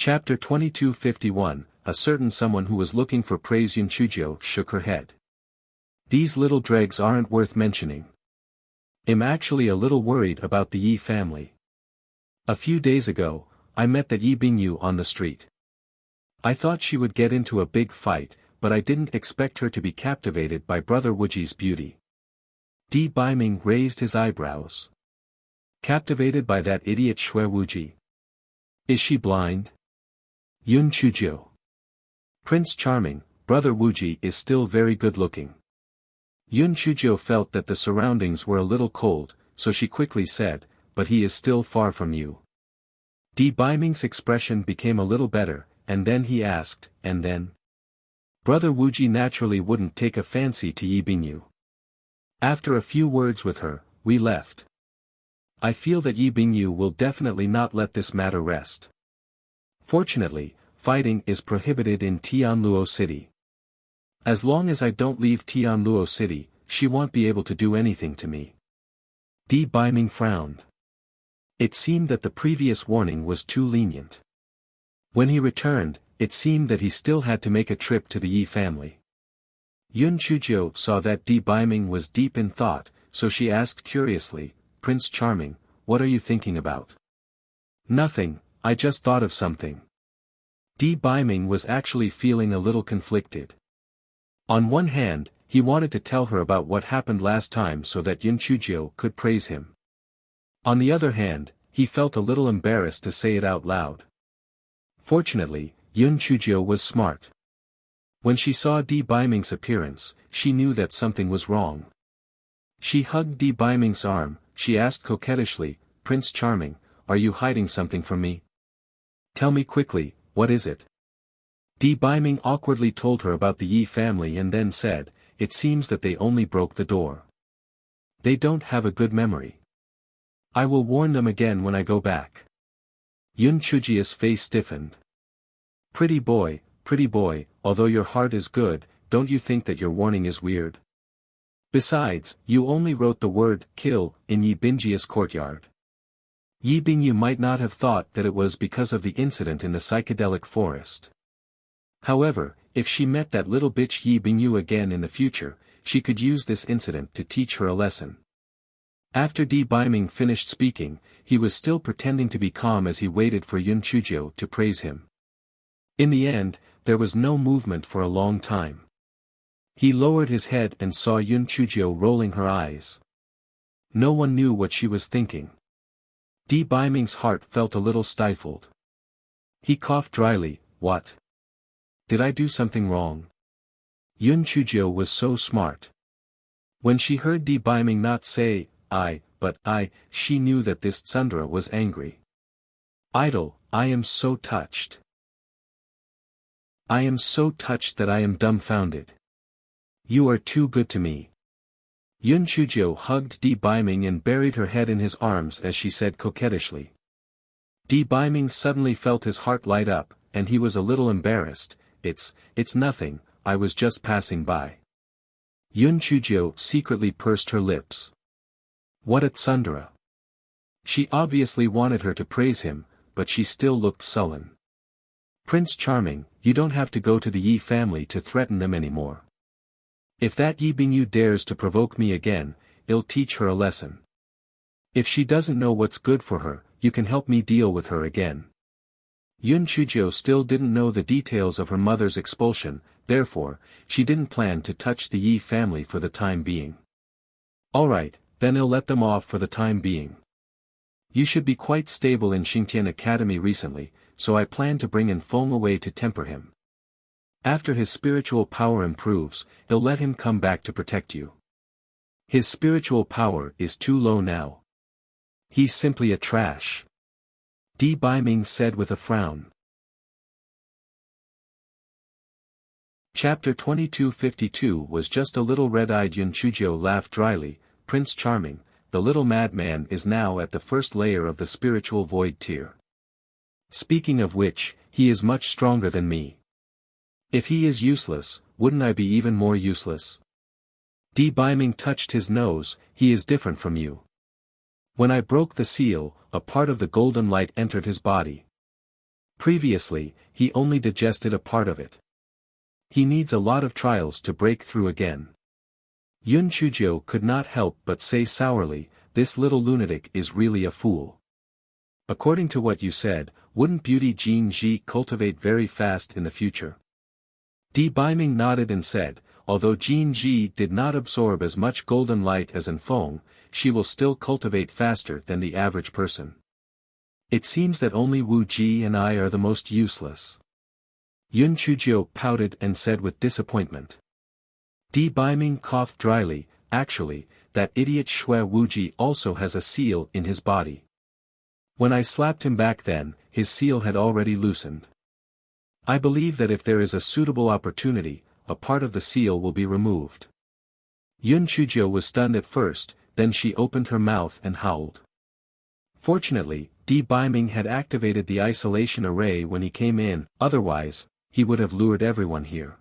Chapter 2251, A certain someone who was looking for praise. Yun Chuzhou shook her head. These little dregs aren't worth mentioning. I'm actually a little worried about the Yi family. A few days ago, I met that Yi Bingyu on the street. I thought she would get into a big fight, but I didn't expect her to be captivated by Brother Wuji's beauty. Di Baiming raised his eyebrows. Captivated by that idiot Shui Wuji. Is she blind? Yun Chuzhou. Prince Charming, Brother Wuji is still very good-looking. Yun Chuzhou felt that the surroundings were a little cold, so she quickly said, but he is still far from you. Di Baiming's expression became a little better, and then he asked, and then? Brother Wuji naturally wouldn't take a fancy to Yi Bingyu. After a few words with her, we left. I feel that Yi Bingyu will definitely not let this matter rest. Fortunately, fighting is prohibited in Tianluo City. As long as I don't leave Tianluo City, she won't be able to do anything to me. Di Baiming frowned. It seemed that the previous warning was too lenient. When he returned, it seemed that he still had to make a trip to the Yi family. Yun Chuzhou saw that Di Baiming was deep in thought, so she asked curiously, Prince Charming, what are you thinking about? Nothing, I just thought of something. Di Baiming was actually feeling a little conflicted. On one hand, he wanted to tell her about what happened last time so that Yun Chuzhou could praise him. On the other hand, he felt a little embarrassed to say it out loud. Fortunately, Yun Chuzhou was smart. When she saw Di Baiming's appearance, she knew that something was wrong. She hugged Di Baiming's arm, she asked coquettishly, Prince Charming, are you hiding something from me? Tell me quickly, what is it? Di Baiming awkwardly told her about the Yi family and then said, it seems that they only broke the door. They don't have a good memory. I will warn them again when I go back. Yun Chuzhou's face stiffened. Pretty boy, although your heart is good, don't you think that your warning is weird? Besides, you only wrote the word, kill, in Yi Bingyi's courtyard. Yi Bingyu might not have thought that it was because of the incident in the psychedelic forest. However, if she met that little bitch Yi Bingyu again in the future, she could use this incident to teach her a lesson. After Di Baiming finished speaking, he was still pretending to be calm as he waited for Yun Chuzhou to praise him. In the end, there was no movement for a long time. He lowered his head and saw Yun Chuzhou rolling her eyes. No one knew what she was thinking. Di Baiming's heart felt a little stifled. He coughed dryly, what? Did I do something wrong? Yun Chuzhou was so smart. When she heard Di Baiming not say, but I, she knew that this tsundere was angry. Idle, I am so touched. I am so touched that I am dumbfounded. You are too good to me. Yun Chuzhou hugged Di Baiming and buried her head in his arms as she said coquettishly. Di Baiming suddenly felt his heart light up, and he was a little embarrassed. It's nothing, I was just passing by. Yun Chuzhou secretly pursed her lips. What a tsundere. She obviously wanted her to praise him, but she still looked sullen. Prince Charming, you don't have to go to the Yi family to threaten them anymore. If that Yi Bingyu dares to provoke me again, I'll teach her a lesson. If she doesn't know what's good for her, you can help me deal with her again. Yun Chuzhou still didn't know the details of her mother's expulsion, therefore, she didn't plan to touch the Yi family for the time being. Alright, then I'll let them off for the time being. You should be quite stable in Xingtian Academy recently, so I plan to bring in Feng away to temper him. After his spiritual power improves, I'll let him come back to protect you. His spiritual power is too low now. He's simply a trash. Di Baiming said with a frown. Chapter 2252 was just a little red-eyed. Yun Chuzhou laughed dryly, Prince Charming, the little madman is now at the first layer of the spiritual void tier. Speaking of which, he is much stronger than me. If he is useless, wouldn't I be even more useless? Di Baiming touched his nose, he is different from you. When I broke the seal, a part of the golden light entered his body. Previously, he only digested a part of it. He needs a lot of trials to break through again. Yun Chujio could not help but say sourly, this little lunatic is really a fool. According to what you said, wouldn't beauty Jin Ji cultivate very fast in the future? Di Biming nodded and said, although Jin Ji did not absorb as much golden light as An Feng, she will still cultivate faster than the average person. It seems that only Wu Ji and I are the most useless. Yun Chujio pouted and said with disappointment. Di Biming coughed dryly, actually, that idiot Shui Wuji also has a seal in his body. When I slapped him back then, his seal had already loosened. I believe that if there is a suitable opportunity, a part of the seal will be removed. Yun Chujio was stunned at first, then she opened her mouth and howled. Fortunately, Di Biming had activated the isolation array when he came in, otherwise, he would have lured everyone here.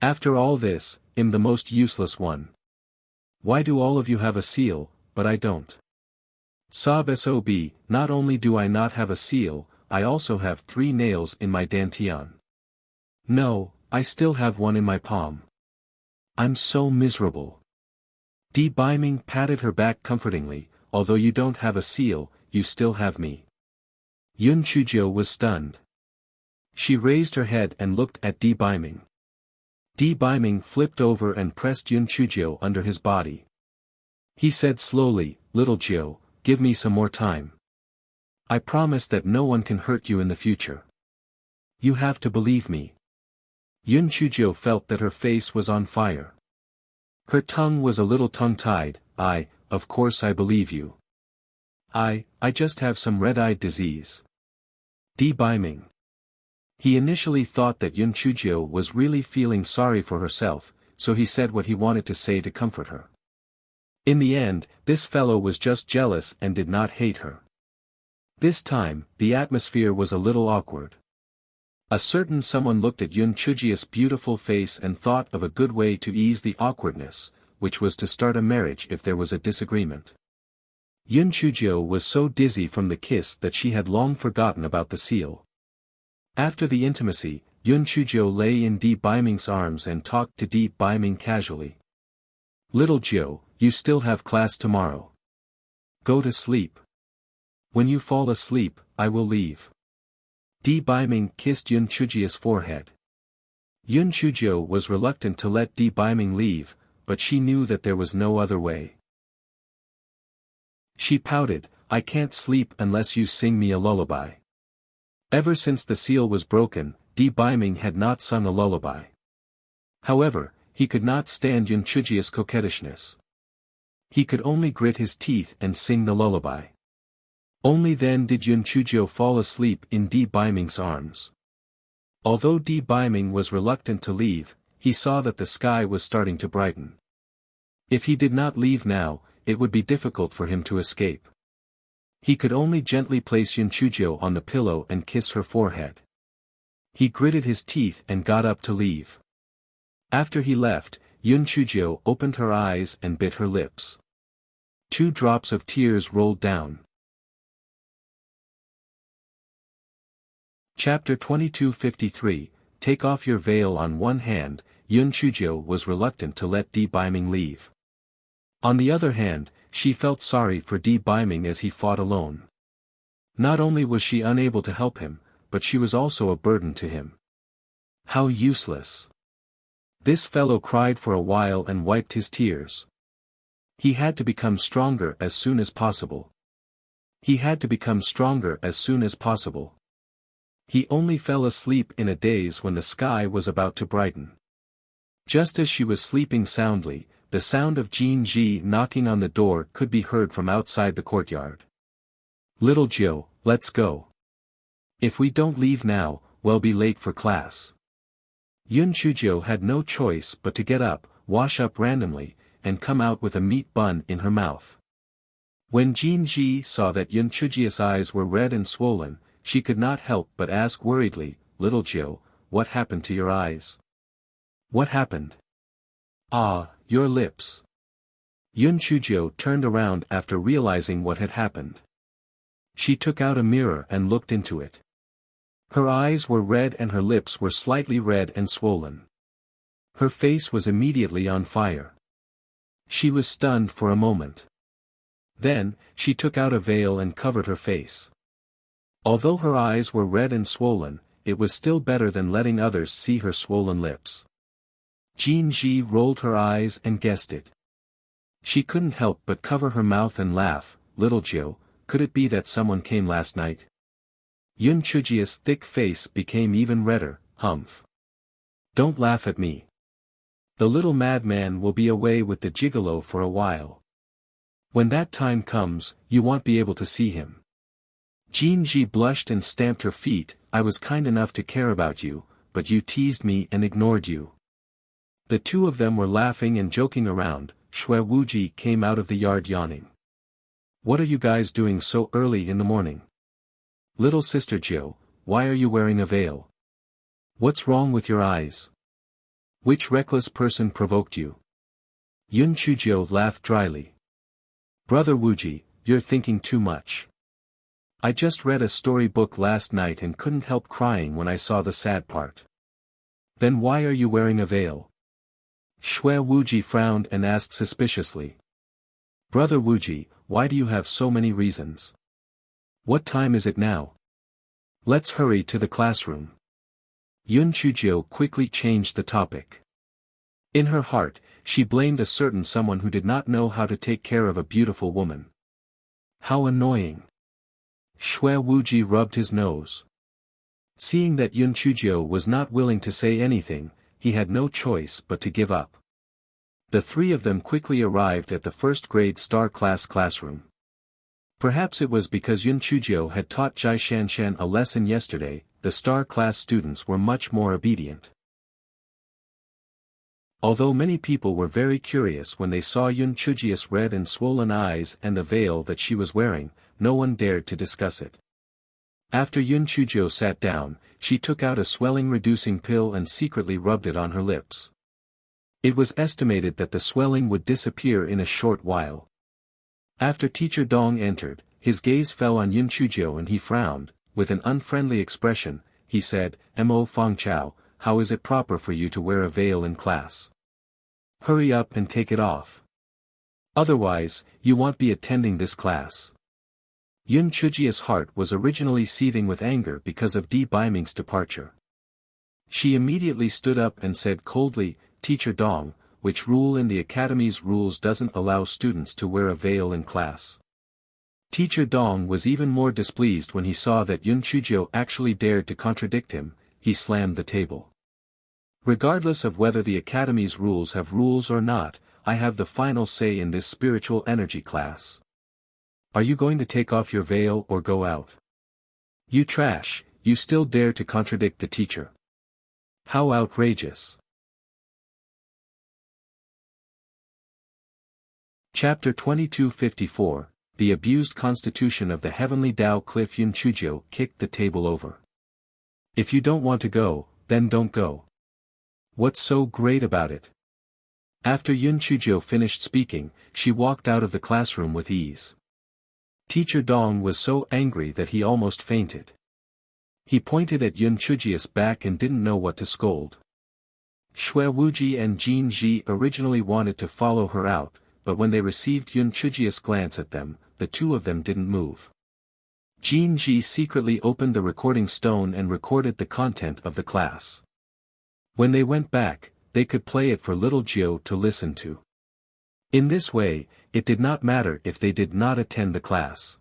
After all this, I'm the most useless one. Why do all of you have a seal, but I don't? Sob sob, not only do I not have a seal, I also have 3 nails in my dantian. No, I still have one in my palm. I'm so miserable. Di Biming patted her back comfortingly, although you don't have a seal, you still have me. Yun Chujio was stunned. She raised her head and looked at Di Biming. Di Biming flipped over and pressed Yun Chujio under his body. He said slowly, little Jiu, give me some more time. I promise that no one can hurt you in the future. You have to believe me. Yun Chujio felt that her face was on fire. Her tongue was a little tongue-tied. Of course I believe you. I just have some red-eyed disease. Di Biming. He initially thought that Yun Chujio was really feeling sorry for herself, so he said what he wanted to say to comfort her. In the end, this fellow was just jealous and did not hate her. This time, the atmosphere was a little awkward. A certain someone looked at Yun Chujio's beautiful face and thought of a good way to ease the awkwardness, which was to start a marriage if there was a disagreement. Yun Chujio was so dizzy from the kiss that she had long forgotten about the seal. After the intimacy, Yun Chujio lay in Di Biming's arms and talked to Di Biming casually. Little Jiu, you still have class tomorrow. Go to sleep. When you fall asleep, I will leave. Di Biming kissed Yun Chujio's forehead. Yun Chujio was reluctant to let Di Biming leave, but she knew that there was no other way. She pouted, I can't sleep unless you sing me a lullaby. Ever since the seal was broken, Di Biming had not sung a lullaby. However, he could not stand Yun Chujio's coquettishness. He could only grit his teeth and sing the lullaby. Only then did Yun Chujio fall asleep in Di Biming's arms. Although Di Biming was reluctant to leave, he saw that the sky was starting to brighten. If he did not leave now, it would be difficult for him to escape. He could only gently place Yun Chujio on the pillow and kiss her forehead. He gritted his teeth and got up to leave. After he left, Yun Chujio opened her eyes and bit her lips. 2 drops of tears rolled down. Chapter 2253, Take off your veil. On one hand, Yun Chujio was reluctant to let Di Biming leave. On the other hand, she felt sorry for Di Biming as he fought alone. Not only was she unable to help him, but she was also a burden to him. How useless. This fellow cried for a while and wiped his tears. He had to become stronger as soon as possible. He had to become stronger as soon as possible. He only fell asleep in a daze when the sky was about to brighten. Just as she was sleeping soundly, the sound of Jin Ji knocking on the door could be heard from outside the courtyard. Little Jiu, let's go. If we don't leave now, we'll be late for class. Yun Chujio had no choice but to get up, wash up randomly, and come out with a meat bun in her mouth. When Jin Ji saw that Yun Chujio's eyes were red and swollen, she could not help but ask worriedly, Little Jiu, what happened to your eyes? What happened? Ah, your lips. Yun Chujio turned around after realizing what had happened. She took out a mirror and looked into it. Her eyes were red and her lips were slightly red and swollen. Her face was immediately on fire. She was stunned for a moment. Then, she took out a veil and covered her face. Although her eyes were red and swollen, it was still better than letting others see her swollen lips. Jinji rolled her eyes and guessed it. She couldn't help but cover her mouth and laugh. Little Jiu, could it be that someone came last night? Yun Chujia's thick face became even redder. Humph. Don't laugh at me. The little madman will be away with the gigolo for a while. When that time comes, you won't be able to see him. Jinji blushed and stamped her feet. I was kind enough to care about you, but you teased me and ignored you. The two of them were laughing and joking around. Shui Wuji came out of the yard yawning. What are you guys doing so early in the morning? Little sister Jiu, why are you wearing a veil? What's wrong with your eyes? Which reckless person provoked you? Yun Chujio laughed dryly. Brother Wuji, you're thinking too much. I just read a storybook last night and couldn't help crying when I saw the sad part. Then why are you wearing a veil? Shui Wuji frowned and asked suspiciously. Brother Wuji, why do you have so many reasons? What time is it now? Let's hurry to the classroom. Yun Chujio quickly changed the topic. In her heart, she blamed a certain someone who did not know how to take care of a beautiful woman. How annoying. Shui Wuji rubbed his nose. Seeing that Yun Chujio was not willing to say anything, he had no choice but to give up. The three of them quickly arrived at the first-grade star class classroom. Perhaps it was because Yun Chujio had taught Jai Shanshan a lesson yesterday, the star class students were much more obedient. Although many people were very curious when they saw Yun Chujio's red and swollen eyes and the veil that she was wearing, no one dared to discuss it. After Yun Chujio sat down, she took out a swelling-reducing pill and secretly rubbed it on her lips. It was estimated that the swelling would disappear in a short while. After Teacher Dong entered, his gaze fell on Yun Chujio and he frowned. With an unfriendly expression, he said, Mo Fangchao, how is it proper for you to wear a veil in class? Hurry up and take it off. Otherwise, you won't be attending this class. Yun Chujio's heart was originally seething with anger because of Di Baiming's departure. She immediately stood up and said coldly, Teacher Dong, which rule in the academy's rules doesn't allow students to wear a veil in class? Teacher Dong was even more displeased when he saw that Yun Chujio actually dared to contradict him. He slammed the table. Regardless of whether the academy's rules have rules or not, I have the final say in this spiritual energy class. Are you going to take off your veil or go out? You trash, you still dare to contradict the teacher. How outrageous. Chapter 2254, The Abused Constitution of the Heavenly Tao Cliff. Yun Chujio kicked the table over. If you don't want to go, then don't go. What's so great about it? After Yun Chujio finished speaking, she walked out of the classroom with ease. Teacher Dong was so angry that he almost fainted. He pointed at Yun Chujio's back and didn't know what to scold. Shui Wuji and Jin Ji originally wanted to follow her out, but when they received Yun Chujio's glance at them, the two of them didn't move. Jin Ji secretly opened the recording stone and recorded the content of the class. When they went back, they could play it for little Jiu to listen to. In this way, it did not matter if they did not attend the class.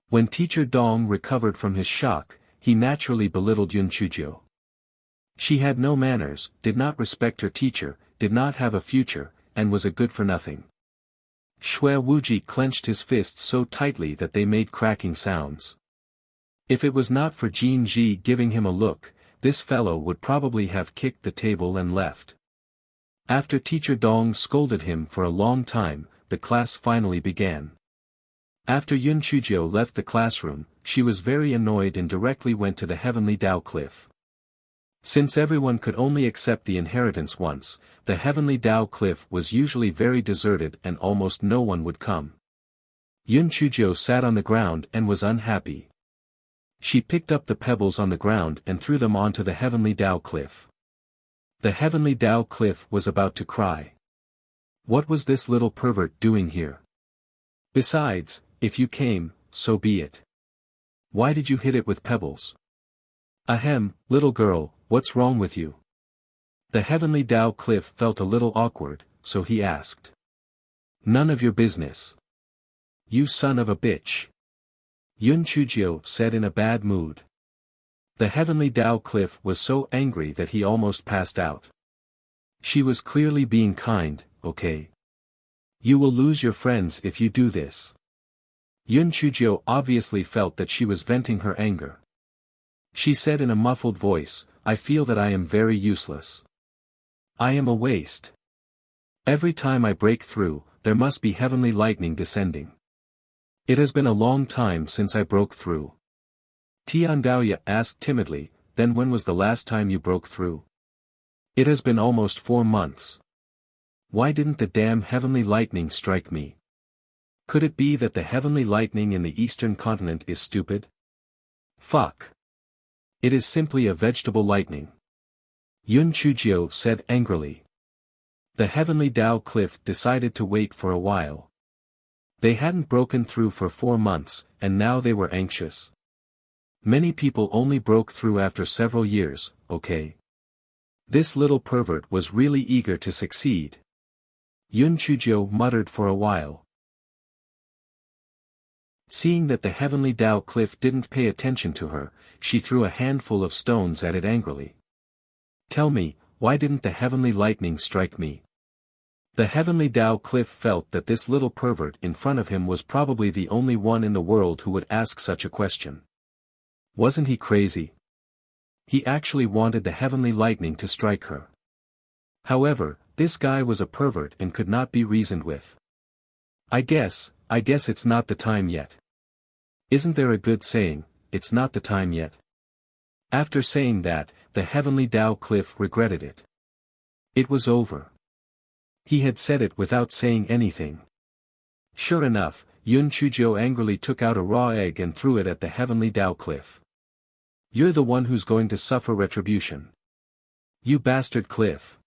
When Teacher Dong recovered from his shock, he naturally belittled Yun Chujio. She had no manners, did not respect her teacher, did not have a future, and was a good-for-nothing. Shui Wuji clenched his fists so tightly that they made cracking sounds. If it was not for Jin Ji giving him a look, this fellow would probably have kicked the table and left. After Teacher Dong scolded him for a long time, the class finally began. After Yun Chujio left the classroom, she was very annoyed and directly went to the Heavenly Tao Cliff. Since everyone could only accept the inheritance once, the Heavenly Tao Cliff was usually very deserted and almost no one would come. Yun Chujio sat on the ground and was unhappy. She picked up the pebbles on the ground and threw them onto the heavenly Dao cliff. The heavenly Dao cliff was about to cry. What was this little pervert doing here? Besides, if you came, so be it. Why did you hit it with pebbles? Ahem, little girl, what's wrong with you? The heavenly Dao cliff felt a little awkward, so he asked. None of your business. You son of a bitch. Yun Chujio said in a bad mood. The heavenly Dao cliff was so angry that he almost passed out. She was clearly being kind, okay? You will lose your friends if you do this. Yun Chujio obviously felt that she was venting her anger. She said in a muffled voice, I feel that I am very useless. I am a waste. Every time I break through, there must be heavenly lightning descending. It has been a long time since I broke through. Tian Daoya asked timidly, then when was the last time you broke through? It has been almost 4 months. Why didn't the damn heavenly lightning strike me? Could it be that the heavenly lightning in the eastern continent is stupid? Fuck. It is simply a vegetable lightning. Yun Chujio said angrily. The heavenly Dao cliff decided to wait for a while. They hadn't broken through for 4 months, and now they were anxious. Many people only broke through after several years, okay? This little pervert was really eager to succeed. Yun Chujio muttered for a while. Seeing that the heavenly Dao cliff didn't pay attention to her, she threw a handful of stones at it angrily. Tell me, why didn't the heavenly lightning strike me? The heavenly Dao cliff felt that this little pervert in front of him was probably the only one in the world who would ask such a question. Wasn't he crazy? He actually wanted the heavenly lightning to strike her. However, this guy was a pervert and could not be reasoned with. I guess it's not the time yet. Isn't there a good saying, it's not the time yet? After saying that, the heavenly Dao cliff regretted it. It was over. He had said it without saying anything. Sure enough, Yun Chujio angrily took out a raw egg and threw it at the heavenly Dao cliff. You're the one who's going to suffer retribution. You bastard cliff.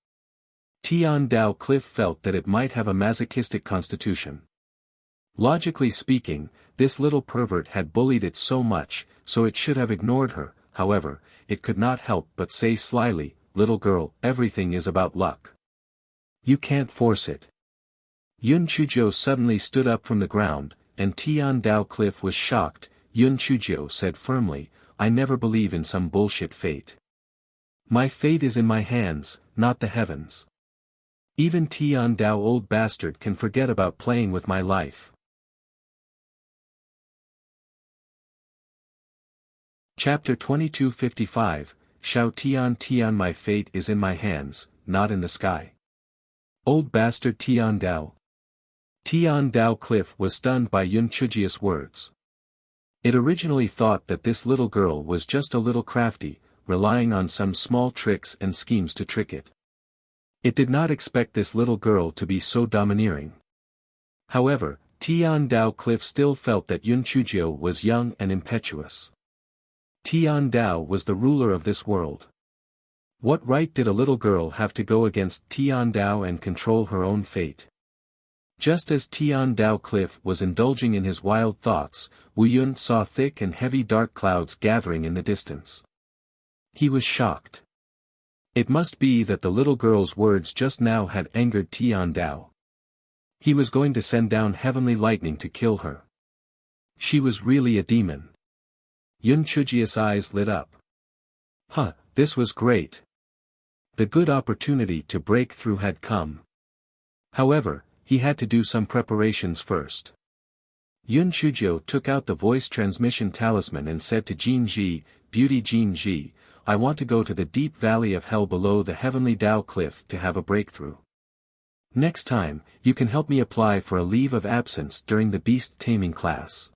Tian Dao cliff felt that it might have a masochistic constitution. Logically speaking, this little pervert had bullied it so much, so it should have ignored her. However, it could not help but say slyly, little girl, everything is about luck. You can't force it. Yun Chujio suddenly stood up from the ground, and Tian Dao cliff was shocked. Yun Chujio said firmly, I never believe in some bullshit fate. My fate is in my hands, not the heavens. Even Tian Dao old bastard can forget about playing with my life. Chapter 2255, Shao Tian Tian my fate is in my hands, not in the sky. Old bastard Tian Dao. Tian Dao cliff was stunned by Yun Chujio's words. It originally thought that this little girl was just a little crafty, relying on some small tricks and schemes to trick it. It did not expect this little girl to be so domineering. However, Tian Dao cliff still felt that Yun Chujio was young and impetuous. Tian Dao was the ruler of this world. What right did a little girl have to go against Tian Dao and control her own fate? Just as Tian Dao cliff was indulging in his wild thoughts, Wu Yun saw thick and heavy dark clouds gathering in the distance. He was shocked. It must be that the little girl's words just now had angered Tian Dao. He was going to send down heavenly lightning to kill her. She was really a demon. Yun Chujio's eyes lit up. Huh, this was great. The good opportunity to break through had come. However, he had to do some preparations first. Yun Chujio took out the voice transmission talisman and said to Jin Ji, Beauty Jin Ji, I want to go to the deep valley of hell below the heavenly Dao cliff to have a breakthrough. Next time, you can help me apply for a leave of absence during the beast taming class.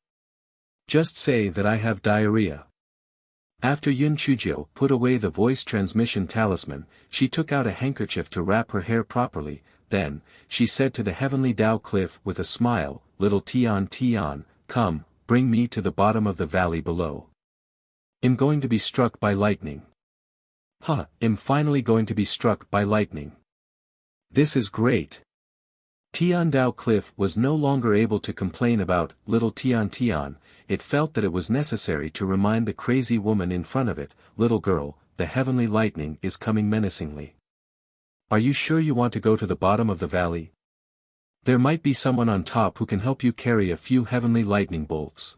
Just say that I have diarrhea. After Yun Chujio put away the voice transmission talisman, she took out a handkerchief to wrap her hair properly. Then, she said to the heavenly Dao cliff with a smile, Little Tian Tian, come, bring me to the bottom of the valley below. I'm going to be struck by lightning. Huh, I'm finally going to be struck by lightning. This is great. Tiandao Cliff was no longer able to complain about little Tian. It felt that it was necessary to remind the crazy woman in front of it, little girl, the heavenly lightning is coming menacingly. Are you sure you want to go to the bottom of the valley? There might be someone on top who can help you carry a few heavenly lightning bolts.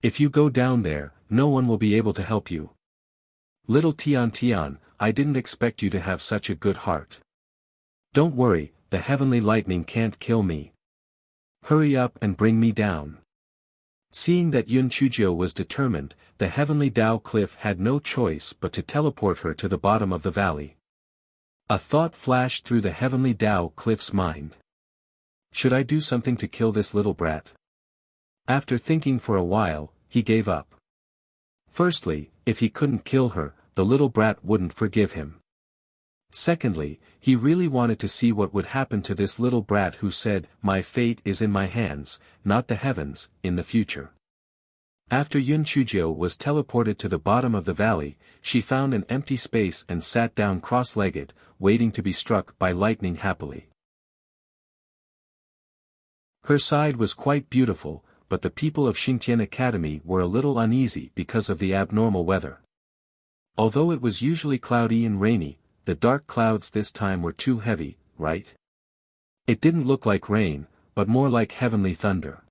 If you go down there, no one will be able to help you. Little Tian, I didn't expect you to have such a good heart. Don't worry, the heavenly lightning can't kill me. Hurry up and bring me down. Seeing that Yun Chujio was determined, the heavenly Dao Cliff had no choice but to teleport her to the bottom of the valley. A thought flashed through the heavenly Dao Cliff's mind. Should I do something to kill this little brat? After thinking for a while, he gave up. Firstly, if he couldn't kill her, the little brat wouldn't forgive him. Secondly, he really wanted to see what would happen to this little brat who said, "My fate is in my hands, not the heavens," in the future. After Yun Chujio was teleported to the bottom of the valley, she found an empty space and sat down cross-legged, waiting to be struck by lightning happily. Her side was quite beautiful, but the people of Xingtian Academy were a little uneasy because of the abnormal weather. Although it was usually cloudy and rainy, the dark clouds this time were too heavy, right? It didn't look like rain, but more like heavenly thunder.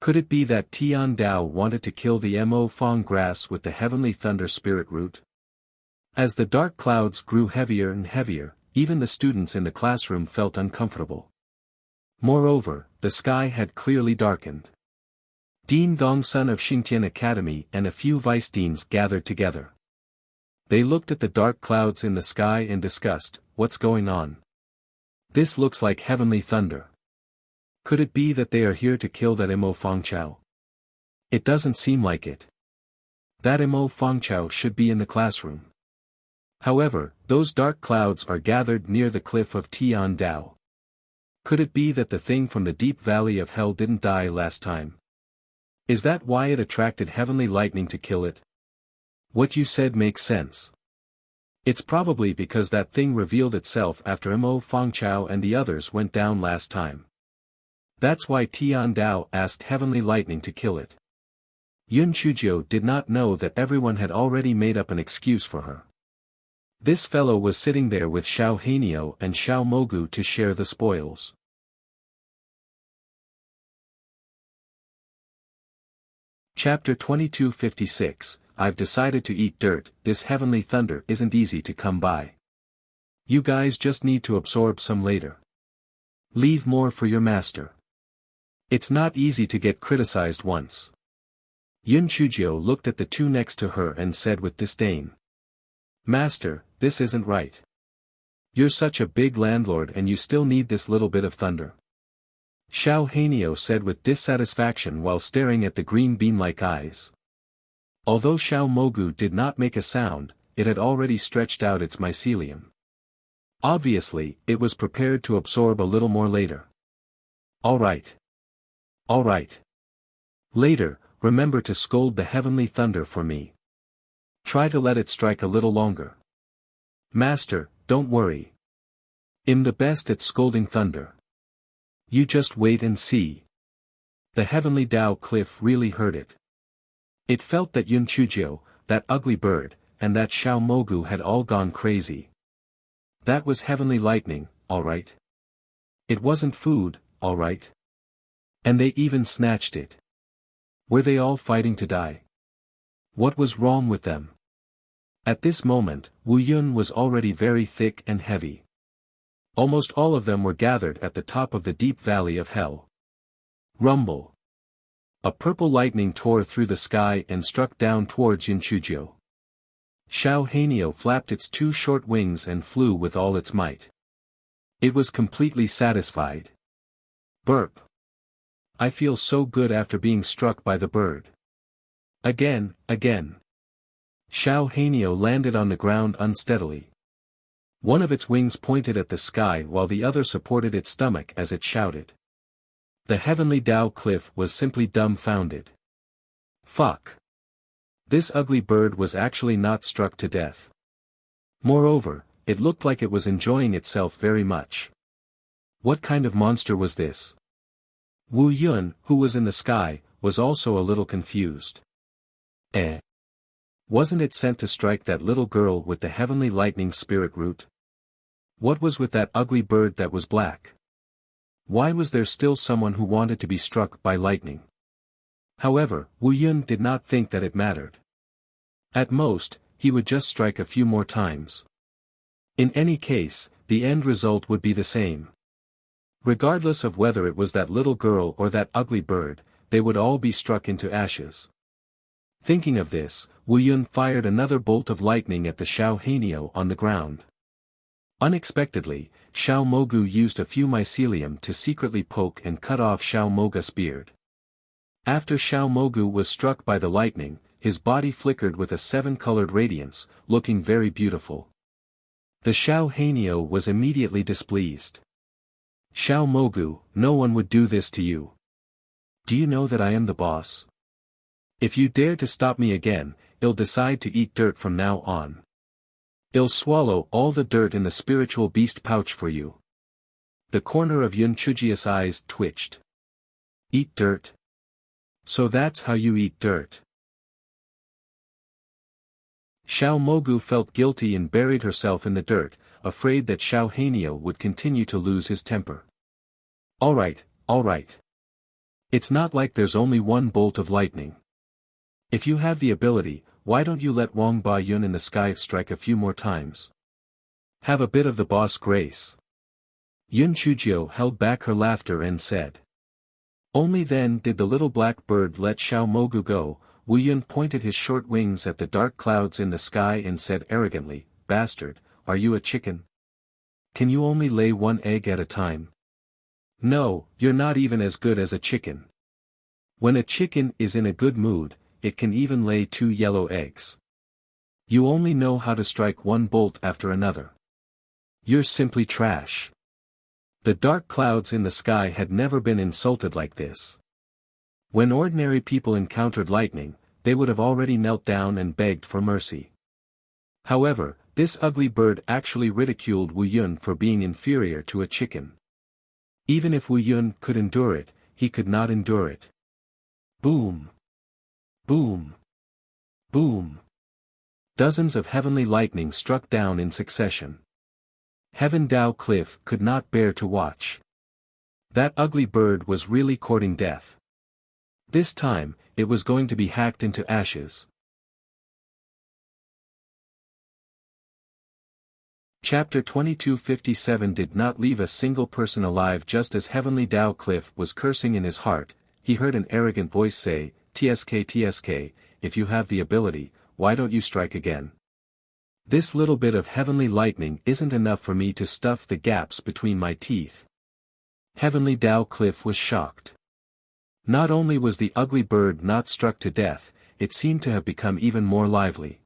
Could it be that Tian Dao wanted to kill the Mo Fong grass with the heavenly thunder spirit root? As the dark clouds grew heavier and heavier, even the students in the classroom felt uncomfortable. Moreover, the sky had clearly darkened. Dean Gongsun of Xingtian Academy and a few vice deans gathered together. They looked at the dark clouds in the sky and discussed, "What's going on? This looks like heavenly thunder. Could it be that they are here to kill that Mo Fongchao? It doesn't seem like it. That Mo Fongchao should be in the classroom." However, those dark clouds are gathered near the cliff of Tian Dao. Could it be that the thing from the deep valley of hell didn't die last time? Is that why it attracted heavenly lightning to kill it? What you said makes sense. It's probably because that thing revealed itself after Mo Fongchao and the others went down last time. That's why Tian Dao asked heavenly lightning to kill it. Yun Chujio did not know that everyone had already made up an excuse for her. This fellow was sitting there with Xiao Hanio and Xiao Mogu to share the spoils. Chapter 2256, I've decided to eat dirt. This heavenly thunder isn't easy to come by. You guys just need to absorb some later. Leave more for your master. It's not easy to get criticized once. Yun Chujio looked at the two next to her and said with disdain. Master, this isn't right. You're such a big landlord and you still need this little bit of thunder. Xiao Hanio said with dissatisfaction while staring at the green bean-like eyes. Although Xiao Mogu did not make a sound, it had already stretched out its mycelium. Obviously, it was prepared to absorb a little more later. All right. All right. Later, remember to scold the heavenly thunder for me. Try to let it strike a little longer. Master, don't worry. I'm the best at scolding thunder. You just wait and see. The heavenly Dao Cliff really heard it. It felt that Yun Chujio, that ugly bird, and that Xiao Mogu had all gone crazy. That was heavenly lightning, all right. It wasn't food, all right. And they even snatched it. Were they all fighting to die? What was wrong with them? At this moment, Wu Yun was already very thick and heavy. Almost all of them were gathered at the top of the deep valley of hell. Rumble. A purple lightning tore through the sky and struck down towards Yun Chujio. Xiao Hanio flapped its two short wings and flew with all its might. It was completely satisfied. Burp. I feel so good after being struck by the bird. Again. Xiao Hanio landed on the ground unsteadily. One of its wings pointed at the sky while the other supported its stomach as it shouted. The heavenly Dao Cliff was simply dumbfounded. Fuck. This ugly bird was actually not struck to death. Moreover, it looked like it was enjoying itself very much. What kind of monster was this? Wu Yun, who was in the sky, was also a little confused. Wasn't it sent to strike that little girl with the heavenly lightning spirit root? What was with that ugly bird that was black? Why was there still someone who wanted to be struck by lightning? However, Wu Yun did not think that it mattered. At most, he would just strike a few more times. In any case, the end result would be the same. Regardless of whether it was that little girl or that ugly bird, they would all be struck into ashes. Thinking of this, Wu Yun fired another bolt of lightning at the Xiao Hanyo on the ground. Unexpectedly, Xiao Mogu used a few mycelium to secretly poke and cut off Xiao Moga's beard. After Xiao Mogu was struck by the lightning, his body flickered with a 7-colored radiance, looking very beautiful. The Xiao Hanyo was immediately displeased. Xiao Mogu, no one would do this to you. Do you know that I am the boss? If you dare to stop me again, I'll decide to eat dirt from now on. I'll swallow all the dirt in the spiritual beast pouch for you. The corner of Yun Chujia's eyes twitched. Eat dirt? So that's how you eat dirt. Xiao Mogu felt guilty and buried herself in the dirt, afraid that Xiao Hanyo would continue to lose his temper. Alright. It's not like there's only one bolt of lightning. If you have the ability, why don't you let Wang Ba Yun in the sky strike a few more times? Have a bit of the boss grace. Yun Chujio held back her laughter and said. Only then did the little black bird let Xiao Mogu go. Wu Yun pointed his short wings at the dark clouds in the sky and said arrogantly, Bastard, are you a chicken? Can you only lay one egg at a time? No, you're not even as good as a chicken. When a chicken is in a good mood, it can even lay 2 yellow eggs. You only know how to strike one bolt after another. You're simply trash. The dark clouds in the sky had never been insulted like this. When ordinary people encountered lightning, they would have already knelt down and begged for mercy. However, this ugly bird actually ridiculed Wu Yun for being inferior to a chicken. Even if Wu Yun could endure it, he could not endure it. Boom! Boom! Boom! Dozens of heavenly lightning struck down in succession. Heaven Dao Cliff could not bear to watch. That ugly bird was really courting death. This time, it was going to be hacked into ashes. Chapter 2257 did not leave a single person alive. Just as Heavenly Dao Cliff was cursing in his heart, he heard an arrogant voice say, TSK, if you have the ability, why don't you strike again? This little bit of heavenly lightning isn't enough for me to stuff the gaps between my teeth. Heavenly Dao Cliff was shocked. Not only was the ugly bird not struck to death, it seemed to have become even more lively.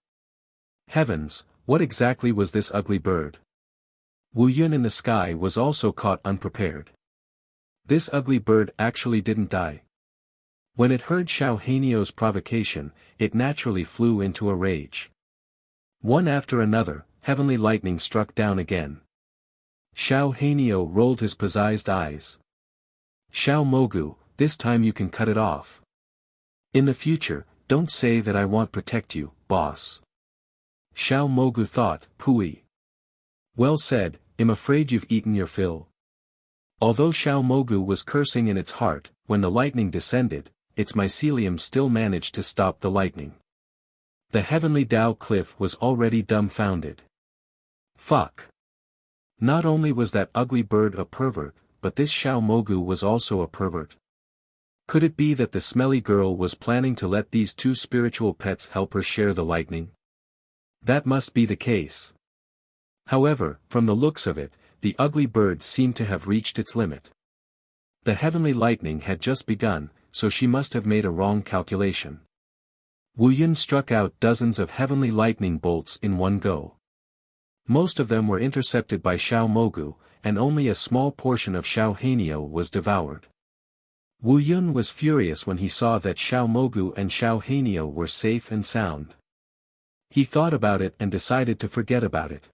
Heavens, what exactly was this ugly bird? Wu Yun in the sky was also caught unprepared. This ugly bird actually didn't die. When it heard Xiao Hanyo's provocation, it naturally flew into a rage. One after another, heavenly lightning struck down again. Xiao Hanyo rolled his possessed eyes. Xiao Mogu, this time you can cut it off. In the future, don't say that I won't protect you, boss. Xiao Mogu thought, Pooey. Well said, I'm afraid you've eaten your fill. Although Xiao Mogu was cursing in its heart, when the lightning descended, its mycelium still managed to stop the lightning. The heavenly Dao Cliff was already dumbfounded. Fuck. Not only was that ugly bird a pervert, but this Xiao Mogu was also a pervert. Could it be that the smelly girl was planning to let these 2 spiritual pets help her share the lightning? That must be the case. However, from the looks of it, the ugly bird seemed to have reached its limit. The heavenly lightning had just begun, so she must have made a wrong calculation. Wu Yun struck out dozens of heavenly lightning bolts in one go. Most of them were intercepted by Xiao Mogu, and only a small portion of Xiao Hanyo was devoured. Wu Yun was furious when he saw that Xiao Mogu and Xiao Hanio were safe and sound. He thought about it and decided to forget about it.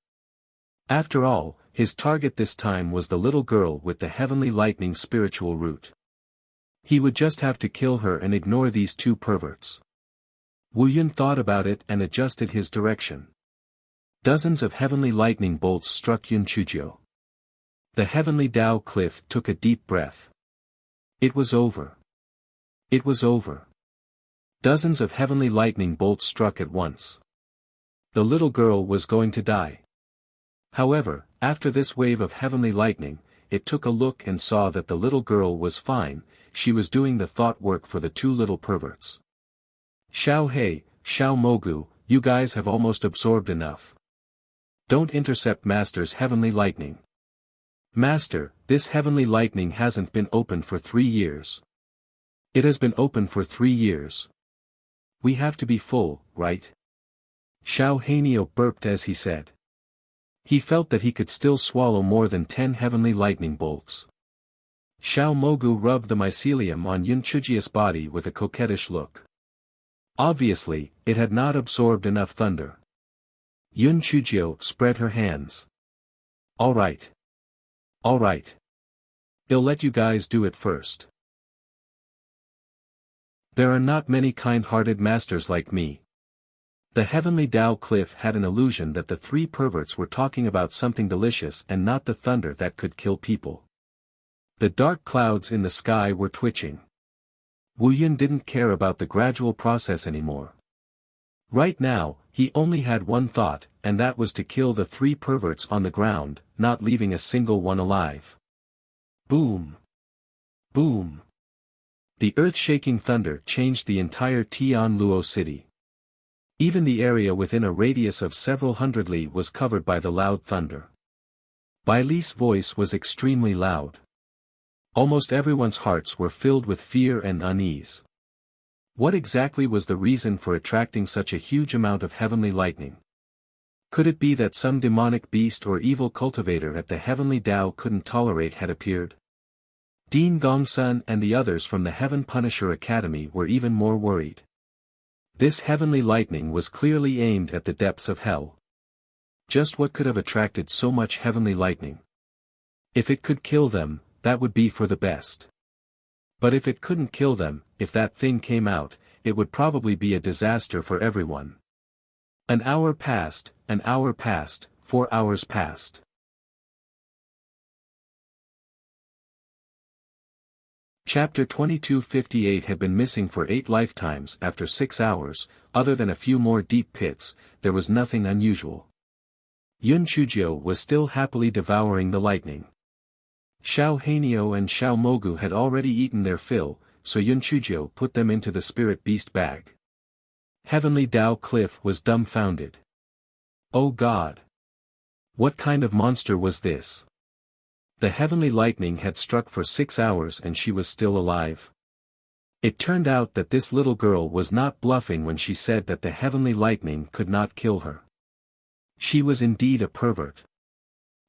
After all, his target this time was the little girl with the heavenly lightning spiritual root. He would just have to kill her and ignore these two perverts. Wu Yun thought about it and adjusted his direction. Dozens of heavenly lightning bolts struck Yun Chujio. The heavenly Dao cliff took a deep breath. It was over. It was over. Dozens of heavenly lightning bolts struck at once. The little girl was going to die. However, after this wave of heavenly lightning, it took a look and saw that the little girl was fine. She was doing the thought work for the two little perverts. Xiao He, Xiao Mogu, you guys have almost absorbed enough. Don't intercept Master's heavenly lightning. Master, this heavenly lightning hasn't been open for 3 years. It has been open for 3 years. We have to be full, right? Xiao Hanio burped as he said. He felt that he could still swallow more than 10 heavenly lightning bolts. Xiao Mogu rubbed the mycelium on Yun Chujia's body with a coquettish look. Obviously, it had not absorbed enough thunder. Yun Chujio spread her hands. All right. All right. I'll let you guys do it first. There are not many kind-hearted masters like me. The heavenly Dao cliff had an illusion that the three perverts were talking about something delicious and not the thunder that could kill people. The dark clouds in the sky were twitching. Wu Yun didn't care about the gradual process anymore. Right now, he only had one thought, and that was to kill the three perverts on the ground, not leaving a single one alive. Boom! Boom! The earth-shaking thunder changed the entire Tianluo city. Even the area within a radius of several hundred li was covered by the loud thunder. Bai Li's voice was extremely loud. Almost everyone's hearts were filled with fear and unease. What exactly was the reason for attracting such a huge amount of heavenly lightning? Could it be that some demonic beast or evil cultivator at the heavenly Dao couldn't tolerate had appeared? Dean Gongsun and the others from the Heaven Punisher Academy were even more worried. This heavenly lightning was clearly aimed at the depths of hell. Just what could have attracted so much heavenly lightning? If it could kill them, that would be for the best. But if it couldn't kill them, if that thing came out, it would probably be a disaster for everyone. An hour passed, 4 hours passed. Chapter 2258 had been missing for 8 lifetimes. After 6 hours, other than a few more deep pits, there was nothing unusual. Yun Chujio was still happily devouring the lightning. Xiao Hanio and Xiao Mogu had already eaten their fill, so Yun Chujio put them into the spirit beast bag. Heavenly Dao Cliff was dumbfounded. Oh God! What kind of monster was this? The heavenly lightning had struck for 6 hours and she was still alive. It turned out that this little girl was not bluffing when she said that the heavenly lightning could not kill her. She was indeed a pervert.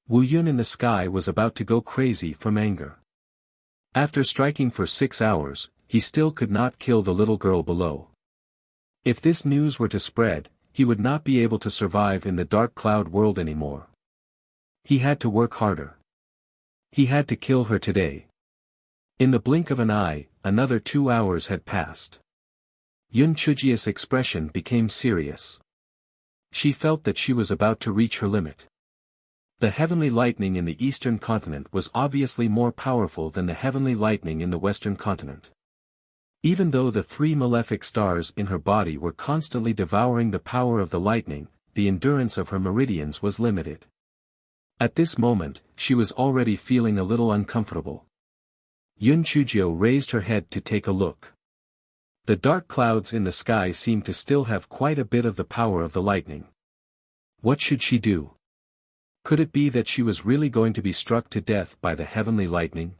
Wu Yun in the sky was about to go crazy from anger. After striking for 6 hours, he still could not kill the little girl below. If this news were to spread, he would not be able to survive in the dark cloud world anymore. He had to work harder. He had to kill her today. In the blink of an eye, another 2 hours had passed. Yun Chujia's expression became serious. She felt that she was about to reach her limit. The heavenly lightning in the eastern continent was obviously more powerful than the heavenly lightning in the western continent. Even though the 3 malefic stars in her body were constantly devouring the power of the lightning, the endurance of her meridians was limited. At this moment, she was already feeling a little uncomfortable. Yun Chujio raised her head to take a look. The dark clouds in the sky seemed to still have quite a bit of the power of the lightning. What should she do? Could it be that she was really going to be struck to death by the heavenly lightning?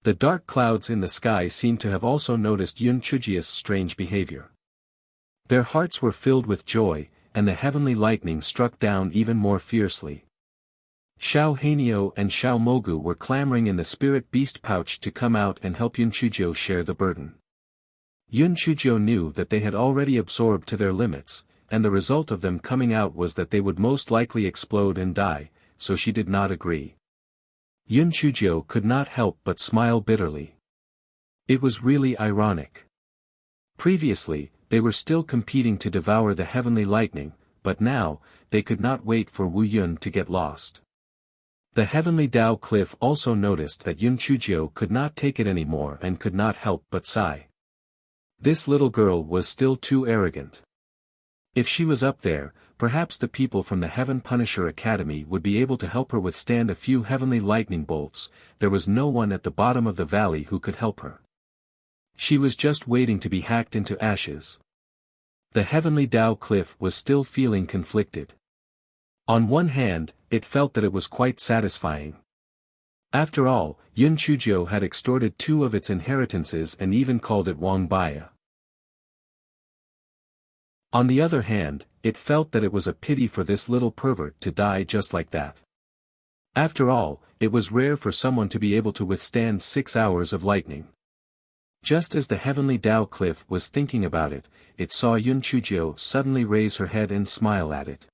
The dark clouds in the sky seemed to have also noticed Yun Chujia's strange behavior. Their hearts were filled with joy, and the heavenly lightning struck down even more fiercely. Xiao Hanio and Xiao Mogu were clamoring in the spirit beast pouch to come out and help Yun Chuzhou share the burden. Yun Chuzhou knew that they had already absorbed to their limits, and the result of them coming out was that they would most likely explode and die, so she did not agree. Yun Chuzhou could not help but smile bitterly. It was really ironic. Previously, they were still competing to devour the heavenly lightning, but now, they could not wait for Wu Yun to get lost. The heavenly Dao cliff also noticed that Yun Chuzhou could not take it anymore and could not help but sigh. This little girl was still too arrogant. If she was up there, perhaps the people from the Heaven Punisher Academy would be able to help her withstand a few heavenly lightning bolts. There was no one at the bottom of the valley who could help her. She was just waiting to be hacked into ashes. The heavenly Dao cliff was still feeling conflicted. On one hand, it felt that it was quite satisfying. After all, Yun Chuzhou had extorted 2 of its inheritances and even called it Wang Baya. On the other hand, it felt that it was a pity for this little pervert to die just like that. After all, it was rare for someone to be able to withstand 6 hours of lightning. Just as the heavenly Dao cliff was thinking about it, it saw Yun Chuzhou suddenly raise her head and smile at it.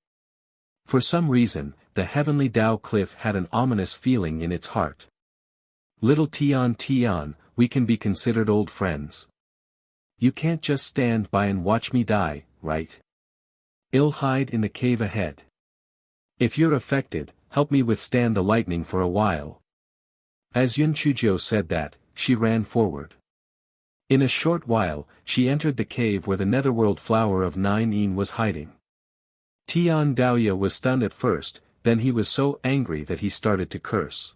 For some reason, the heavenly Dao cliff had an ominous feeling in its heart. Little Tian Tian, we can be considered old friends. You can't just stand by and watch me die, right? I'll hide in the cave ahead. If you're affected, help me withstand the lightning for a while. As Yun Chuzhou said that, she ran forward. In a short while, she entered the cave where the netherworld flower of 9 Yin was hiding. Tian Daoya was stunned at first, then he was so angry that he started to curse.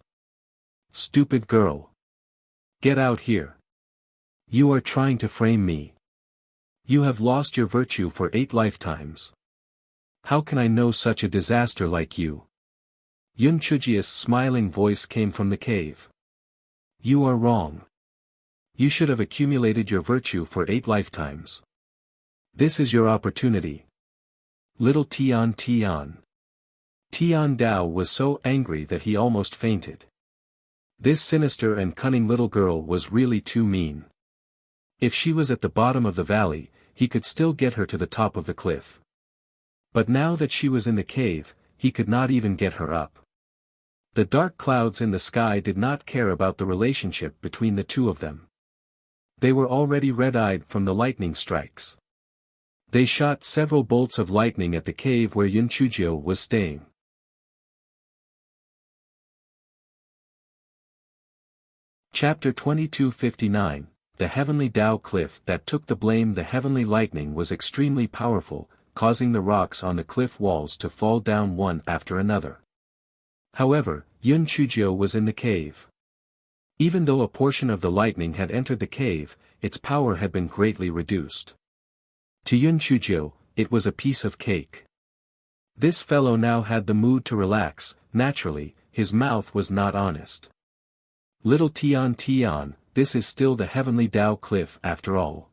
Stupid girl! Get out here! You are trying to frame me. You have lost your virtue for 8 lifetimes. How can I know such a disaster like you? Yun Chuzhou's smiling voice came from the cave. You are wrong. You should have accumulated your virtue for 8 lifetimes. This is your opportunity. Little Tian Tian. Tian Dao was so angry that he almost fainted. This sinister and cunning little girl was really too mean. If she was at the bottom of the valley, he could still get her to the top of the cliff. But now that she was in the cave, he could not even get her up. The dark clouds in the sky did not care about the relationship between the two of them. They were already red-eyed from the lightning strikes. They shot several bolts of lightning at the cave where Yun Chuzhou was staying. Chapter 2259, The Heavenly Dao Cliff that took the blame. The heavenly lightning was extremely powerful, causing the rocks on the cliff walls to fall down one after another. However, Yun Chuzhou was in the cave. Even though a portion of the lightning had entered the cave, its power had been greatly reduced. To Yun Chuzhou, it was a piece of cake. This fellow now had the mood to relax. Naturally, his mouth was not honest. Little Tian Tian, this is still the heavenly Dao cliff after all.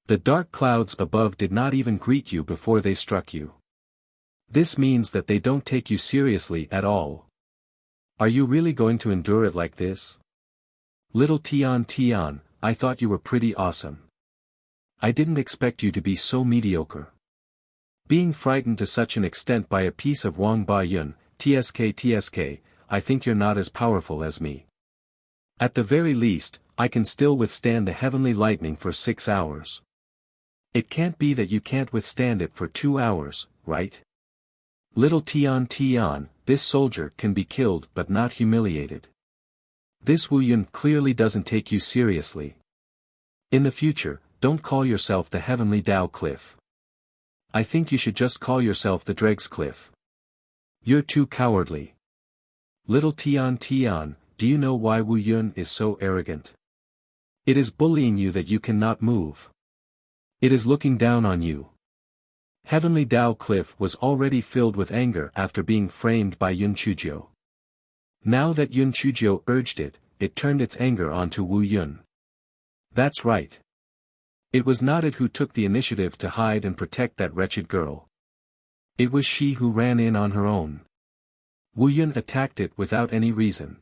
The dark clouds above did not even greet you before they struck you. This means that they don't take you seriously at all. Are you really going to endure it like this? Little Tian Tian, I thought you were pretty awesome. I didn't expect you to be so mediocre. Being frightened to such an extent by a piece of Wang Ba Yun, TSK, I think you're not as powerful as me. At the very least, I can still withstand the heavenly lightning for 6 hours. It can't be that you can't withstand it for 2 hours, right? Little Tian Tian, this soldier can be killed but not humiliated. This Wu Yun clearly doesn't take you seriously. In the future, don't call yourself the Heavenly Dao Cliff. I think you should just call yourself the Dregs Cliff. You're too cowardly. Little Tian Tian, do you know why Wu Yun is so arrogant? It is bullying you that you cannot move. It is looking down on you. Heavenly Dao Cliff was already filled with anger after being framed by Yun Chuzhou. Now that Yun Chuzhou urged it, it turned its anger onto Wu Yun. That's right. It was not it who took the initiative to hide and protect that wretched girl. It was she who ran in on her own. Wu Yun attacked it without any reason.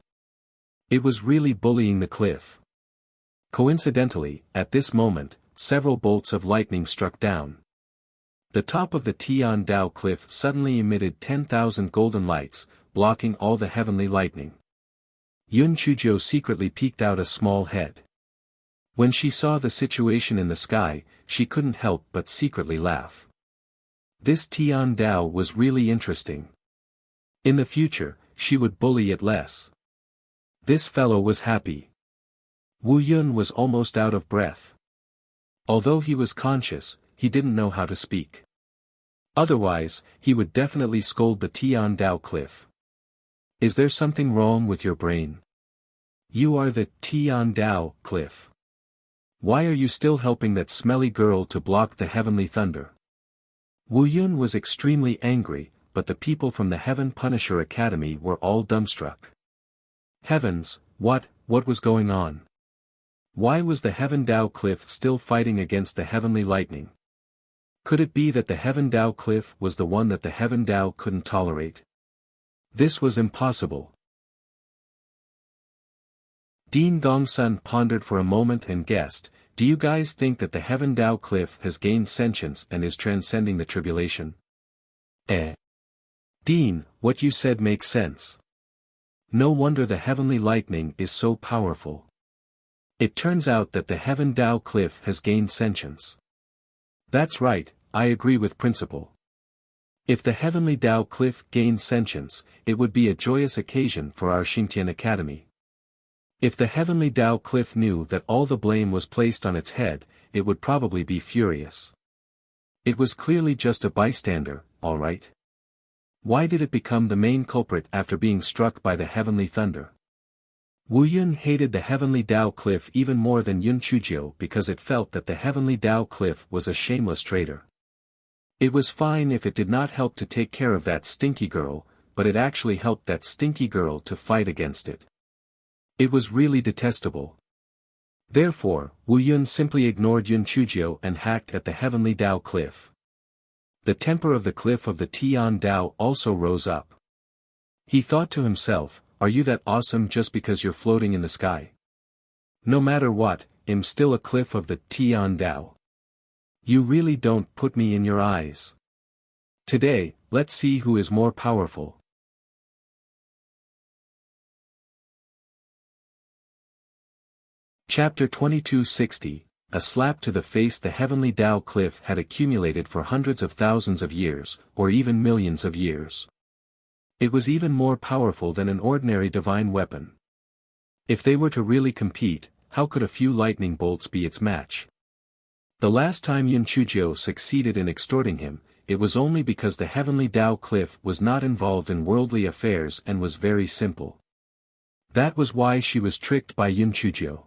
It was really bullying the cliff. Coincidentally, at this moment, several bolts of lightning struck down. The top of the Tian Dao cliff suddenly emitted 10,000 golden lights, blocking all the heavenly lightning. Yun Chujiu secretly peeked out a small head. When she saw the situation in the sky, she couldn't help but secretly laugh. This Tian Dao was really interesting. In the future, she would bully it less. This fellow was happy. Wu Yun was almost out of breath. Although he was conscious, he didn't know how to speak. Otherwise, he would definitely scold the Tian Dao cliff. Is there something wrong with your brain? You are the Tian Dao cliff. Why are you still helping that smelly girl to block the heavenly thunder? Wu Yun was extremely angry, but the people from the Heaven Punisher Academy were all dumbstruck. Heavens, what was going on? Why was the Heaven Dao cliff still fighting against the heavenly lightning? Could it be that the Heaven Dao cliff was the one that the Heaven Dao couldn't tolerate? This was impossible. Dean Gongsun pondered for a moment and guessed, do you guys think that the Heaven Dao cliff has gained sentience and is transcending the tribulation? Dean, what you said makes sense. No wonder the heavenly lightning is so powerful. It turns out that the Heaven Dao cliff has gained sentience. That's right, I agree with principle. If the heavenly Dao cliff gained sentience, it would be a joyous occasion for our Xingtian Academy. If the heavenly Dao cliff knew that all the blame was placed on its head, it would probably be furious. It was clearly just a bystander, all right. Why did it become the main culprit after being struck by the heavenly thunder? Wu Yun hated the heavenly Dao cliff even more than Yun Chujiu because it felt that the heavenly Dao cliff was a shameless traitor. It was fine if it did not help to take care of that stinky girl, but it actually helped that stinky girl to fight against it. It was really detestable. Therefore, Wu Yun simply ignored Yun Chujiu and hacked at the heavenly Dao cliff. The temper of the cliff of the Tian Dao also rose up. He thought to himself, are you that awesome just because you're floating in the sky? No matter what, I'm still a cliff of the Tian Dao. You really don't put me in your eyes. Today, let's see who is more powerful. Chapter 2260, A slap to the face. The heavenly Dao cliff had accumulated for hundreds of thousands of years, or even millions of years. It was even more powerful than an ordinary divine weapon. If they were to really compete, how could a few lightning bolts be its match? The last time Yun Chujiu succeeded in extorting him, it was only because the heavenly Dao cliff was not involved in worldly affairs and was very simple. That was why she was tricked by Yun Chujiu.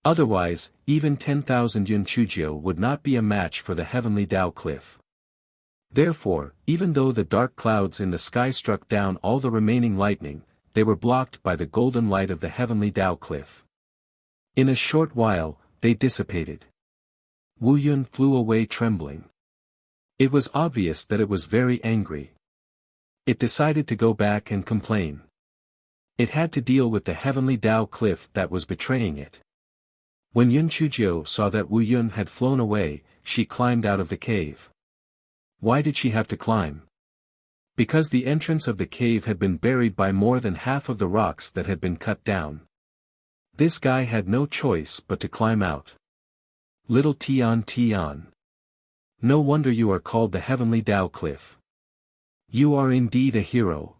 Otherwise, even 10,000 Yun Chujiu would not be a match for the heavenly Dao cliff. Therefore, even though the dark clouds in the sky struck down all the remaining lightning, they were blocked by the golden light of the heavenly Dao cliff. In a short while, they dissipated. Wu Yun flew away trembling. It was obvious that it was very angry. It decided to go back and complain. It had to deal with the heavenly Dao cliff that was betraying it. When Yun Chujiu saw that Wu Yun had flown away, she climbed out of the cave. Why did she have to climb? Because the entrance of the cave had been buried by more than half of the rocks that had been cut down. This guy had no choice but to climb out. Little Tian Tian. No wonder you are called the heavenly Dao cliff. You are indeed a hero.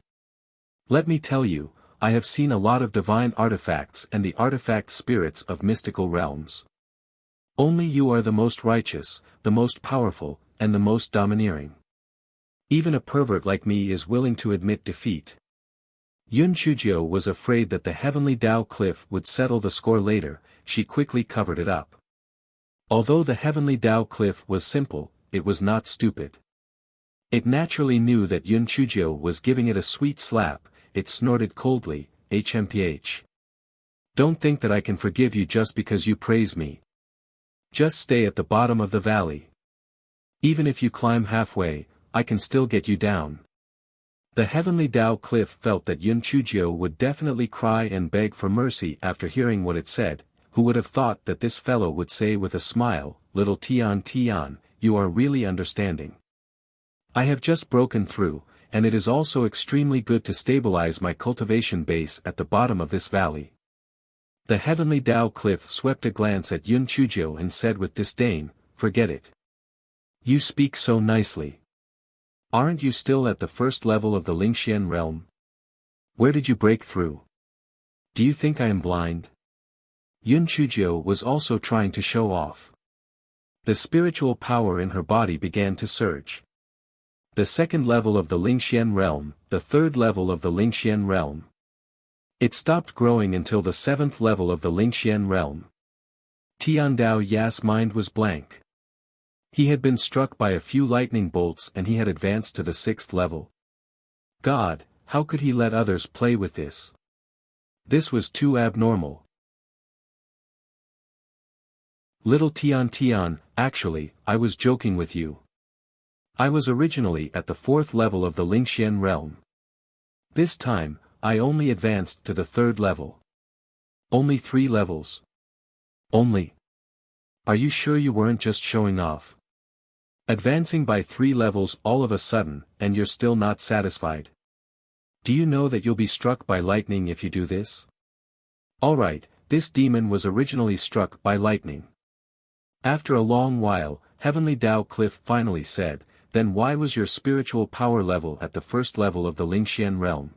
Let me tell you, I have seen a lot of divine artifacts and the artifact spirits of mystical realms. Only you are the most righteous, the most powerful, and the most domineering. Even a pervert like me is willing to admit defeat. Yun Chujiu was afraid that the heavenly Dao cliff would settle the score later. She quickly covered it up. Although the heavenly Dao cliff was simple, it was not stupid. It naturally knew that Yun Chujiu was giving it a sweet slap. It snorted coldly, HMPH. Don't think that I can forgive you just because you praise me. Just stay at the bottom of the valley. Even if you climb halfway, I can still get you down. The heavenly Tao cliff felt that Yun Chujio would definitely cry and beg for mercy after hearing what it said. Who would have thought that this fellow would say with a smile, "Little Tian Tian, you are really understanding. I have just broken through, and it is also extremely good to stabilize my cultivation base at the bottom of this valley." The heavenly Tao cliff swept a glance at Yun Chujio and said with disdain, "Forget it. You speak so nicely. Aren't you still at the first level of the Lingxian realm? Where did you break through? Do you think I am blind?" Yun Chujio was also trying to show off. The spiritual power in her body began to surge. The second level of the Lingxian realm, the third level of the Lingxian realm. It stopped growing until the seventh level of the Lingxian realm. Tiandao Ya's mind was blank. He had been struck by a few lightning bolts and he had advanced to the sixth level. God, how could he let others play with this? This was too abnormal. Little Tian Tian, actually, I was joking with you. I was originally at the fourth level of the Lingxian realm. This time, I only advanced to the third level. Only 3 levels. Only. Are you sure you weren't just showing off? Advancing by 3 levels all of a sudden, and you're still not satisfied? Do you know that you'll be struck by lightning if you do this? Alright, this demon was originally struck by lightning. After a long while, Heavenly Tao Cliff finally said, "Then why was your spiritual power level at the first level of the Lingxian realm?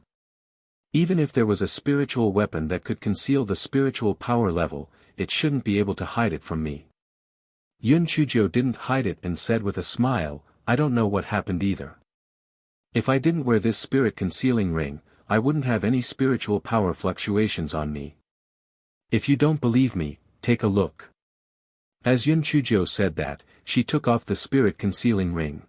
Even if there was a spiritual weapon that could conceal the spiritual power level, it shouldn't be able to hide it from me." Yun Chujio didn't hide it and said with a smile, "I don't know what happened either. If I didn't wear this spirit concealing ring, I wouldn't have any spiritual power fluctuations on me. If you don't believe me, take a look." As Yun Chujio said that, she took off the spirit concealing ring.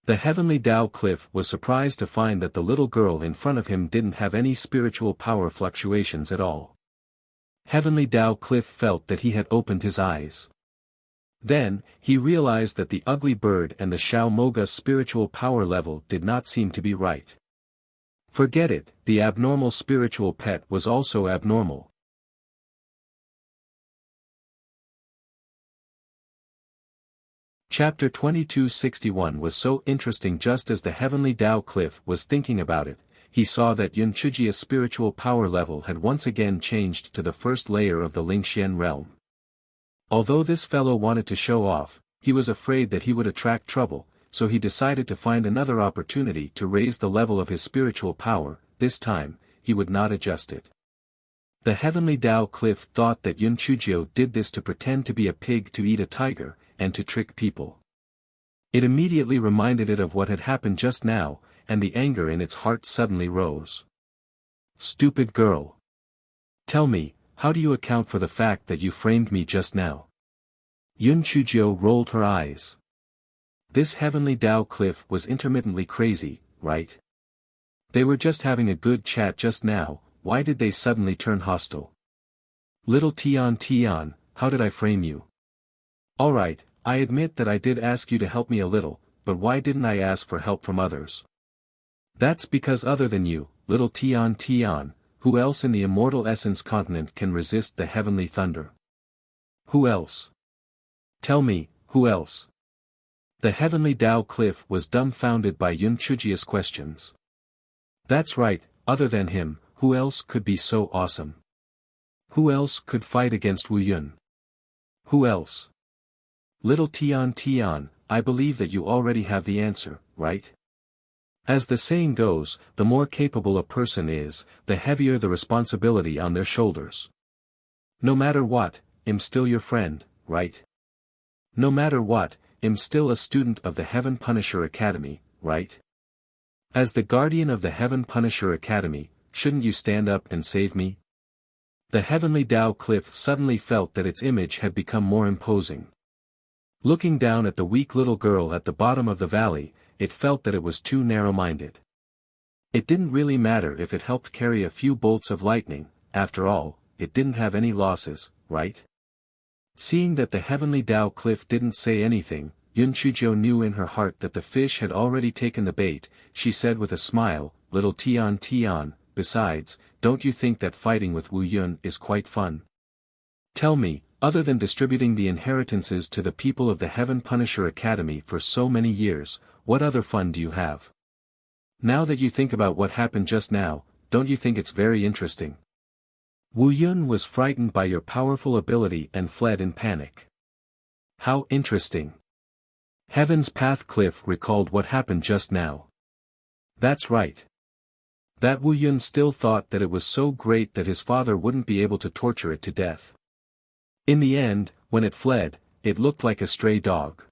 The heavenly Tao Cliff was surprised to find that the little girl in front of him didn't have any spiritual power fluctuations at all. Heavenly Tao Cliff felt that he had opened his eyes. Then, he realized that the ugly bird and the Xiao Moga spiritual power level did not seem to be right. Forget it, the abnormal spiritual pet was also abnormal. Chapter 2261 was so interesting. Just as the heavenly Tao Cliff was thinking about it, he saw that Yun Chujio's spiritual power level had once again changed to the first layer of the Lingxian realm. Although this fellow wanted to show off, he was afraid that he would attract trouble, so he decided to find another opportunity to raise the level of his spiritual power. This time, he would not adjust it. The heavenly Tao Cliff thought that Yun Chujio did this to pretend to be a pig to eat a tiger, and to trick people. It immediately reminded it of what had happened just now, and the anger in its heart suddenly rose. "Stupid girl! Tell me, how do you account for the fact that you framed me just now?" Yun Chujio rolled her eyes. This heavenly Tao Cliff was intermittently crazy, right? They were just having a good chat just now, why did they suddenly turn hostile? "Little Tian Tian, how did I frame you?" "Alright, I admit that I did ask you to help me a little, but why didn't I ask for help from others?" "That's because other than you, little Tian Tian, who else in the immortal essence continent can resist the heavenly thunder?" "Who else? Tell me, who else?" The heavenly Tao Cliff was dumbfounded by Yun Chujio's questions. "That's right, other than him, who else could be so awesome? Who else could fight against Wu Yun? Who else?" "Little Tian Tian, I believe that you already have the answer, right? As the saying goes, the more capable a person is, the heavier the responsibility on their shoulders. No matter what, I'm still your friend, right? No matter what, I'm still a student of the Heaven Punisher Academy, right? As the guardian of the Heaven Punisher Academy, shouldn't you stand up and save me?" The heavenly Tao Cliff suddenly felt that its image had become more imposing. Looking down at the weak little girl at the bottom of the valley, it felt that it was too narrow-minded. It didn't really matter if it helped carry a few bolts of lightning, after all, it didn't have any losses, right? Seeing that the heavenly Tao Cliff didn't say anything, Yun Chuzhou knew in her heart that the fish had already taken the bait. She said with a smile, "Little Tian Tian, besides, don't you think that fighting with Wu Yun is quite fun? Tell me, other than distributing the inheritances to the people of the Heaven Punisher Academy for so many years, what other fun do you have? Now that you think about what happened just now, don't you think it's very interesting? Wu Yun was frightened by your powerful ability and fled in panic." "How interesting." Heaven's Path Cliff recalled what happened just now. "That's right. That Wu Yun still thought that it was so great that his father wouldn't be able to torture it to death. In the end, when it fled, it looked like a stray dog.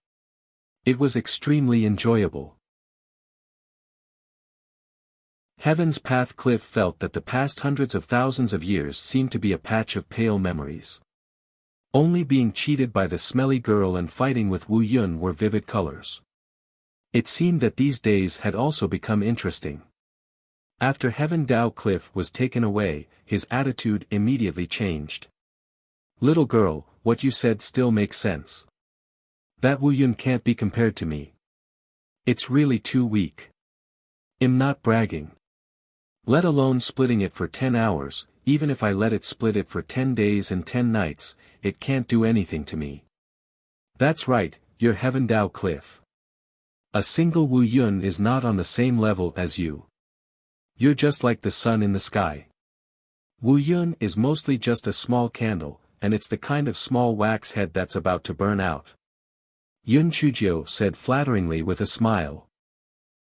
It was extremely enjoyable." Heaven's Path Cliff felt that the past hundreds of thousands of years seemed to be a patch of pale memories. Only being cheated by the smelly girl and fighting with Wu Yun were vivid colors. It seemed that these days had also become interesting. After Heaven Dao Cliff was taken away, his attitude immediately changed. "Little girl, what you said still makes sense. That Wu Yun can't be compared to me. It's really too weak. I'm not bragging. Let alone splitting it for 10 hours, even if I let it split it for 10 days and 10 nights, it can't do anything to me." "That's right, you're Heaven Dao Cliff. A single Wu Yun is not on the same level as you. You're just like the sun in the sky. Wu Yun is mostly just a small candle, and it's the kind of small wax head that's about to burn out." Yun Chuzhou said flatteringly with a smile.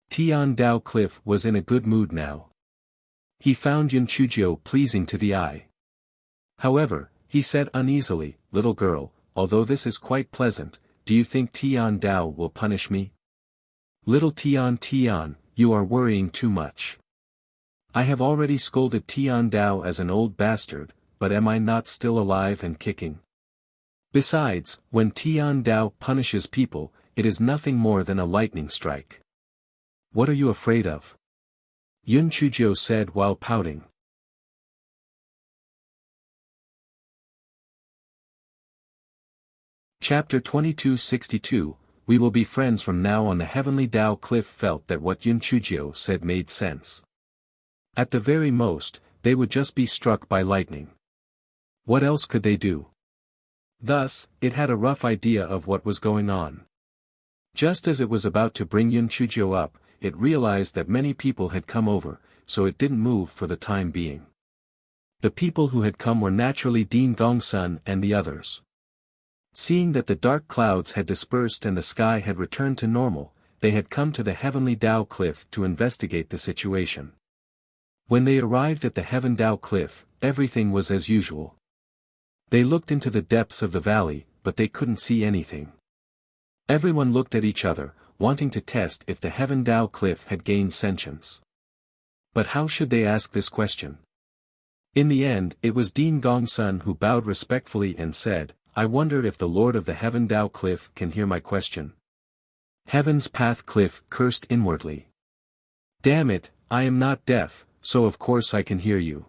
Tian Dao Cliff was in a good mood now. He found Yun Chuzhou pleasing to the eye. However, he said uneasily, "Little girl, although this is quite pleasant, do you think Tian Dao will punish me?" "Little Tian Tian, you are worrying too much. I have already scolded Tian Dao as an old bastard, but am I not still alive and kicking? Besides, when Tian Dao punishes people, it is nothing more than a lightning strike. What are you afraid of?" Yun Chuzhou said while pouting. Chapter 2262, We Will Be Friends From Now On. The Heavenly Dao Cliff felt that what Yun Chuzhou said made sense. At the very most, they would just be struck by lightning. What else could they do? Thus, it had a rough idea of what was going on. Just as it was about to bring Yun Chuzhou up, it realized that many people had come over, so it didn't move for the time being. The people who had come were naturally Dean Gongsun and the others. Seeing that the dark clouds had dispersed and the sky had returned to normal, they had come to the Heavenly Dao Cliff to investigate the situation. When they arrived at the Heaven Dao Cliff, everything was as usual. They looked into the depths of the valley, but they couldn't see anything. Everyone looked at each other, wanting to test if the Heaven Dao Cliff had gained sentience. But how should they ask this question? In the end, it was Dean Gongsun who bowed respectfully and said, "I wonder if the Lord of the Heaven Dao Cliff can hear my question." Heaven's Path Cliff cursed inwardly. "Damn it, I am not deaf, so of course I can hear you.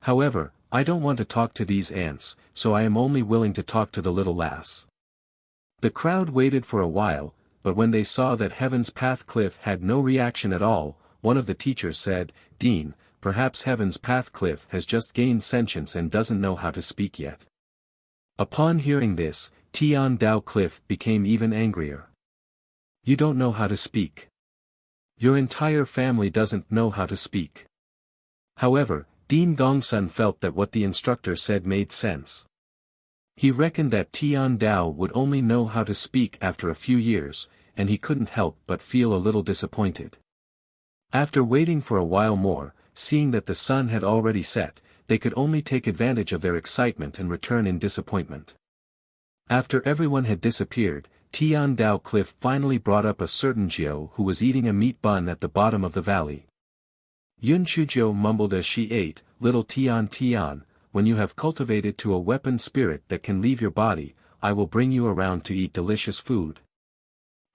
However, I don't want to talk to these ants, so I am only willing to talk to the little lass." The crowd waited for a while, but when they saw that Heaven's Path Cliff had no reaction at all, one of the teachers said, "Dean, perhaps Heaven's Path Cliff has just gained sentience and doesn't know how to speak yet." Upon hearing this, Tian Dao Cliff became even angrier. "You don't know how to speak. Your entire family doesn't know how to speak." However, Dean Gongsun felt that what the instructor said made sense. He reckoned that Tian Dao would only know how to speak after a few years, and he couldn't help but feel a little disappointed. After waiting for a while more, seeing that the sun had already set, they could only take advantage of their excitement and return in disappointment. After everyone had disappeared, Tian Dao Cliff finally brought up a certain Jiao who was eating a meat bun at the bottom of the valley. Yun Chuzhou mumbled as she ate, "Little Tian Tian, when you have cultivated to a weapon spirit that can leave your body, I will bring you around to eat delicious food."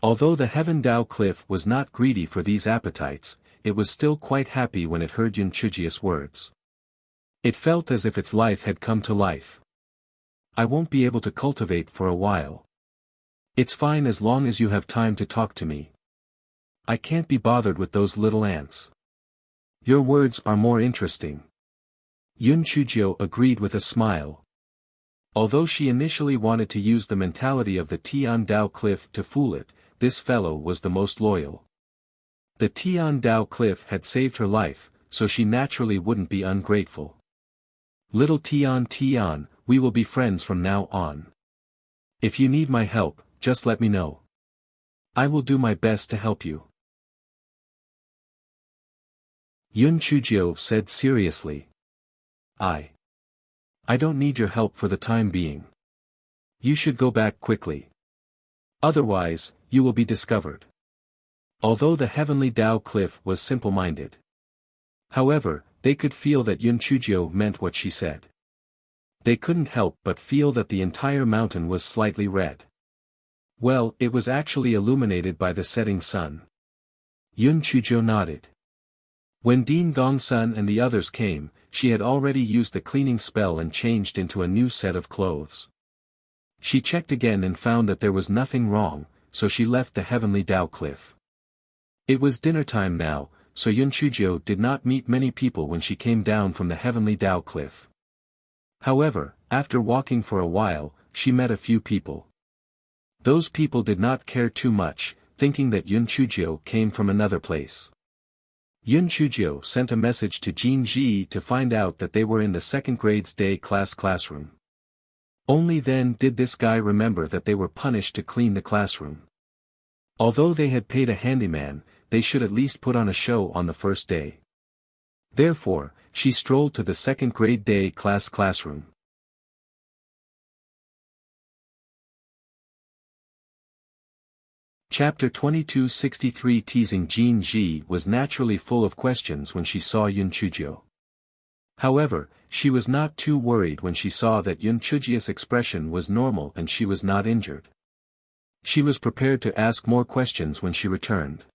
Although the Heaven Dao Cliff was not greedy for these appetites, it was still quite happy when it heard Yun Chuzhou's words. It felt as if its life had come to life. "I won't be able to cultivate for a while. It's fine as long as you have time to talk to me. I can't be bothered with those little ants. Your words are more interesting. Yun Chujio agreed with a smile. Although she initially wanted to use the mentality of the Tian Dao cliff to fool it, this fellow was the most loyal. The Tian Dao cliff had saved her life, so she naturally wouldn't be ungrateful. Little Tian, we will be friends from now on. If you need my help, just let me know. I will do my best to help you. Yun Chujio said seriously. I don't need your help for the time being. You should go back quickly. Otherwise, you will be discovered. Although the heavenly Dao cliff was simple-minded. However, they could feel that Yun Chujio meant what she said. They couldn't help but feel that the entire mountain was slightly red. Well, it was actually illuminated by the setting sun. Yun Chujio nodded. When Dean Gongsun and the others came, she had already used the cleaning spell and changed into a new set of clothes. She checked again and found that there was nothing wrong, so she left the heavenly Dao cliff. It was dinner time now, so Yun Chujio did not meet many people when she came down from the heavenly Dao cliff. However, after walking for a while, she met a few people. Those people did not care too much, thinking that Yun Chujio came from another place. Yun Chujio sent a message to Jin Ji to find out that they were in the second grade's day classroom. Only then did this guy remember that they were punished to clean the classroom. Although they had paid a handyman, they should at least put on a show on the first day. Therefore, she strolled to the second grade day classroom. Chapter 2263 Teasing Jin Ji was naturally full of questions when she saw Yun Chujio. However, she was not too worried when she saw that Yun Chujio's expression was normal and she was not injured. She was prepared to ask more questions when she returned.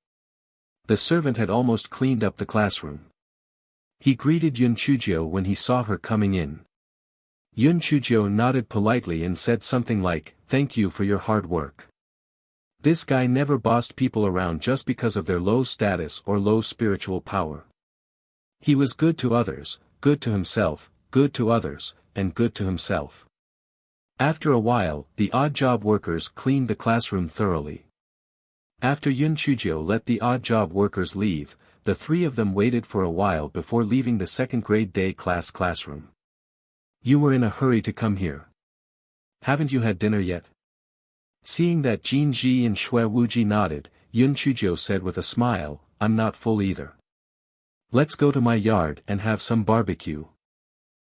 The servant had almost cleaned up the classroom. He greeted Yun Chujio when he saw her coming in. Yun Chujio nodded politely and said something like, "Thank you for your hard work." This guy never bossed people around just because of their low status or low spiritual power. He was good to others, good to himself, good to others, and good to himself. After a while, the odd job workers cleaned the classroom thoroughly. After Yun Chujio let the odd job workers leave, the three of them waited for a while before leaving the second grade day classroom. You were in a hurry to come here. Haven't you had dinner yet? Seeing that Jin Ji and Xue Wuji nodded, Yun Chujio said with a smile, I'm not full either. Let's go to my yard and have some barbecue.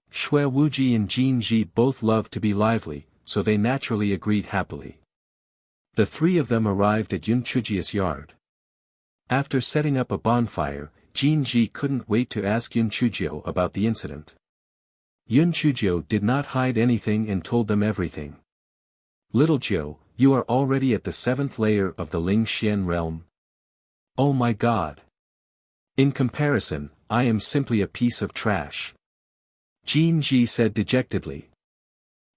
Xue Wuji and Jin Ji both loved to be lively, so they naturally agreed happily. The three of them arrived at Yun Chujio's yard. After setting up a bonfire, Jin Ji couldn't wait to ask Yun Chujio about the incident. Yun Chujio did not hide anything and told them everything. Little Jiu, you are already at the 7th layer of the Ling Xian realm. Oh my god. In comparison, I am simply a piece of trash. Jin Ji said dejectedly.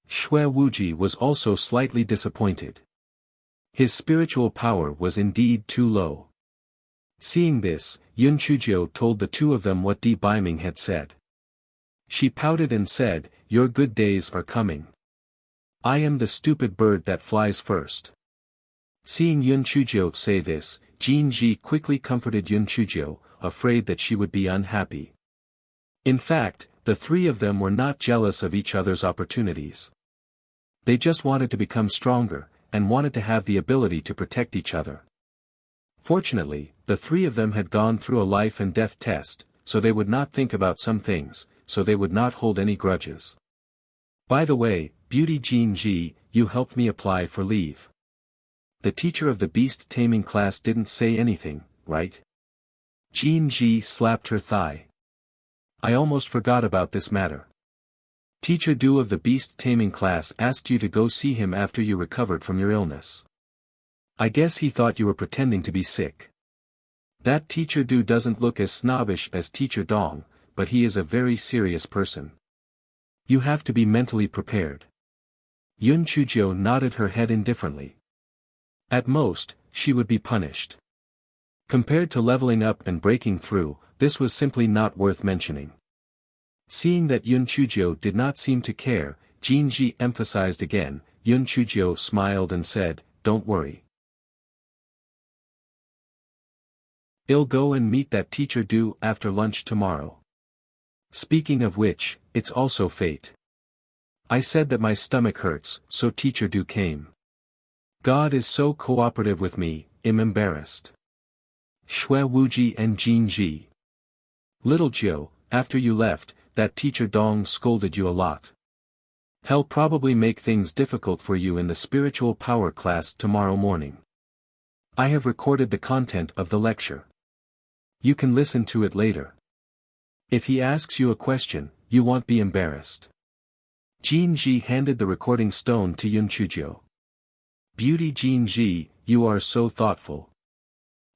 Xue Wuji was also slightly disappointed. His spiritual power was indeed too low. Seeing this, Yun Chujio told the two of them what Di Baiming had said. She pouted and said, your good days are coming. I am the stupid bird that flies first. Seeing Yun Chujio say this, Jin Ji quickly comforted Yun Chujio, afraid that she would be unhappy. In fact, the three of them were not jealous of each other's opportunities. They just wanted to become stronger, and wanted to have the ability to protect each other. Fortunately, the three of them had gone through a life and death test, so they would not think about some things, so they would not hold any grudges. By the way, Beauty Jin Ji, you helped me apply for leave. The teacher of the beast taming class didn't say anything, right? Jin Ji slapped her thigh. I almost forgot about this matter. Teacher Du of the beast taming class asked you to go see him after you recovered from your illness. I guess he thought you were pretending to be sick. That Teacher Du doesn't look as snobbish as Teacher Dong, but he is a very serious person. You have to be mentally prepared. Yun Chujio nodded her head indifferently. At most, she would be punished. Compared to leveling up and breaking through, this was simply not worth mentioning. Seeing that Yun Chujio did not seem to care, Jinji emphasized again. Yun Chujio smiled and said, "Don't worry. I'll go and meet that teacher due after lunch tomorrow. Speaking of which, it's also fate. I said that my stomach hurts, so teacher due came. God is so cooperative with me, I'm embarrassed. Shui Wuji and Jinji. Little Jiu, after you left, that teacher Dong scolded you a lot. He'll probably make things difficult for you in the spiritual power class tomorrow morning. I have recorded the content of the lecture. You can listen to it later. If he asks you a question, you won't be embarrassed." Jinji handed the recording stone to Yun Chujio. "Beauty Jinji, you are so thoughtful.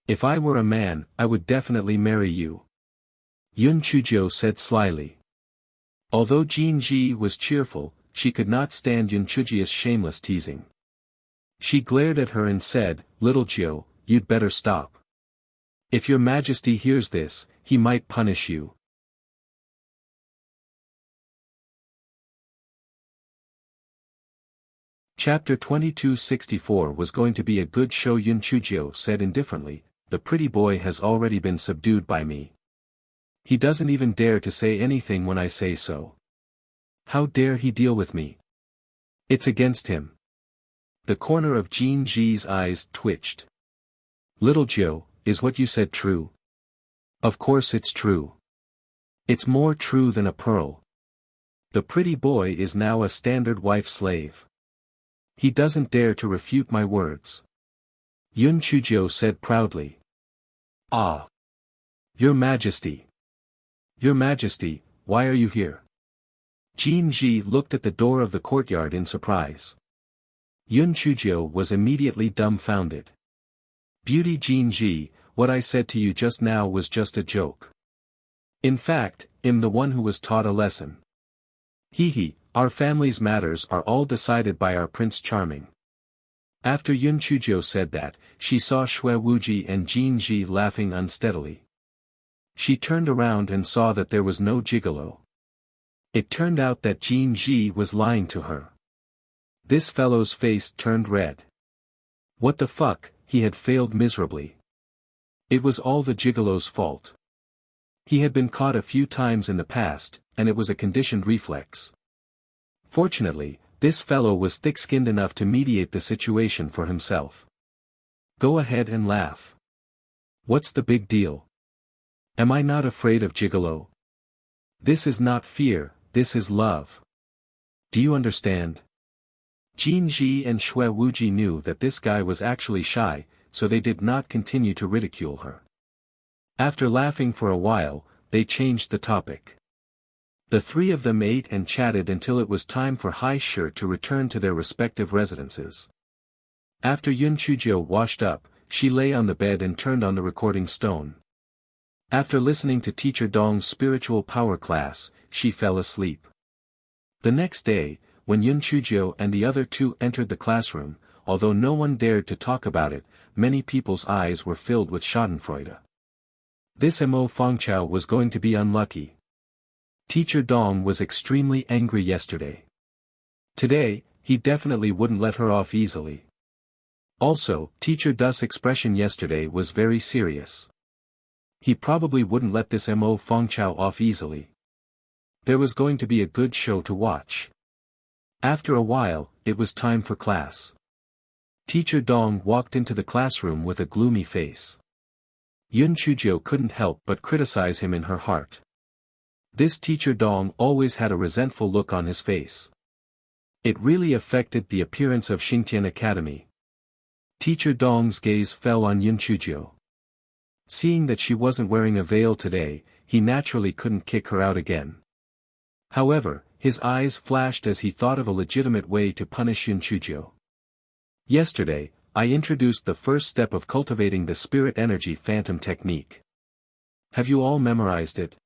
If I were a man, I would definitely marry you," Yun Chujio said slyly. Although Jinji was cheerful, she could not stand Yun Chujio's shameless teasing. She glared at her and said, "Little Jiu, you'd better stop. If your majesty hears this, he might punish you." Chapter 2264 was going to be a good show. Yun Chujio said indifferently, "The pretty boy has already been subdued by me. He doesn't even dare to say anything when I say so. How dare he deal with me? It's against him." The corner of Jinji's eyes twitched. "Little Jiu, is what you said true?" "Of course it's true. It's more true than a pearl. The pretty boy is now a standard wife-slave. He doesn't dare to refute my words," Yun Chujio said proudly. "Ah! Your Majesty! Your Majesty, why are you here?" Jinji looked at the door of the courtyard in surprise. Yun Chujio was immediately dumbfounded. "Beauty Jinji, what I said to you just now was just a joke. In fact, I'm the one who was taught a lesson. Hee, our family's matters are all decided by our Prince Charming." After Yun Chujio said that, she saw Shui Wuji and Jinji laughing unsteadily. She turned around and saw that there was no gigolo. It turned out that Jinji was lying to her. This fellow's face turned red. What the fuck, he had failed miserably. It was all the gigolo's fault. He had been caught a few times in the past, and it was a conditioned reflex. Fortunately, this fellow was thick-skinned enough to mediate the situation for himself. "Go ahead and laugh. What's the big deal? Am I not afraid of gigolo? This is not fear, this is love. Do you understand?" Jinji and Shui Wuji knew that this guy was actually shy, so they did not continue to ridicule her. After laughing for a while, they changed the topic. The three of them ate and chatted until it was time for Hai Shi to return to their respective residences. After Yun Chujio washed up, she lay on the bed and turned on the recording stone. After listening to Teacher Dong's spiritual power class, she fell asleep. The next day, when Yun Chujio and the other two entered the classroom, although no one dared to talk about it, many people's eyes were filled with schadenfreude. This Mo Fengchao was going to be unlucky. Teacher Dong was extremely angry yesterday. Today, he definitely wouldn't let her off easily. Also, Teacher Du's expression yesterday was very serious. He probably wouldn't let this Mo Fengchao off easily. There was going to be a good show to watch. After a while, it was time for class. Teacher Dong walked into the classroom with a gloomy face. Yun Chujio couldn't help but criticize him in her heart. This Teacher Dong always had a resentful look on his face. It really affected the appearance of Xingtian Academy. Teacher Dong's gaze fell on Yun Chujio. Seeing that she wasn't wearing a veil today, he naturally couldn't kick her out again. However, his eyes flashed as he thought of a legitimate way to punish Yun Chujio. Yesterday, I introduced the first step of cultivating the spirit energy phantom technique. Have you all memorized it?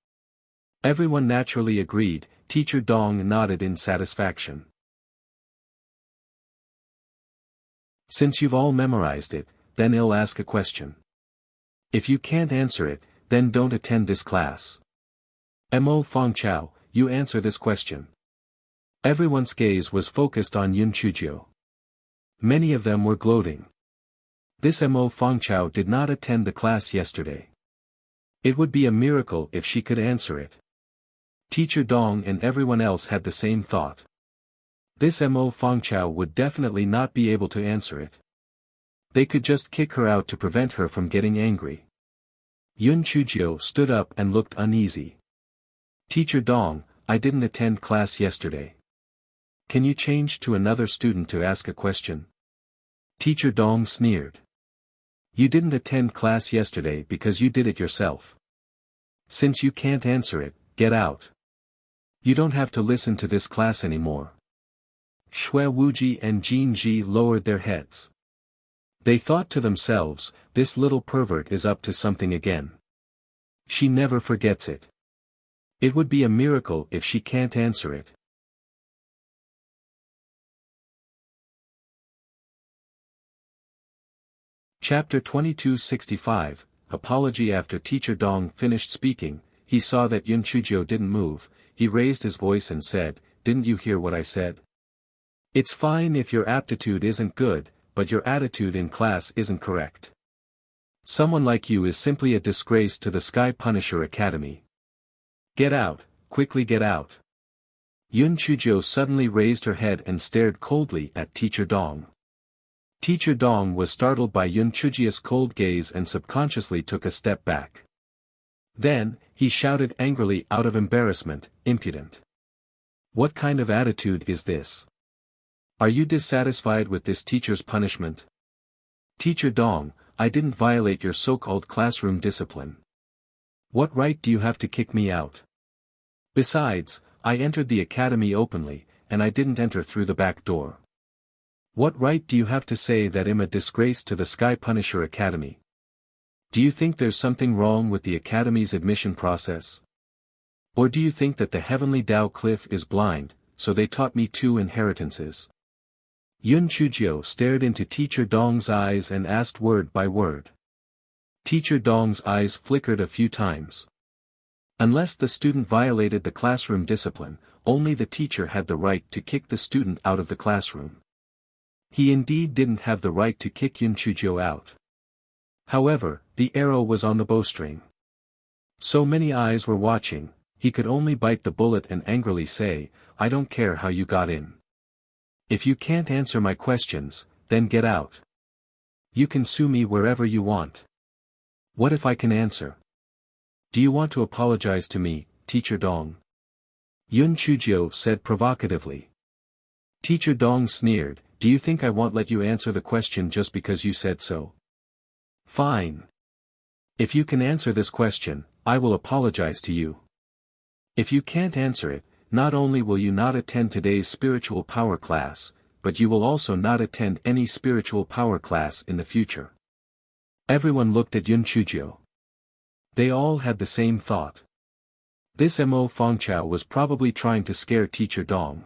Everyone naturally agreed. Teacher Dong nodded in satisfaction. Since you've all memorized it, then I'll ask a question. If you can't answer it, then don't attend this class. Mo Fangchao, you answer this question. Everyone's gaze was focused on Yun Chuzhou. Many of them were gloating. This Mo Fangchao did not attend the class yesterday. It would be a miracle if she could answer it. Teacher Dong and everyone else had the same thought. This Mo Fangchao would definitely not be able to answer it. They could just kick her out to prevent her from getting angry. Yun Chuzhou stood up and looked uneasy. Teacher Dong, I didn't attend class yesterday. Can you change to another student to ask a question? Teacher Dong sneered. You didn't attend class yesterday because you did it yourself. Since you can't answer it, get out. You don't have to listen to this class anymore. Shui Wuji and Jin Ji lowered their heads. They thought to themselves, this little pervert is up to something again. She never forgets it. It would be a miracle if she can't answer it. Chapter 2265, Apology. After Teacher Dong finished speaking, he saw that Yun Chuzhou didn't move. He raised his voice and said, Didn't you hear what I said? It's fine if your aptitude isn't good, but your attitude in class isn't correct. Someone like you is simply a disgrace to the Sky Punisher Academy. Get out, quickly get out. Yun Chuzhou suddenly raised her head and stared coldly at Teacher Dong. Teacher Dong was startled by Yun Chuzhou's cold gaze and subconsciously took a step back. Then, he shouted angrily out of embarrassment, impudent. What kind of attitude is this? Are you dissatisfied with this teacher's punishment? Teacher Dong, I didn't violate your so-called classroom discipline. What right do you have to kick me out? Besides, I entered the academy openly, and I didn't enter through the back door. What right do you have to say that I'm a disgrace to the Sky Punisher Academy? Do you think there's something wrong with the academy's admission process? Or do you think that the heavenly Tao cliff is blind, so they taught me 2 inheritances? Yun Chuzhou stared into Teacher Dong's eyes and asked word by word. Teacher Dong's eyes flickered a few times. Unless the student violated the classroom discipline, only the teacher had the right to kick the student out of the classroom. He indeed didn't have the right to kick Yun Chuzhou out. However, the arrow was on the bowstring. So many eyes were watching, he could only bite the bullet and angrily say, I don't care how you got in. If you can't answer my questions, then get out. You can sue me wherever you want. What if I can answer? Do you want to apologize to me, Teacher Dong? Yun Chuzhou said provocatively. Teacher Dong sneered, do you think I won't let you answer the question just because you said so? Fine. If you can answer this question, I will apologize to you. If you can't answer it, not only will you not attend today's spiritual power class, but you will also not attend any spiritual power class in the future. Everyone looked at Yun Chuzhou. They all had the same thought. This Mo Fangchao was probably trying to scare Teacher Dong.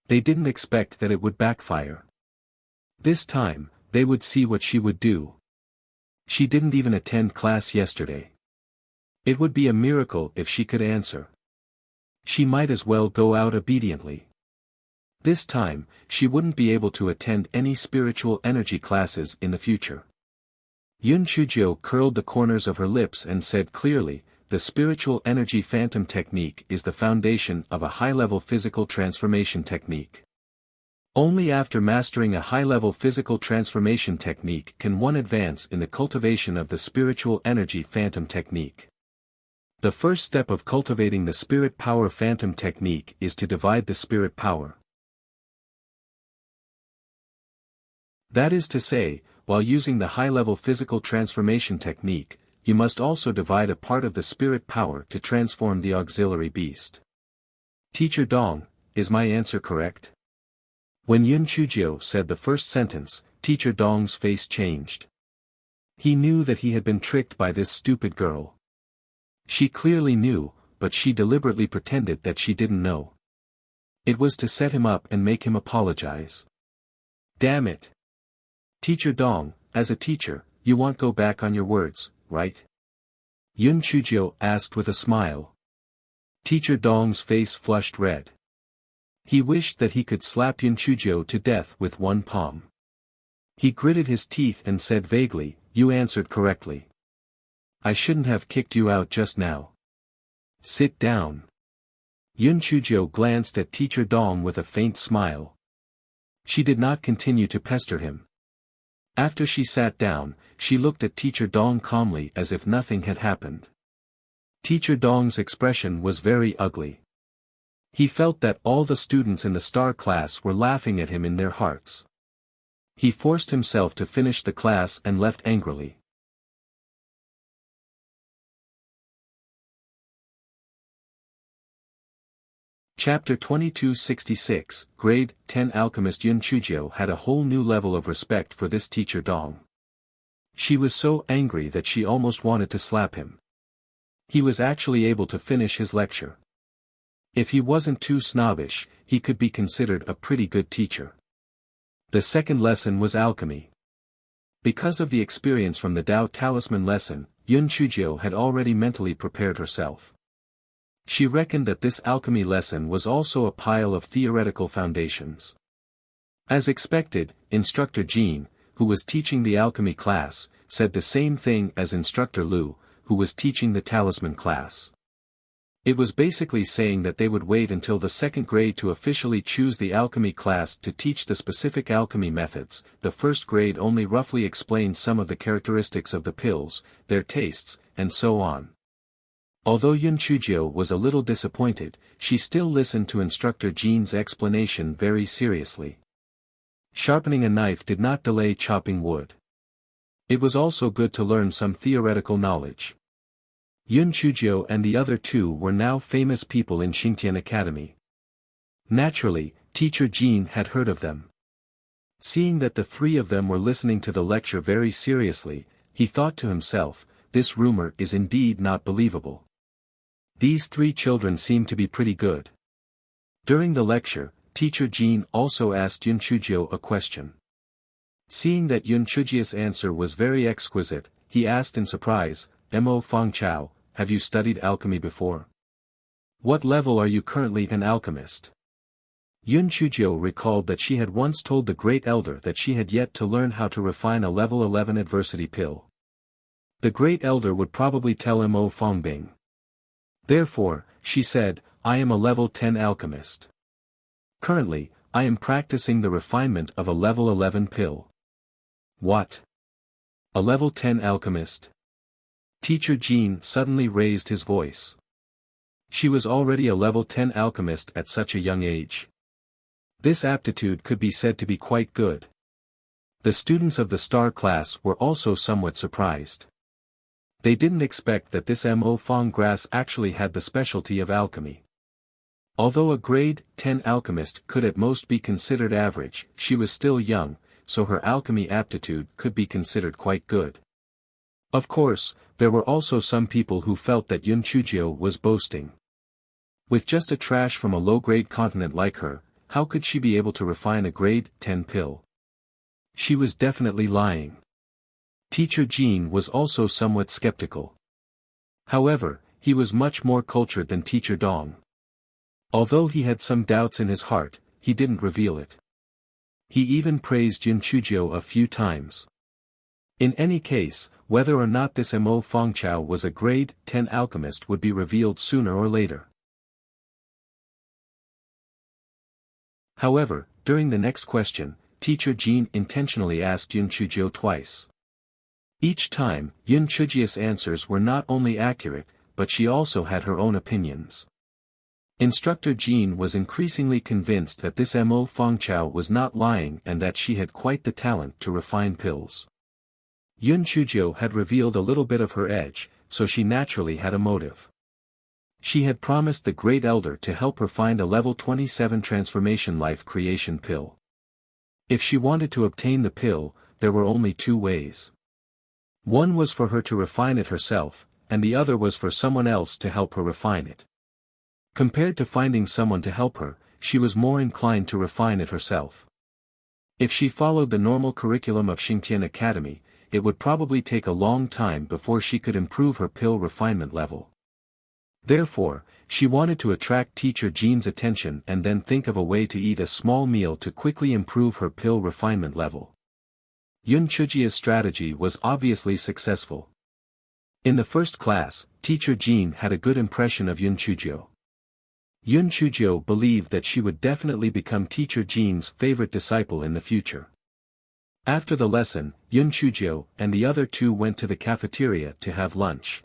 They didn't expect that it would backfire. This time, they would see what she would do. She didn't even attend class yesterday. It would be a miracle if she could answer. She might as well go out obediently. This time, she wouldn't be able to attend any spiritual energy classes in the future. Yun Chuzhou curled the corners of her lips and said clearly, the spiritual energy phantom technique is the foundation of a high-level physical transformation technique. Only after mastering a high-level physical transformation technique can one advance in the cultivation of the spiritual energy phantom technique. The first step of cultivating the spirit power phantom technique is to divide the spirit power. That is to say, while using the high-level physical transformation technique, you must also divide a part of the spirit power to transform the auxiliary beast. Teacher Dong, is my answer correct? When Yun Chuzhou said the first sentence, Teacher Dong's face changed. He knew that he had been tricked by this stupid girl. She clearly knew, but she deliberately pretended that she didn't know. It was to set him up and make him apologize. Damn it! Teacher Dong, as a teacher, you won't go back on your words, right? Yun Chujio asked with a smile. Teacher Dong's face flushed red. He wished that he could slap Yun Chujio to death with one palm. He gritted his teeth and said vaguely, "You answered correctly. I shouldn't have kicked you out just now. Sit down." Yun Chujio glanced at Teacher Dong with a faint smile. She did not continue to pester him. After she sat down, she looked at Teacher Dong calmly as if nothing had happened. Teacher Dong's expression was very ugly. He felt that all the students in the star class were laughing at him in their hearts. He forced himself to finish the class and left angrily. Chapter 2266, Grade 10 Alchemist Yun Chujio had a whole new level of respect for this Teacher Dong. She was so angry that she almost wanted to slap him. He was actually able to finish his lecture. If he wasn't too snobbish, he could be considered a pretty good teacher. The second lesson was alchemy. Because of the experience from the Tao Talisman lesson, Yun Chujio had already mentally prepared herself. She reckoned that this alchemy lesson was also a pile of theoretical foundations. As expected, Instructor Jean, who was teaching the alchemy class, said the same thing as Instructor Liu, who was teaching the talisman class. It was basically saying that they would wait until the second grade to officially choose the alchemy class to teach the specific alchemy methods. The first grade only roughly explained some of the characteristics of the pills, their tastes, and so on. Although Yun Chujio was a little disappointed, she still listened to Instructor Jean's explanation very seriously. Sharpening a knife did not delay chopping wood. It was also good to learn some theoretical knowledge. Yun Chujio and the other two were now famous people in Xingtian Academy. Naturally, Teacher Jean had heard of them. Seeing that the three of them were listening to the lecture very seriously, he thought to himself, this rumor is indeed not believable. These three children seem to be pretty good. During the lecture, Teacher Jean also asked Yun Chujio a question. Seeing that Yun Chujio's answer was very exquisite, he asked in surprise, "Mo Fangchao, have you studied alchemy before? What level are you currently an alchemist?" Yun Chujio recalled that she had once told the Great Elder that she had yet to learn how to refine a level 11 adversity pill. The Great Elder would probably tell Mo Fangbing. Therefore, she said, "I am a level 10 alchemist. Currently, I am practicing the refinement of a level 11 pill." What? A level 10 alchemist? Teacher Jean suddenly raised his voice. She was already a level 10 alchemist at such a young age. This aptitude could be said to be quite good. The students of the star class were also somewhat surprised. They didn't expect that this Mo Fang Grass actually had the specialty of alchemy. Although a grade 10 alchemist could at most be considered average, she was still young, so her alchemy aptitude could be considered quite good. Of course, there were also some people who felt that Yun Chujio was boasting. With just a trash from a low-grade continent like her, how could she be able to refine a grade 10 pill? She was definitely lying. Teacher Jean was also somewhat skeptical. However, he was much more cultured than Teacher Dong. Although he had some doubts in his heart, he didn't reveal it. He even praised Yun Chujio a few times. In any case, whether or not this Mo Fangchao was a grade 10 alchemist would be revealed sooner or later. However, during the next question, Teacher Jean intentionally asked Yun Chujio twice. Each time, Yun Chujio's answers were not only accurate, but she also had her own opinions. Instructor Jean was increasingly convinced that this Mo Fangchao was not lying and that she had quite the talent to refine pills. Yun Chujio had revealed a little bit of her edge, so she naturally had a motive. She had promised the Great Elder to help her find a level 27 transformation life creation pill. If she wanted to obtain the pill, there were only two ways. One was for her to refine it herself, and the other was for someone else to help her refine it. Compared to finding someone to help her, she was more inclined to refine it herself. If she followed the normal curriculum of Xingtian Academy, it would probably take a long time before she could improve her pill refinement level. Therefore, she wanted to attract teacher Jean's attention and then think of a way to eat a small meal to quickly improve her pill refinement level. Yun Chujia's strategy was obviously successful. In the first class, teacher Jean had a good impression of Yun Chujio. Yun Chujio believed that she would definitely become teacher Jean's favorite disciple in the future. After the lesson, Yun Chujio and the other two went to the cafeteria to have lunch.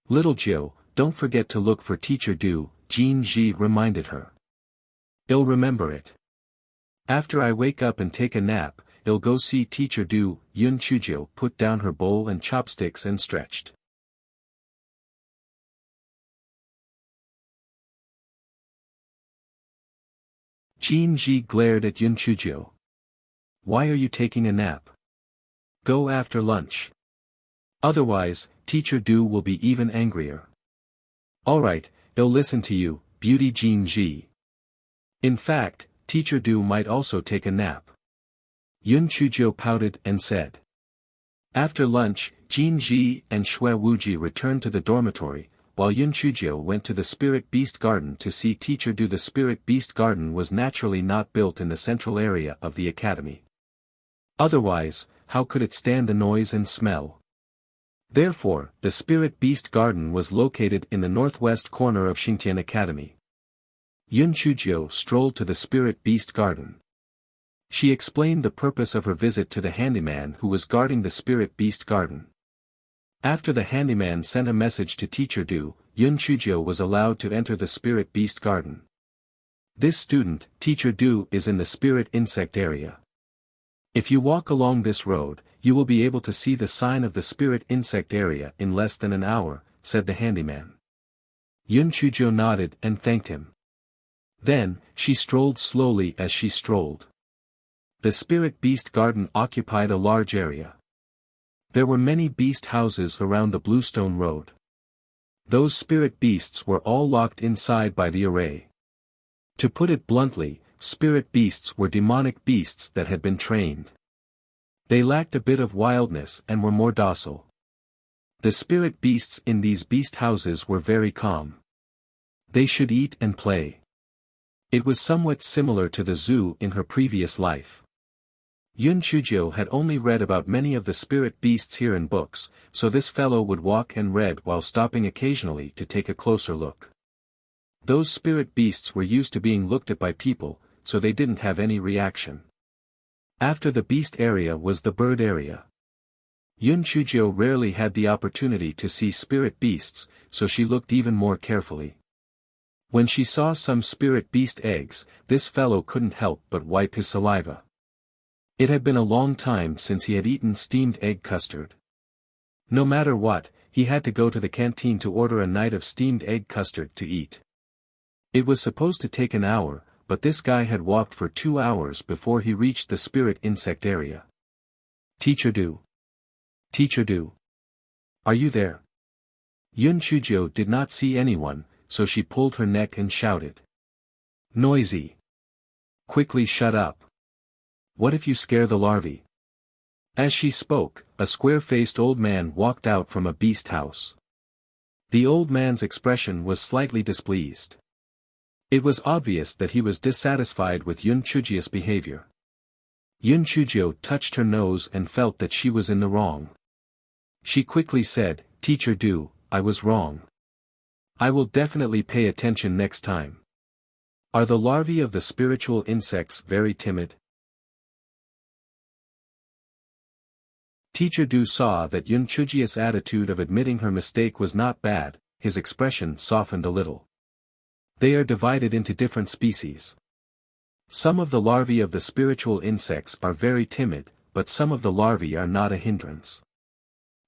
"Little Jiu, don't forget to look for teacher Du," Jean Ji reminded her. "I'll remember it. After I wake up and take a nap, I'll go see teacher Du." Yun Chujio put down her bowl and chopsticks and stretched. Jean Ji glared at Yun Chujio. "Why are you taking a nap? Go after lunch. Otherwise, teacher Du will be even angrier." "Alright, I'll listen to you, beauty Jean Ji. In fact, teacher Du might also take a nap." Yun Chujio pouted and said. After lunch, Jean Ji and Xue Wuji returned to the dormitory, while Yun Chujio went to the Spirit Beast Garden to see teacher Du. The Spirit Beast Garden was naturally not built in the central area of the academy. Otherwise, how could it stand the noise and smell? Therefore, the Spirit Beast Garden was located in the northwest corner of Xingtian Academy. Yun Chujio strolled to the Spirit Beast Garden. She explained the purpose of her visit to the handyman who was guarding the Spirit Beast Garden. After the handyman sent a message to teacher Du, Yun Chujio was allowed to enter the Spirit Beast Garden. This student, teacher Du, is in the Spirit Insect area. If you walk along this road, you will be able to see the sign of the Spirit Insect area in less than an hour, said the handyman. Yun Chujio nodded and thanked him. Then, she strolled slowly as she strolled. The Spirit Beast Garden occupied a large area. There were many beast houses around the Bluestone Road. Those spirit beasts were all locked inside by the array. To put it bluntly, spirit beasts were demonic beasts that had been trained. They lacked a bit of wildness and were more docile. The spirit beasts in these beast houses were very calm. They should eat and play. It was somewhat similar to the zoo in her previous life. Yun Chujio had only read about many of the spirit beasts here in books, so this fellow would walk and read while stopping occasionally to take a closer look. Those spirit beasts were used to being looked at by people, so they didn't have any reaction. After the beast area was the bird area. Yun Chujio rarely had the opportunity to see spirit beasts, so she looked even more carefully. When she saw some spirit beast eggs, this fellow couldn't help but wipe his saliva. It had been a long time since he had eaten steamed egg custard. No matter what, he had to go to the canteen to order a night of steamed egg custard to eat. It was supposed to take an hour, but this guy had walked for 2 hours before he reached the spirit insect area. Teacher Du. Teacher Du. Are you there? Yun Chujio did not see anyone, so she pulled her neck and shouted. Noisy. Quickly shut up. What if you scare the larvae? As she spoke, a square-faced old man walked out from a beast house. The old man's expression was slightly displeased. It was obvious that he was dissatisfied with Yun Chujio's behavior. Yun Chujio touched her nose and felt that she was in the wrong. She quickly said, Teacher Du, I was wrong. I will definitely pay attention next time. Are the larvae of the spiritual insects very timid? Teacher Du saw that Yun Chujio's attitude of admitting her mistake was not bad, his expression softened a little. They are divided into different species. Some of the larvae of the spiritual insects are very timid, but some of the larvae are not a hindrance.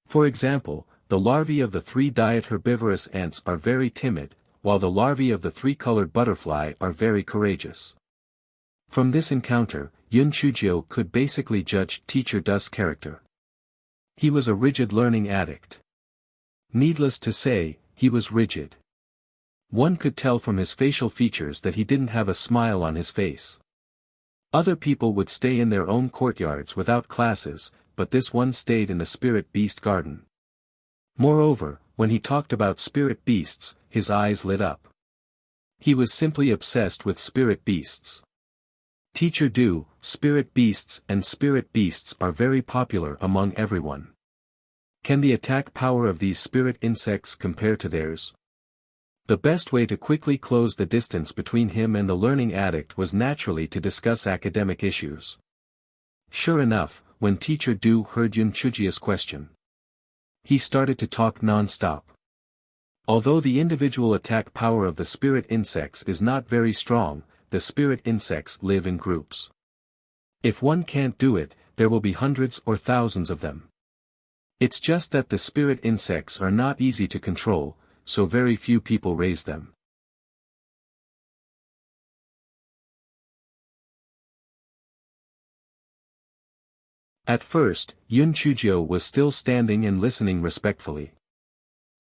For example, the larvae of the 3-diet herbivorous ants are very timid, while the larvae of the 3-colored butterfly are very courageous. From this encounter, Yun Chujio could basically judge Teacher Du's character. He was a rigid learning addict. Needless to say, he was rigid. One could tell from his facial features that he didn't have a smile on his face. Other people would stay in their own courtyards without classes, but this one stayed in the spirit beast garden. Moreover, when he talked about spirit beasts, his eyes lit up. He was simply obsessed with spirit beasts. Teacher Du, spirit beasts are very popular among everyone. Can the attack power of these spirit insects compare to theirs? The best way to quickly close the distance between him and the learning addict was naturally to discuss academic issues. Sure enough, when Teacher Du heard Yun Chujia's question, he started to talk non-stop. Although the individual attack power of the spirit insects is not very strong, the spirit insects live in groups. If one can't do it, there will be hundreds or thousands of them. It's just that the spirit insects are not easy to control, so very few people raise them. At first, Yun Chujio was still standing and listening respectfully.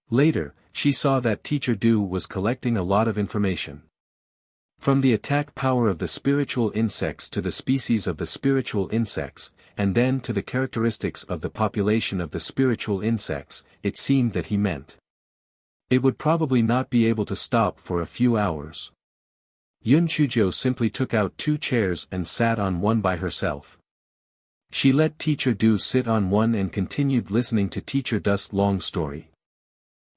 Later, she saw that Teacher Du was collecting a lot of information. From the attack power of the spiritual insects to the species of the spiritual insects, and then to the characteristics of the population of the spiritual insects, it seemed that he meant it would probably not be able to stop for a few hours. Yun Chujio simply took out 2 chairs and sat on one by herself. She let Teacher Du sit on one and continued listening to Teacher Du's long story.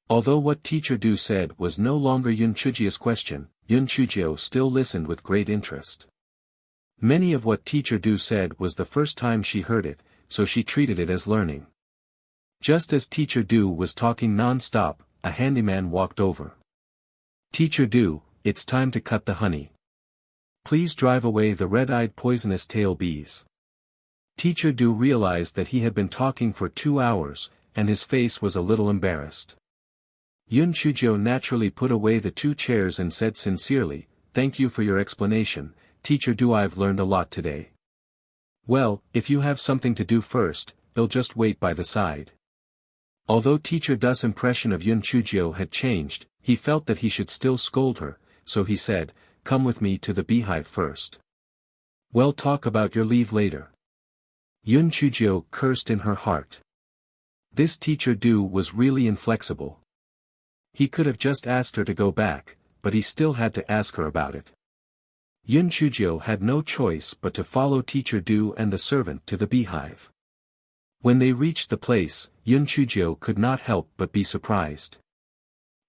Although what Teacher Du said was no longer Yun Chujio's question, Yun Chujio still listened with great interest. Many of what Teacher Du said was the first time she heard it, so she treated it as learning. Just as Teacher Du was talking non-stop, a handyman walked over. Teacher Du, it's time to cut the honey. Please drive away the red-eyed poisonous tail bees. Teacher Du realized that he had been talking for 2 hours, and his face was a little embarrassed. Yun Chujio naturally put away the 2 chairs and said sincerely, "Thank you for your explanation, Teacher Du. I've learned a lot today." "Well, if you have something to do first, I'll just wait by the side." Although Teacher Du's impression of Yun Chujio had changed, he felt that he should still scold her, so he said, "Come with me to the beehive first. We'll talk about your leave later." Yun Chujio cursed in her heart. This Teacher Du was really inflexible. He could have just asked her to go back, but he still had to ask her about it. Yun Chujio had no choice but to follow Teacher Du and the servant to the beehive. When they reached the place, Yun Chujio could not help but be surprised.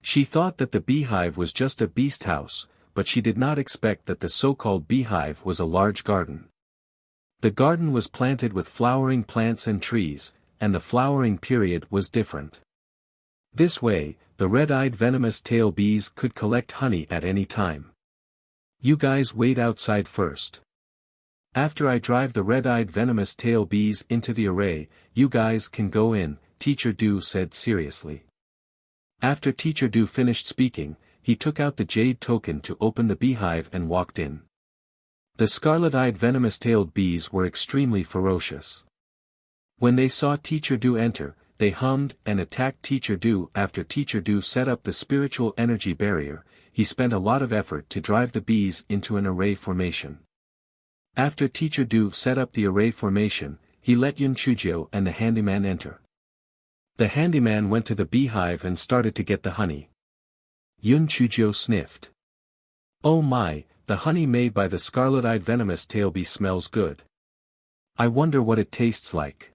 She thought that the beehive was just a beast house, but she did not expect that the so-called beehive was a large garden. The garden was planted with flowering plants and trees, and the flowering period was different. This way, the red-eyed venomous tail bees could collect honey at any time. "You guys wait outside first. After I drive the red-eyed venomous tail bees into the array, you guys can go in," Teacher Du said seriously. After Teacher Du finished speaking, he took out the jade token to open the beehive and walked in. The scarlet-eyed venomous-tailed bees were extremely ferocious. When they saw Teacher Du enter, they hummed and attacked Teacher Du. After Teacher Du set up the spiritual energy barrier, he spent a lot of effort to drive the bees into an array formation. After Teacher Du set up the array formation, he let Yun Chujio and the handyman enter. The handyman went to the beehive and started to get the honey. Yun Chujio sniffed. "Oh my, the honey made by the scarlet-eyed venomous tail bee smells good. I wonder what it tastes like."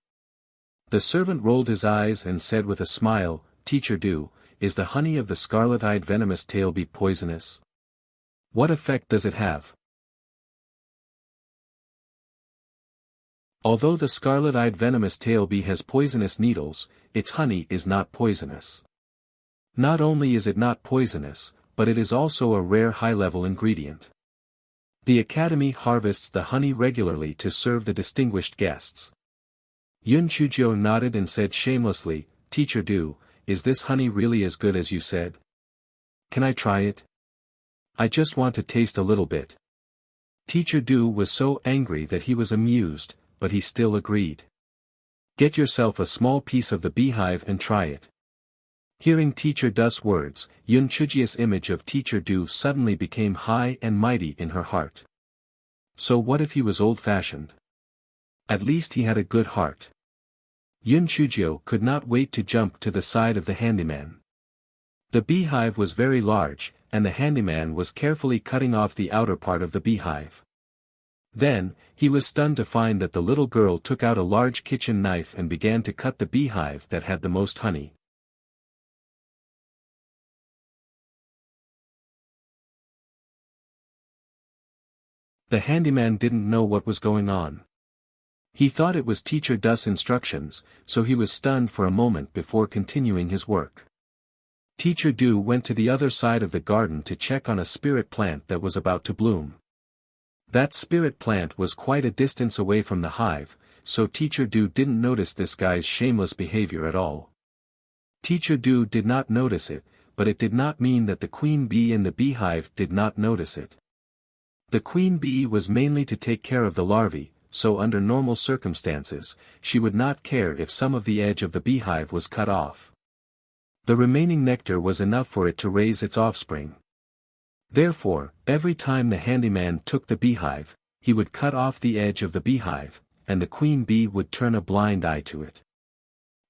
The servant rolled his eyes and said with a smile, "Teacher Du, is the honey of the scarlet-eyed venomous tail bee poisonous? What effect does it have?" Although the scarlet-eyed venomous tail bee has poisonous needles, its honey is not poisonous. Not only is it not poisonous, but it is also a rare high-level ingredient. The Academy harvests the honey regularly to serve the distinguished guests. Yun Chujio nodded and said shamelessly, "Teacher Du, is this honey really as good as you said? Can I try it? I just want to taste a little bit." Teacher Du was so angry that he was amused, but he still agreed. "Get yourself a small piece of the beehive and try it." Hearing Teacher Du's words, Yun Chujio's image of Teacher Du suddenly became high and mighty in her heart. So what if he was old-fashioned? At least he had a good heart. Yun Chujio could not wait to jump to the side of the handyman. The beehive was very large, and the handyman was carefully cutting off the outer part of the beehive. Then, he was stunned to find that the little girl took out a large kitchen knife and began to cut the beehive that had the most honey. The handyman didn't know what was going on. He thought it was Teacher Du's instructions, so he was stunned for a moment before continuing his work. Teacher Du went to the other side of the garden to check on a spirit plant that was about to bloom. That spirit plant was quite a distance away from the hive, so Teacher Du didn't notice this guy's shameless behavior at all. Teacher Du did not notice it, but it did not mean that the queen bee in the beehive did not notice it. The queen bee was mainly to take care of the larvae, so under normal circumstances, she would not care if some of the edge of the beehive was cut off. The remaining nectar was enough for it to raise its offspring. Therefore, every time the handyman took the beehive, he would cut off the edge of the beehive, and the queen bee would turn a blind eye to it.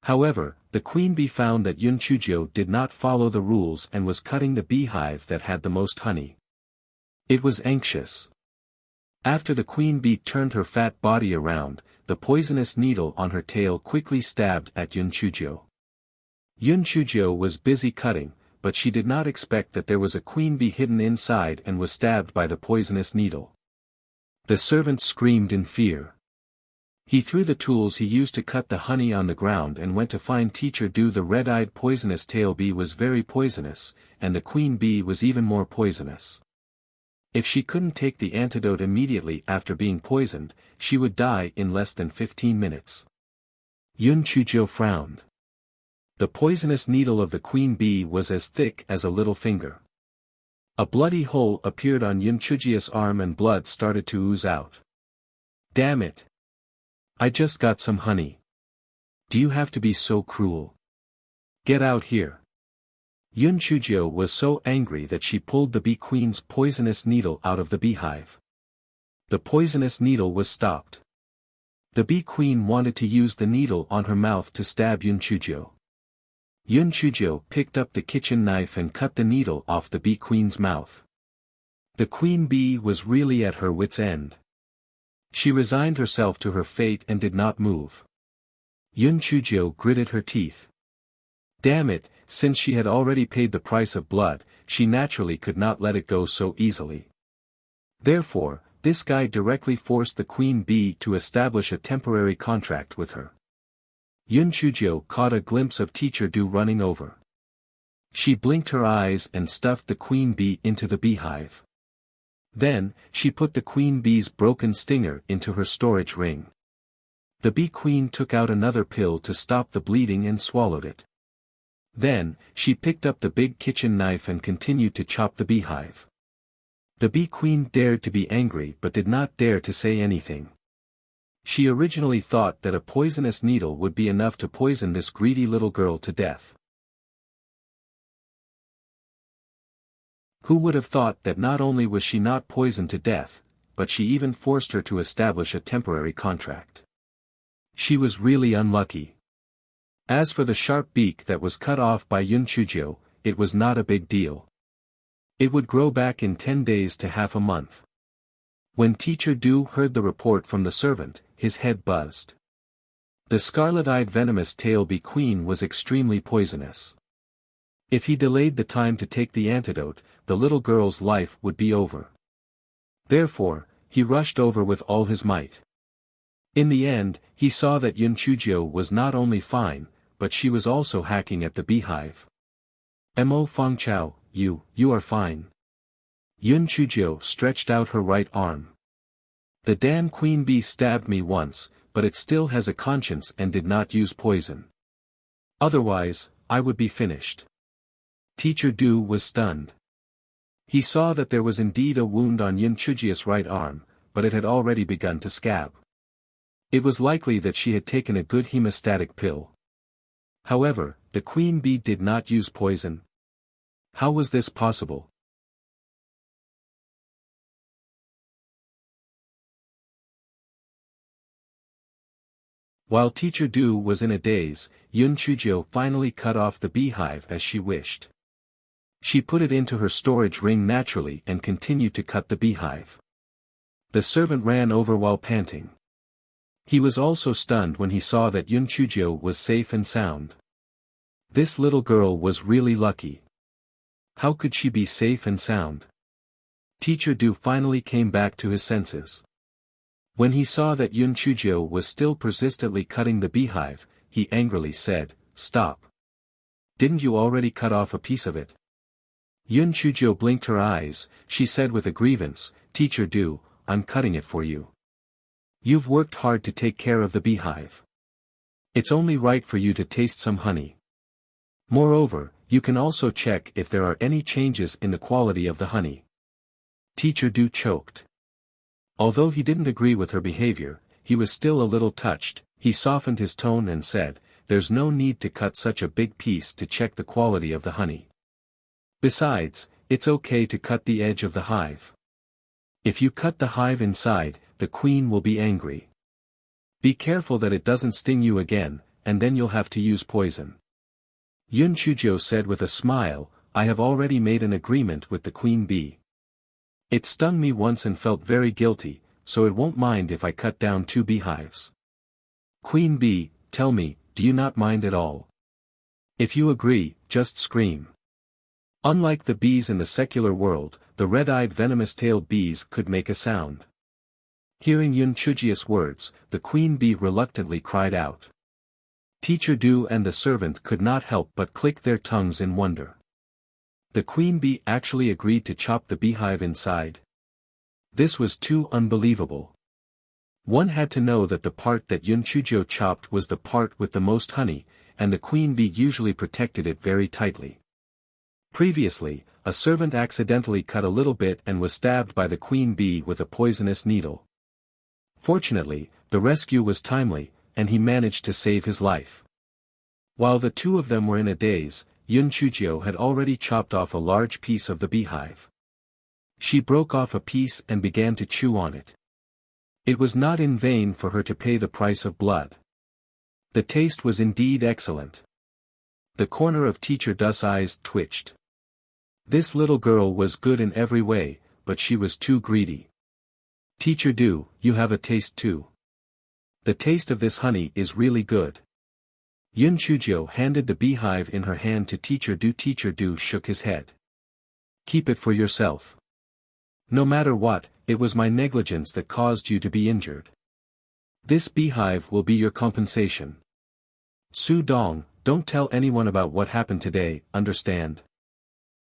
However, the queen bee found that Yun Chujio did not follow the rules and was cutting the beehive that had the most honey. It was anxious. After the queen bee turned her fat body around, the poisonous needle on her tail quickly stabbed at Yun Chujio. Yun Chujio was busy cutting, but she did not expect that there was a queen bee hidden inside and was stabbed by the poisonous needle. The servant screamed in fear. He threw the tools he used to cut the honey on the ground and went to find Teacher Du. The red-eyed poisonous tail bee was very poisonous, and the queen bee was even more poisonous. If she couldn't take the antidote immediately after being poisoned, she would die in less than 15 minutes. Yun Chujio frowned. The poisonous needle of the queen bee was as thick as a little finger. A bloody hole appeared on Yun Chujio's arm and blood started to ooze out. Damn it! I just got some honey. Do you have to be so cruel? Get out here. Yun Chujio was so angry that she pulled the bee queen's poisonous needle out of the beehive. The poisonous needle was stopped. The bee queen wanted to use the needle on her mouth to stab Yun Chujio. Yun Chujio picked up the kitchen knife and cut the needle off the bee queen's mouth. The queen bee was really at her wit's end. She resigned herself to her fate and did not move. Yun Chujio gritted her teeth. Damn it, since she had already paid the price of blood, she naturally could not let it go so easily. Therefore, this guy directly forced the queen bee to establish a temporary contract with her. Yun Chujio caught a glimpse of Teacher Du running over. She blinked her eyes and stuffed the queen bee into the beehive. Then, she put the queen bee's broken stinger into her storage ring. The bee queen took out another pill to stop the bleeding and swallowed it. Then, she picked up the big kitchen knife and continued to chop the beehive. The bee queen dared to be angry but did not dare to say anything. She originally thought that a poisonous needle would be enough to poison this greedy little girl to death. Who would have thought that not only was she not poisoned to death, but she even forced her to establish a temporary contract. She was really unlucky. As for the sharp beak that was cut off by Yun Chujio, it was not a big deal. It would grow back in 10 days to half a month. When Teacher Du heard the report from the servant, his head buzzed. The scarlet-eyed venomous tail bee queen was extremely poisonous. If he delayed the time to take the antidote, the little girl's life would be over. Therefore, he rushed over with all his might. In the end, he saw that Yun Chujio was not only fine, but she was also hacking at the beehive. Mo Fangchao, you are fine. Yun Chujio stretched out her right arm. The damn queen bee stabbed me once, but it still has a conscience and did not use poison. Otherwise, I would be finished. Teacher Du was stunned. He saw that there was indeed a wound on Yun Chujio's right arm, but it had already begun to scab. It was likely that she had taken a good hemostatic pill. However, the queen bee did not use poison. How was this possible? While Teacher Du was in a daze, Yun Chujio finally cut off the beehive as she wished. She put it into her storage ring naturally and continued to cut the beehive. The servant ran over while panting. He was also stunned when he saw that Yun Chujio was safe and sound. This little girl was really lucky. How could she be safe and sound? Teacher Du finally came back to his senses. When he saw that Yun Chujio was still persistently cutting the beehive, he angrily said, "Stop. Didn't you already cut off a piece of it?" Yun Chujio blinked her eyes. She said with a grievance, "Teacher Du, I'm cutting it for you. You've worked hard to take care of the beehive. It's only right for you to taste some honey. Moreover, you can also check if there are any changes in the quality of the honey." Teacher Du choked. Although he didn't agree with her behavior, he was still a little touched. He softened his tone and said, "There's no need to cut such a big piece to check the quality of the honey. Besides, it's okay to cut the edge of the hive. If you cut the hive inside, the queen will be angry. Be careful that it doesn't sting you again, and then you'll have to use poison." Yun Chujio said with a smile, "I have already made an agreement with the queen bee. It stung me once and felt very guilty, so it won't mind if I cut down 2 beehives. Queen bee, tell me, do you not mind at all? If you agree, just scream." Unlike the bees in the secular world, the red-eyed venomous-tailed bees could make a sound. Hearing Yun Chujio's words, the queen bee reluctantly cried out. Teacher Du and the servant could not help but click their tongues in wonder. The queen bee actually agreed to chop the beehive inside. This was too unbelievable. One had to know that the part that Yun Chujio chopped was the part with the most honey, and the queen bee usually protected it very tightly. Previously, a servant accidentally cut a little bit and was stabbed by the queen bee with a poisonous needle. Fortunately, the rescue was timely, and he managed to save his life. While the two of them were in a daze, Yun Chujio had already chopped off a large piece of the beehive. She broke off a piece and began to chew on it. It was not in vain for her to pay the price of blood. The taste was indeed excellent. The corner of Teacher Du's eyes twitched. This little girl was good in every way, but she was too greedy. Teacher Du, you have a taste too. The taste of this honey is really good. Yun Chujio handed the beehive in her hand to Teacher Du. Teacher Du shook his head. Keep it for yourself. No matter what, it was my negligence that caused you to be injured. This beehive will be your compensation. Su Dong, don't tell anyone about what happened today, understand?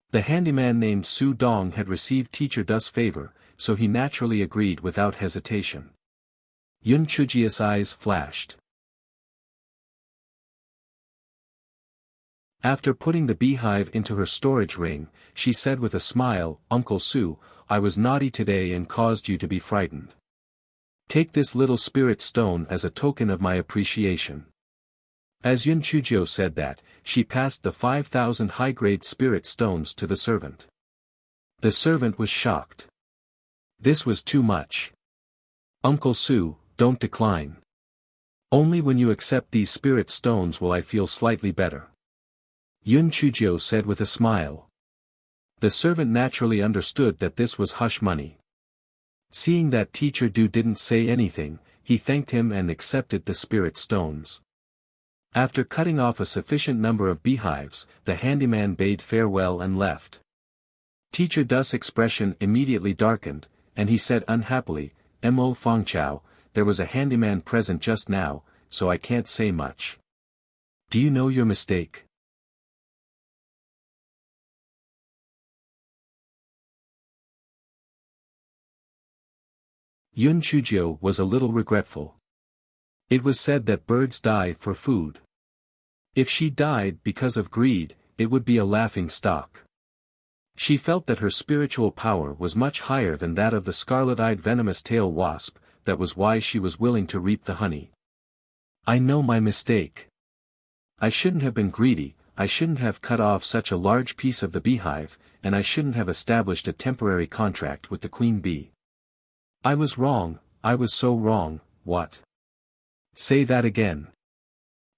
The handyman named Su Dong had received Teacher Du's favor, so he naturally agreed without hesitation. Yun Chujio's eyes flashed. After putting the beehive into her storage ring, she said with a smile, "Uncle Su, I was naughty today and caused you to be frightened. Take this little spirit stone as a token of my appreciation." As Yun Chujio said that, she passed the 5,000 high-grade spirit stones to the servant. The servant was shocked. This was too much. "Uncle Su, don't decline. Only when you accept these spirit stones will I feel slightly better," Yun Chujio said with a smile. The servant naturally understood that this was hush money. Seeing that Teacher Du didn't say anything, he thanked him and accepted the spirit stones. After cutting off a sufficient number of beehives, the handyman bade farewell and left. Teacher Du's expression immediately darkened, and he said unhappily, "Mo Fangchao, there was a handyman present just now, so I can't say much. Do you know your mistake?" Yun Chujio was a little regretful. It was said that birds die for food. If she died because of greed, it would be a laughing stock. She felt that her spiritual power was much higher than that of the scarlet-eyed venomous-tail wasp, that was why she was willing to reap the honey. "I know my mistake. I shouldn't have been greedy, I shouldn't have cut off such a large piece of the beehive, and I shouldn't have established a temporary contract with the queen bee. I was wrong, I was so wrong, what? Say that again.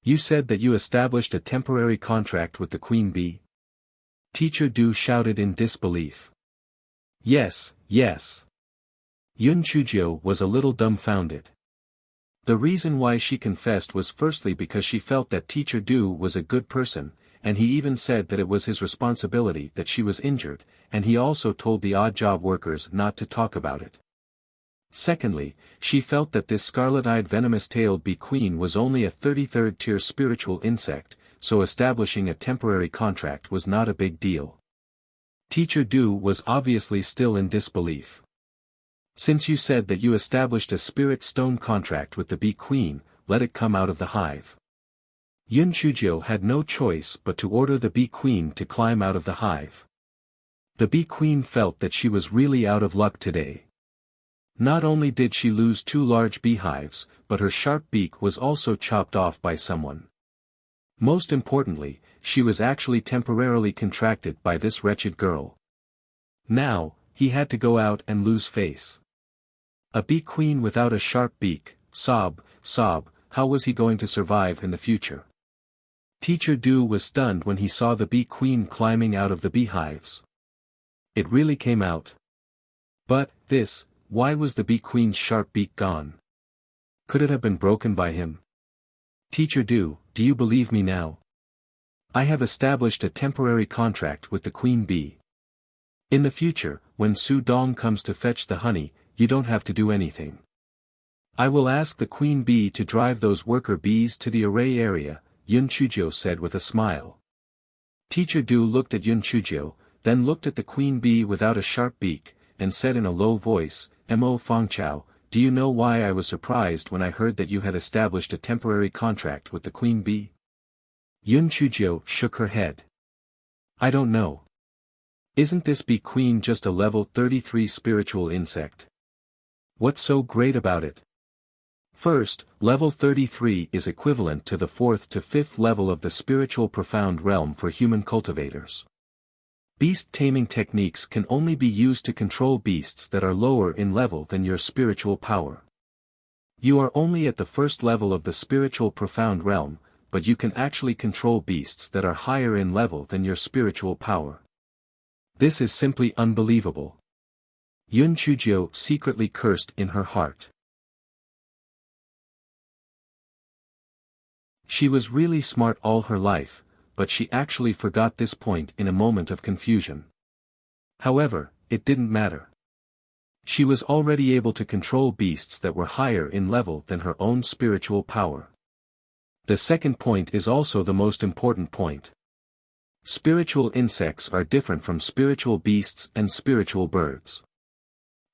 You said that you established a temporary contract with the queen bee? Teacher Du shouted in disbelief. Yes, yes. Yun Chujio was a little dumbfounded. The reason why she confessed was firstly because she felt that Teacher Du was a good person, and he even said that it was his responsibility that she was injured, and he also told the odd job workers not to talk about it. Secondly, she felt that this scarlet-eyed venomous-tailed bee queen was only a 33rd tier spiritual insect, so establishing a temporary contract was not a big deal. Teacher Du was obviously still in disbelief. Since you said that you established a spirit stone contract with the bee queen, let it come out of the hive. Yun Chujio had no choice but to order the bee queen to climb out of the hive. The bee queen felt that she was really out of luck today. Not only did she lose 2 large beehives, but her sharp beak was also chopped off by someone. Most importantly, she was actually temporarily contracted by this wretched girl. Now, he had to go out and lose face. A bee queen without a sharp beak, sob, how was he going to survive in the future? Teacher Du was stunned when he saw the bee queen climbing out of the beehives. It really came out. But, why was the bee queen's sharp beak gone? Could it have been broken by him? Teacher Du, do you believe me now? I have established a temporary contract with the queen bee. In the future, when Su Dong comes to fetch the honey, you don't have to do anything. I will ask the queen bee to drive those worker bees to the array area, Yun Chujio said with a smile. Teacher Du looked at Yun Chujio, then looked at the queen bee without a sharp beak, and said in a low voice, Mo Fangchao, do you know why I was surprised when I heard that you had established a temporary contract with the queen bee? Yun Chujio shook her head. I don't know. Isn't this bee queen just a level 33 spiritual insect? What's so great about it? First, level 33 is equivalent to the 4th to 5th level of the spiritual profound realm for human cultivators. Beast taming techniques can only be used to control beasts that are lower in level than your spiritual power. You are only at the 1st level of the spiritual profound realm, but you can actually control beasts that are higher in level than your spiritual power. This is simply unbelievable. Yun Chujio secretly cursed in her heart. She was really smart all her life, but she actually forgot this point in a moment of confusion. However, it didn't matter. She was already able to control beasts that were higher in level than her own spiritual power. The second point is also the most important point. Spiritual insects are different from spiritual beasts and spiritual birds.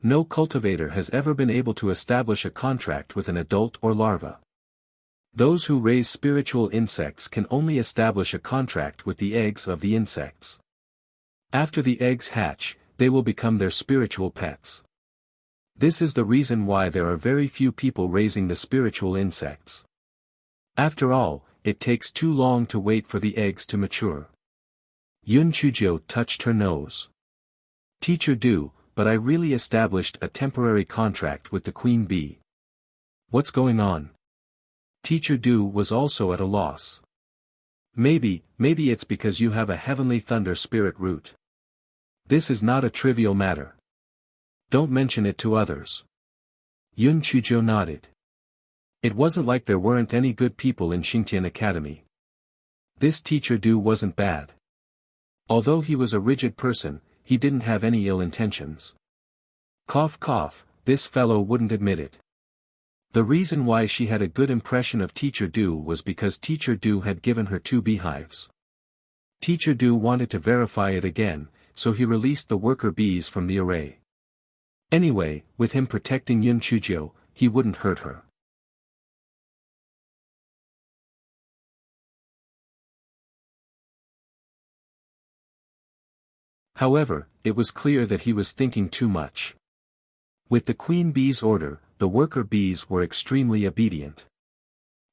No cultivator has ever been able to establish a contract with an adult or larva. Those who raise spiritual insects can only establish a contract with the eggs of the insects. After the eggs hatch, they will become their spiritual pets. This is the reason why there are very few people raising the spiritual insects. After all, it takes too long to wait for the eggs to mature. Yun Chujio touched her nose. Teacher Du, but I really established a temporary contract with the queen bee. What's going on? Teacher Du was also at a loss. Maybe it's because you have a heavenly thunder spirit root. This is not a trivial matter. Don't mention it to others. Yun Chujio nodded. It wasn't like there weren't any good people in Xingtian Academy. This Teacher Du wasn't bad. Although he was a rigid person, he didn't have any ill intentions. Cough cough, this fellow wouldn't admit it. The reason why she had a good impression of Teacher Du was because Teacher Du had given her 2 beehives. Teacher Du wanted to verify it again, so he released the worker bees from the array. Anyway, with him protecting Yun Chujio, he wouldn't hurt her. However, it was clear that he was thinking too much. With the queen bee's order, the worker bees were extremely obedient.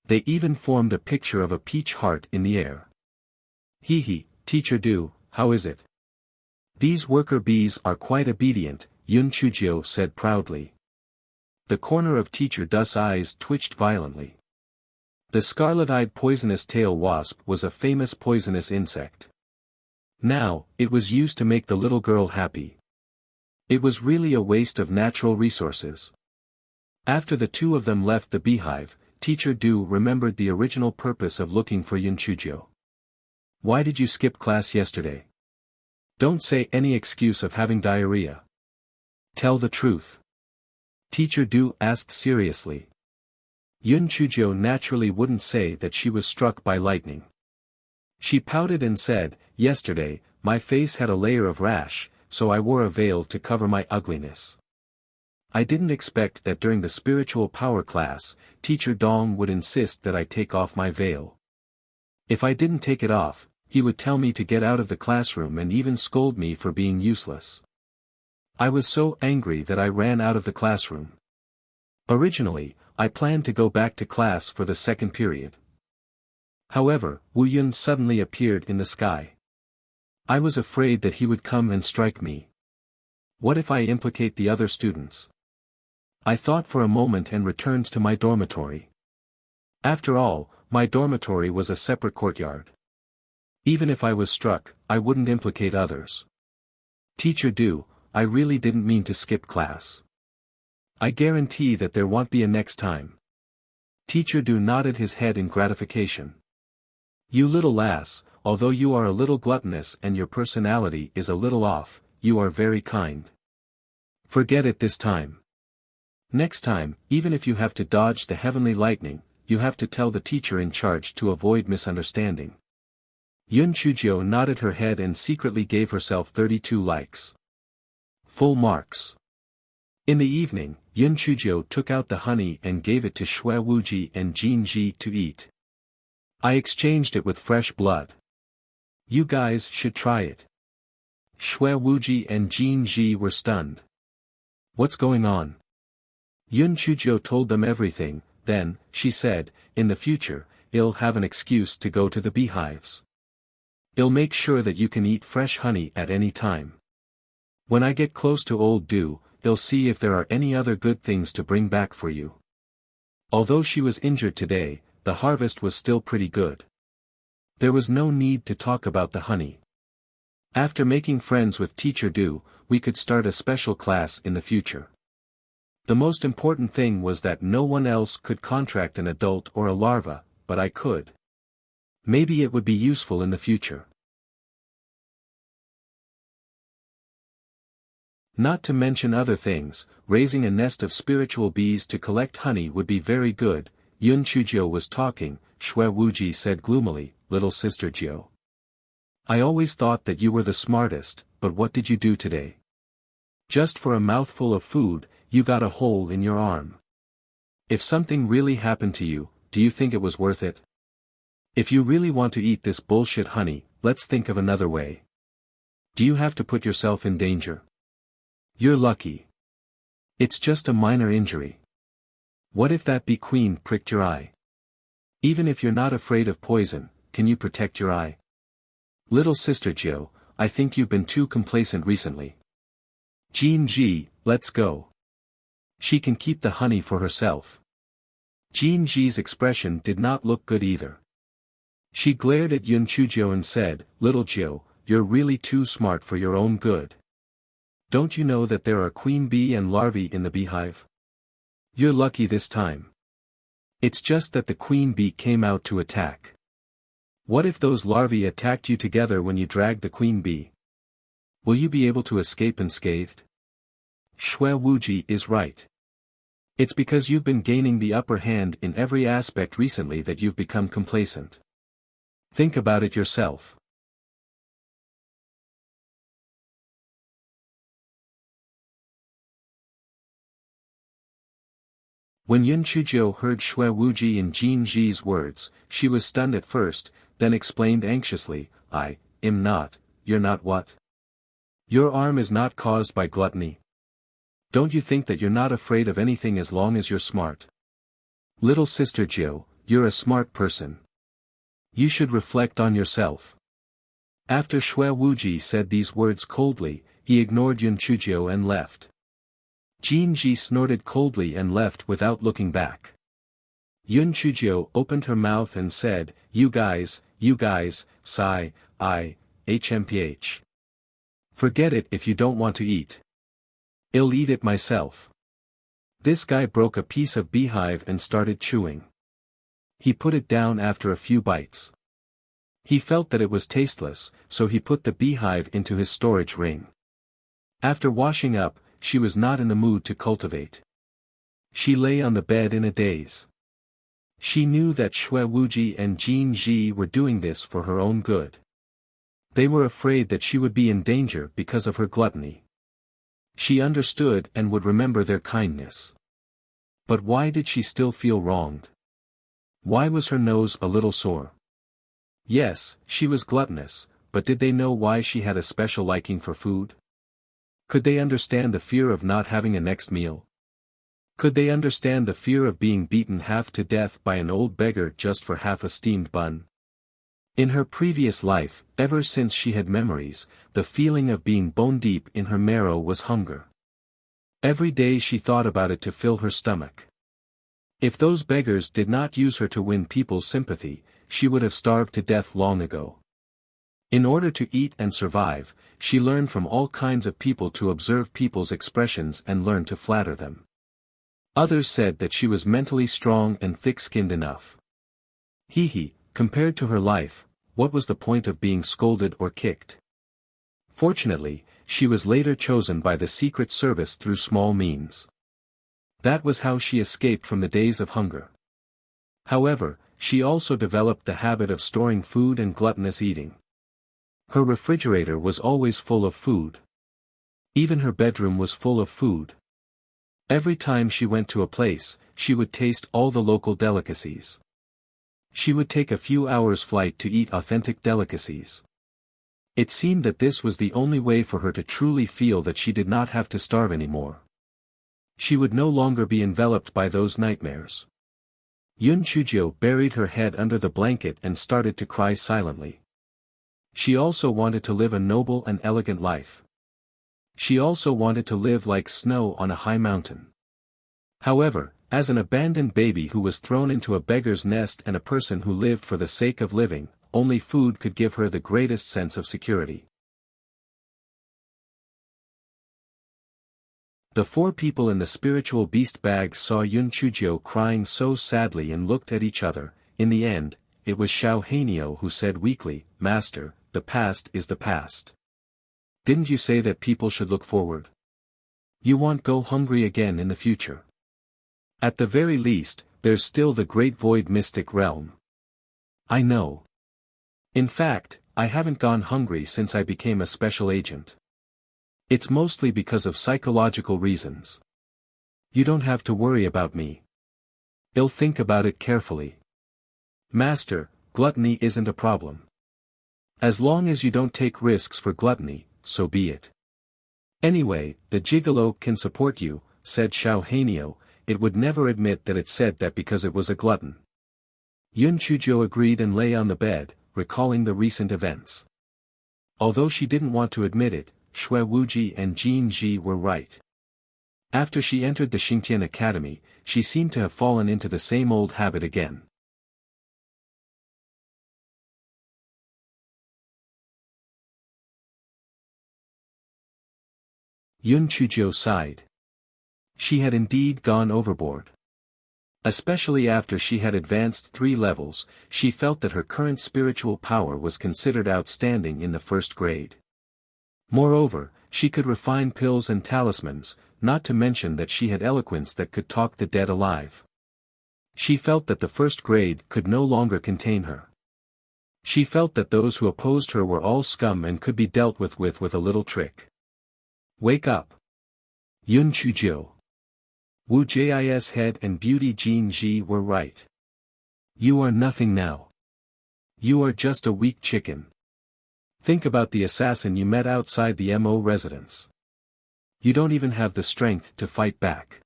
They even formed a picture of a peach heart in the air. Hee, Teacher Du, how is it? These worker bees are quite obedient, Yun Chujio said proudly. The corner of Teacher Du's eyes twitched violently. The scarlet-eyed poisonous tail wasp was a famous poisonous insect. Now, it was used to make the little girl happy. It was really a waste of natural resources. After the two of them left the beehive, Teacher Du remembered the original purpose of looking for Yunchujo. Why did you skip class yesterday? Don't say any excuse of having diarrhea. Tell the truth. Teacher Du asked seriously. Yunchujo naturally wouldn't say that she was struck by lightning. She pouted and said, yesterday, my face had a layer of rash, so I wore a veil to cover my ugliness. I didn't expect that during the spiritual power class, Teacher Dong would insist that I take off my veil. If I didn't take it off, he would tell me to get out of the classroom and even scold me for being useless. I was so angry that I ran out of the classroom. Originally, I planned to go back to class for the second period. However, Wu Yun suddenly appeared in the sky. I was afraid that he would come and strike me. What if I implicate the other students? I thought for a moment and returned to my dormitory. After all, my dormitory was a separate courtyard. Even if I was struck, I wouldn't implicate others. Teacher Du, I really didn't mean to skip class. I guarantee that there won't be a next time. Teacher Du nodded his head in gratification. You little lass, although you are a little gluttonous and your personality is a little off, you are very kind. Forget it this time. Next time, even if you have to dodge the heavenly lightning, you have to tell the teacher in charge to avoid misunderstanding. Yunchujo nodded her head and secretly gave herself 32 likes. Full marks. In the evening, Yunchujo took out the honey and gave it to Shui Wuji and Jin Ji to eat. I exchanged it with fresh blood. You guys should try it. Shui Wuji and Jin Ji were stunned. What's going on? Yunchujo told them everything. Then, she said, in the future, I'll have an excuse to go to the beehives. I'll make sure that you can eat fresh honey at any time. When I get close to old Du, I'll see if there are any other good things to bring back for you. Although she was injured today, the harvest was still pretty good. There was no need to talk about the honey. After making friends with Teacher Du, we could start a special class in the future. The most important thing was that no one else could contract an adult or a larva, but I could. Maybe it would be useful in the future. Not to mention other things, raising a nest of spiritual bees to collect honey would be very good. Yunchujo was talking, Shui Wuji said gloomily, little sister Jiu. I always thought that you were the smartest, but what did you do today? Just for a mouthful of food, you got a hole in your arm. If something really happened to you, do you think it was worth it? If you really want to eat this bullshit honey, let's think of another way. Do you have to put yourself in danger? You're lucky. It's just a minor injury. What if that bee queen pricked your eye? Even if you're not afraid of poison, can you protect your eye? Little sister Jiu, I think you've been too complacent recently. Jin Ji, let's go. She can keep the honey for herself. Jin Ji's expression did not look good either. She glared at Yunchujo and said, Little Jiu, you're really too smart for your own good. Don't you know that there are queen bee and larvae in the beehive? You're lucky this time. It's just that the queen bee came out to attack. What if those larvae attacked you together when you dragged the queen bee? Will you be able to escape unscathed? Shui Wuji is right. It's because you've been gaining the upper hand in every aspect recently that you've become complacent. Think about it yourself. When Yunchujo heard Shui Wuji and Jin Ji's words, she was stunned at first, then explained anxiously, I am not, you're not what? Your arm is not caused by gluttony. Don't you think that you're not afraid of anything as long as you're smart? Little sister Jiu, you're a smart person. You should reflect on yourself. After Shui Wuji said these words coldly, he ignored Yunchujo and left. Jin Ji snorted coldly and left without looking back. Yun Chujio opened her mouth and said, you guys, sigh, hmph. Forget it if you don't want to eat. I'll eat it myself. This guy broke a piece of beehive and started chewing. He put it down after a few bites. He felt that it was tasteless, so he put the beehive into his storage ring. After washing up, she was not in the mood to cultivate. She lay on the bed in a daze. She knew that Shui Wuji and Jin Ji were doing this for her own good. They were afraid that she would be in danger because of her gluttony. She understood and would remember their kindness. But why did she still feel wronged? Why was her nose a little sore? Yes, she was gluttonous, but did they know why she had a special liking for food? Could they understand the fear of not having a next meal? Could they understand the fear of being beaten half to death by an old beggar just for half a steamed bun? In her previous life, ever since she had memories, the feeling of being bone deep in her marrow was hunger. Every day she thought about it to fill her stomach. If those beggars did not use her to win people's sympathy, she would have starved to death long ago. In order to eat and survive, she learned from all kinds of people to observe people's expressions and learn to flatter them. Others said that she was mentally strong and thick-skinned enough. Compared to her life, what was the point of being scolded or kicked? Fortunately, she was later chosen by the Secret Service through small means. That was how she escaped from the days of hunger. However, she also developed the habit of storing food and gluttonous eating. Her refrigerator was always full of food. Even her bedroom was full of food. Every time she went to a place, she would taste all the local delicacies. She would take a few hours' flight to eat authentic delicacies. It seemed that this was the only way for her to truly feel that she did not have to starve anymore. She would no longer be enveloped by those nightmares. Yun Chujio buried her head under the blanket and started to cry silently. She also wanted to live a noble and elegant life. She also wanted to live like snow on a high mountain. However, as an abandoned baby who was thrown into a beggar's nest and a person who lived for the sake of living, only food could give her the greatest sense of security. The four people in the spiritual beast bag saw Yun Chujio crying so sadly and looked at each other. In the end, it was Xiao Hanio who said weakly, "Master, the past is the past. Didn't you say that people should look forward? You won't go hungry again in the future. At the very least, there's still the great void mystic realm." "I know. In fact, I haven't gone hungry since I became a special agent. It's mostly because of psychological reasons. You don't have to worry about me. I'll think about it carefully. Master, gluttony isn't a problem. As long as you don't take risks for gluttony, so be it. Anyway, the gigolo can support you," said Xiao Hanio. It would never admit that it said that because it was a glutton. Yun Chujio agreed and lay on the bed, recalling the recent events. Although she didn't want to admit it, Shui Wuji and Jin Ji were right. After she entered the Xingtian Academy, she seemed to have fallen into the same old habit again. Yun Chujio sighed. She had indeed gone overboard. Especially after she had advanced 3 levels, she felt that her current spiritual power was considered outstanding in the first grade. Moreover, she could refine pills and talismans, not to mention that she had eloquence that could talk the dead alive. She felt that the first grade could no longer contain her. She felt that those who opposed her were all scum and could be dealt with a little trick. "Wake up. Yun Chujio. Wu Ji's head and beauty Jin Ji were right. You are nothing now. You are just a weak chicken. Think about the assassin you met outside the MO residence. You don't even have the strength to fight back.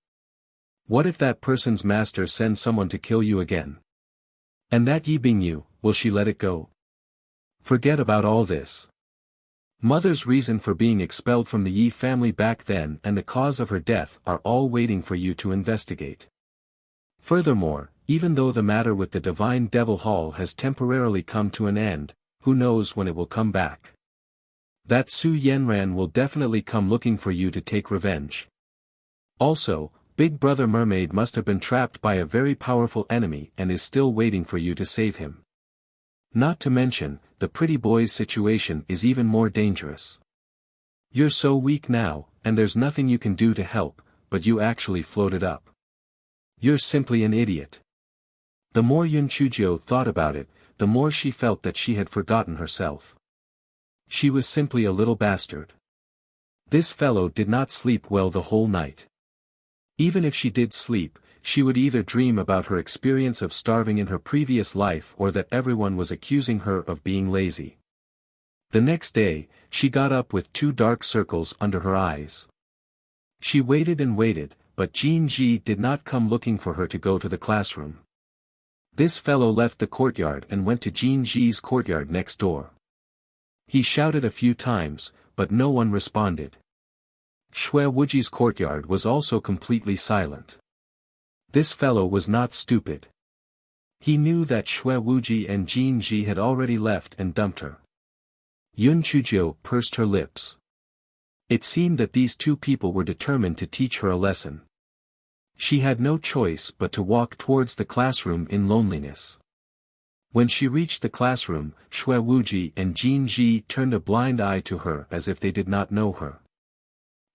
What if that person's master sends someone to kill you again? And that Yi being you, will she let it go? Forget about all this. Mother's reason for being expelled from the Yi family back then and the cause of her death are all waiting for you to investigate. Furthermore, Even though the matter with the Divine Devil Hall has temporarily come to an end, who knows when it will come back. That Su Yenran will definitely come looking for you to take revenge. Also, Big Brother Mermaid must have been trapped by a very powerful enemy and is still waiting for you to save him. Not to mention, the pretty boy's situation is even more dangerous. You're so weak now, and there's nothing you can do to help, but you actually floated up. You're simply an idiot. The more Yun Chujio thought about it, the more she felt that she had forgotten herself. She was simply a little bastard. This fellow did not sleep well the whole night. Even if she did sleep, she would either dream about her experience of starving in her previous life or that everyone was accusing her of being lazy. The next day, she got up with 2 dark circles under her eyes. She waited and waited, but Jin Ji did not come looking for her to go to the classroom. This fellow left the courtyard and went to Jin Ji's courtyard next door. He shouted a few times, but no one responded. Shui Wuji's courtyard was also completely silent. This fellow was not stupid. He knew that Shui Wuji and Jin Ji had already left and dumped her. Yun Chujio pursed her lips. It seemed that these 2 people were determined to teach her a lesson. She had no choice but to walk towards the classroom in loneliness. When she reached the classroom, Shui Wuji and Jin Ji turned a blind eye to her as if they did not know her.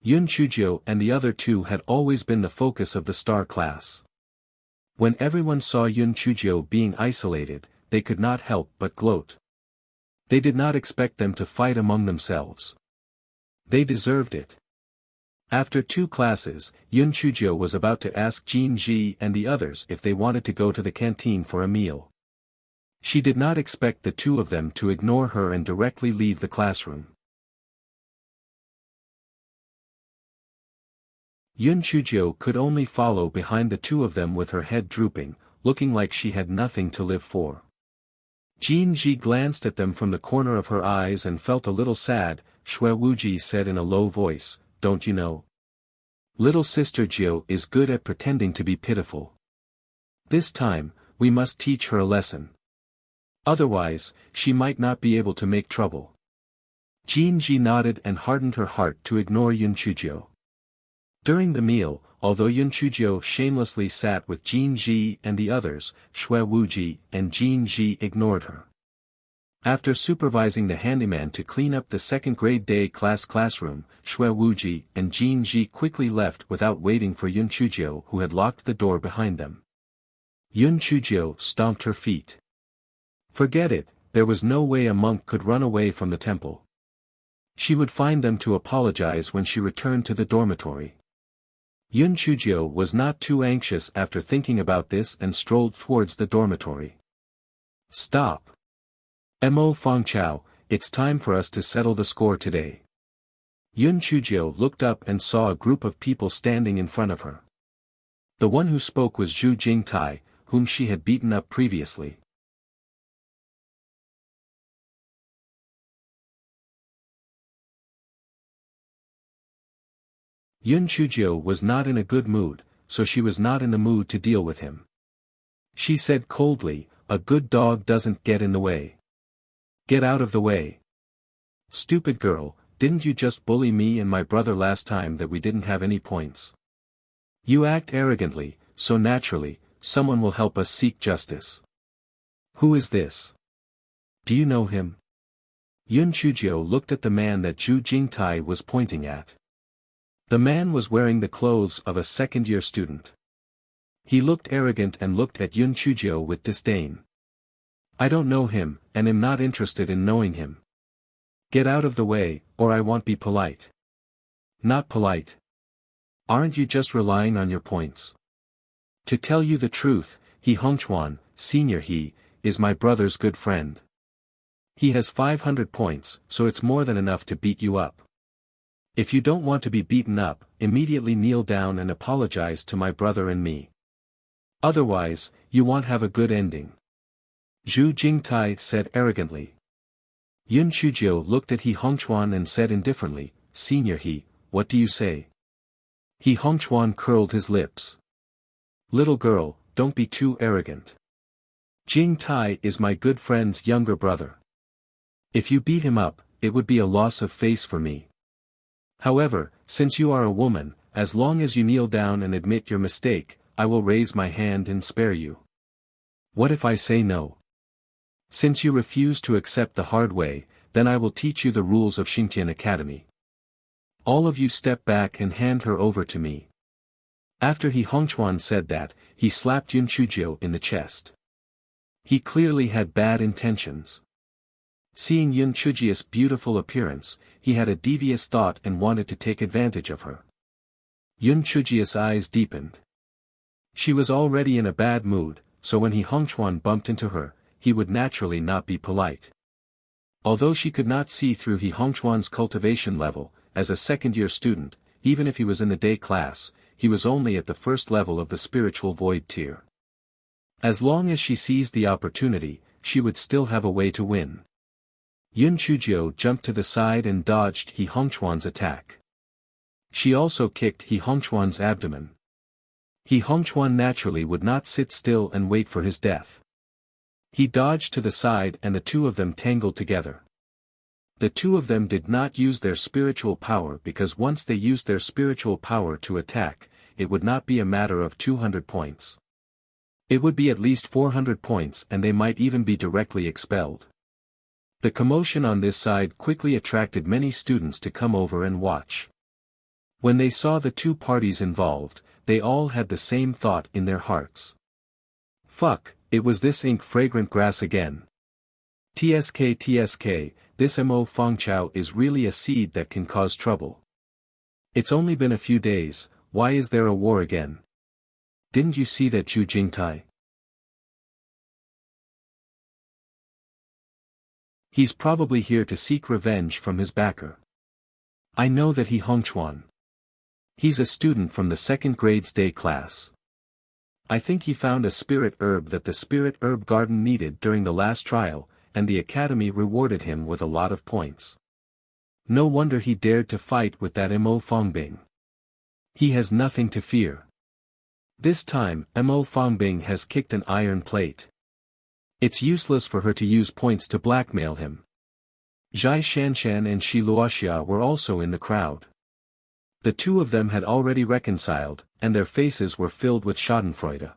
Yun Chujio and the other 2 had always been the focus of the star class. When everyone saw Yun Chujio being isolated, they could not help but gloat. They did not expect them to fight among themselves. They deserved it. After 2 classes, Yun Chujio was about to ask Jin Ji and the others if they wanted to go to the canteen for a meal. She did not expect the 2 of them to ignore her and directly leave the classroom. Yun Chujio could only follow behind the 2 of them with her head drooping, looking like she had nothing to live for. Jin Ji glanced at them from the corner of her eyes and felt a little sad. Shui Wuji said in a low voice, "Don't you know? Little sister Jiu is good at pretending to be pitiful. This time, we must teach her a lesson. Otherwise, she might not be able to make trouble." Jin Ji nodded and hardened her heart to ignore Yun Chujio. During the meal, although Yun Chujio shamelessly sat with Jin Ji and the others, Shui Wuji and Jin Ji ignored her. After supervising the handyman to clean up the 2nd grade day classroom, Shui Wuji and Jin Ji quickly left without waiting for Yun Chujio who had locked the door behind them. Yun Chujio stomped her feet. Forget it, there was no way a monk could run away from the temple. She would find them to apologize when she returned to the dormitory. Yun Chujio was not too anxious after thinking about this and strolled towards the dormitory. "Stop. Mo Fangchao, it's time for us to settle the score today." Yun Chujio looked up and saw a group of people standing in front of her. The one who spoke was Zhu Jingtai, whom she had beaten up previously. Yun Chujio was not in a good mood, so she was not in the mood to deal with him. She said coldly, "A good dog doesn't get in the way. Get out of the way. Stupid girl, didn't you just bully me and my brother last time that we didn't have any points? You act arrogantly, so naturally, someone will help us seek justice. Who is this? Do you know him?" Yun Chujio looked at the man that Zhu Jingtai was pointing at. The man was wearing the clothes of a second-year student. He looked arrogant and looked at Yun Chujio with disdain. "I don't know him, and am not interested in knowing him. Get out of the way, or I won't be polite." "Not polite? Aren't you just relying on your points? To tell you the truth, He Hongchuan, Senior is my brother's good friend. He has 500 points, so it's more than enough to beat you up. If you don't want to be beaten up, immediately kneel down and apologize to my brother and me. Otherwise, you won't have a good ending." Zhu Jingtai said arrogantly. Yun Chujio looked at He Hongchuan and said indifferently, "Senior what do you say?" He Hongchuan curled his lips. "Little girl, don't be too arrogant. Jing Tai is my good friend's younger brother. If you beat him up, it would be a loss of face for me. However, since you are a woman, as long as you kneel down and admit your mistake, I will raise my hand and spare you. What if I say no? Since you refuse to accept the hard way, then I will teach you the rules of Xingtian Academy. All of you step back and hand her over to me. After He Hongchuan said that, he slapped Yun Chujio in the chest. He clearly had bad intentions. Seeing Yun Chujio's beautiful appearance, he had a devious thought and wanted to take advantage of her. Yun Chujio's eyes deepened. She was already in a bad mood, so when He Hongchuan bumped into her, he would naturally not be polite. Although she could not see through He Hongchuan's cultivation level, as a second-year student, even if he was in the day class, he was only at the first level of the spiritual void tier. As long as she seized the opportunity, she would still have a way to win. Yun Chujio jumped to the side and dodged He Hongchuan's attack. She also kicked He Hongchuan's abdomen. He Hongchuan naturally would not sit still and wait for his death. He dodged to the side and the two of them tangled together. The two of them did not use their spiritual power because once they used their spiritual power to attack, it would not be a matter of 200 points. It would be at least 400 points and they might even be directly expelled. The commotion on this side quickly attracted many students to come over and watch. When they saw the two parties involved, they all had the same thought in their hearts. Fuck, it was this ink-fragrant grass again. TSK, this Mo Fangchao is really a seed that can cause trouble. It's only been a few days, why is there a war again? Didn't you see that Zhu Jingtai? He's probably here to seek revenge from his backer. I know that He Hongchuan. He's a student from the second grade's day class. I think he found a spirit herb that the spirit herb garden needed during the last trial, and the academy rewarded him with a lot of points. No wonder he dared to fight with that Mo Fongbing. He has nothing to fear. This time, Mo Fongbing has kicked an iron plate. It's useless for her to use points to blackmail him. Zhai Shanshan and Shi Luoxia were also in the crowd. The two of them had already reconciled, and their faces were filled with schadenfreude.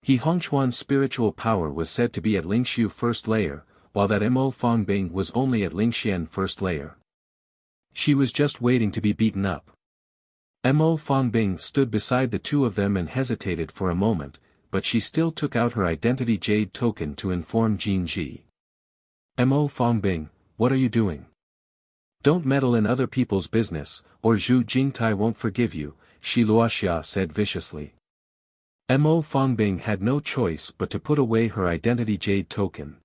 He Hongchuan's spiritual power was said to be at Lingxiu first layer, while that Mo Fongbing was only at Lingxian first layer. She was just waiting to be beaten up. Mo Fongbing stood beside the two of them and hesitated for a moment, but she still took out her identity jade token to inform Jin Ji. Mo Fongbing, what are you doing? Don't meddle in other people's business, or Zhu Jingtai won't forgive you, Shi Luoxia said viciously. Mo Fongbing had no choice but to put away her identity jade token.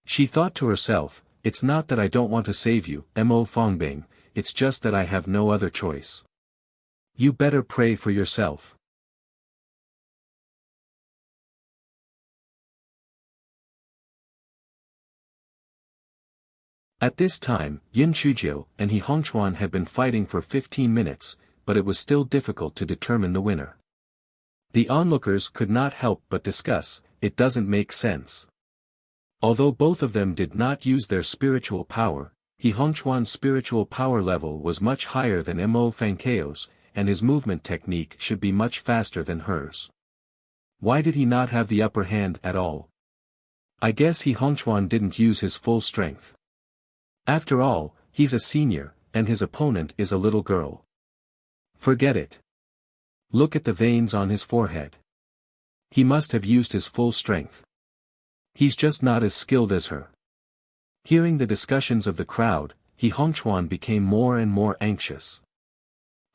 She thought to herself, it's not that I don't want to save you, Mo Fongbing, it's just that I have no other choice. You better pray for yourself. At this time, Yin Chujio and He Hongchuan had been fighting for 15 minutes, but it was still difficult to determine the winner. The onlookers could not help but discuss, it doesn't make sense. Although both of them did not use their spiritual power, He Hongchuan's spiritual power level was much higher than Mo Fangkeo's, and his movement technique should be much faster than hers. Why did he not have the upper hand at all? I guess He Hongchuan didn't use his full strength. After all, he's a senior, and his opponent is a little girl. Forget it. Look at the veins on his forehead. He must have used his full strength. He's just not as skilled as her. Hearing the discussions of the crowd, He Hongchuan became more and more anxious.